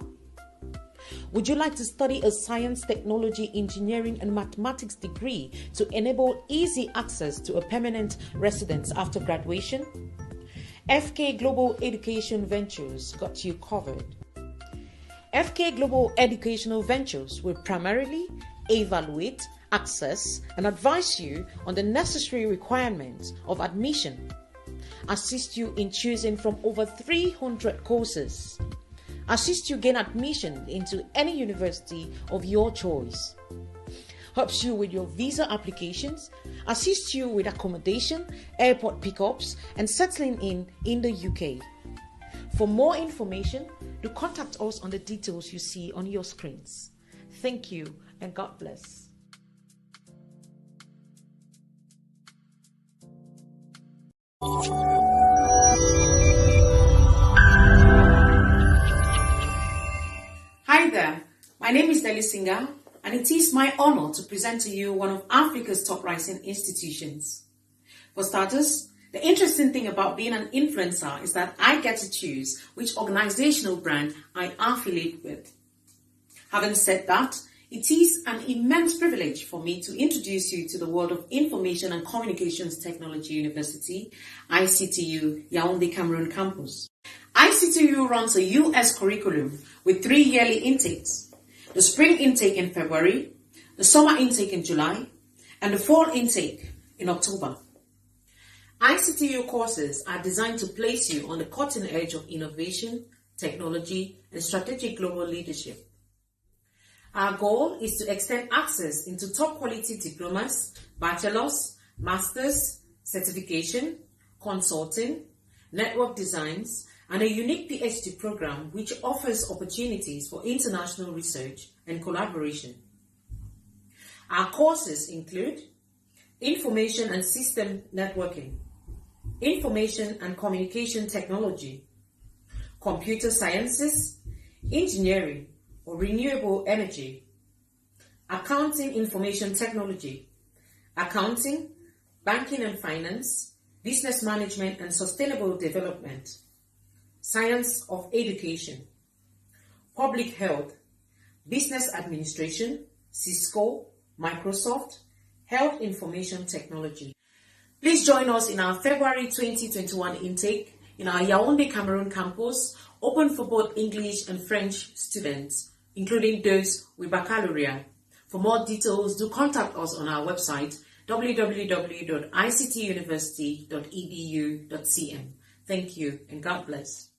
Speaker 1: Would you like to study a science, technology, engineering, and mathematics degree to enable easy access to a permanent residence after graduation? FK Global Education Ventures got you covered. FK Global Educational Ventures will primarily evaluate, access, and advise you on the necessary requirements of admission, assist you in choosing from over 300 courses, assist you gain admission into any university of your choice, helps you with your visa applications, assists you with accommodation, airport pickups, and settling in the UK. For more information, do contact us on the details you see on your screens. Thank you and God bless.
Speaker 5: Hi there, my name is Deli Singer, and it is my honor to present to you one of Africa's top rising institutions. For starters, the interesting thing about being an influencer is that I get to choose which organizational brand I affiliate with. Having said that, it is an immense privilege for me to introduce you to the world of Information and Communications Technology University, ICTU, Yaoundé, Cameroon campus. ICTU runs a US curriculum with 3 yearly intakes: the spring intake in February, the summer intake in July, and the fall intake in October. ICTU courses are designed to place you on the cutting edge of innovation, technology, and strategic global leadership. Our goal is to extend access into top quality diplomas, bachelor's, master's, certification, consulting, network designs, and a unique PhD program which offers opportunities for international research and collaboration. Our courses include Information and System Networking, Information and Communication Technology, Computer Sciences, Engineering or Renewable Energy, Accounting Information Technology, Accounting, Banking and Finance, Business Management and Sustainable Development, Science of Education, Public Health, Business Administration, Cisco, Microsoft, Health Information Technology. Please join us in our February 2021 intake in our Yaoundé, Cameroon campus, open for both English and French students, including those with baccalaureate. For more details, do contact us on our website www.ictuniversity.edu.cm. Thank you and God bless.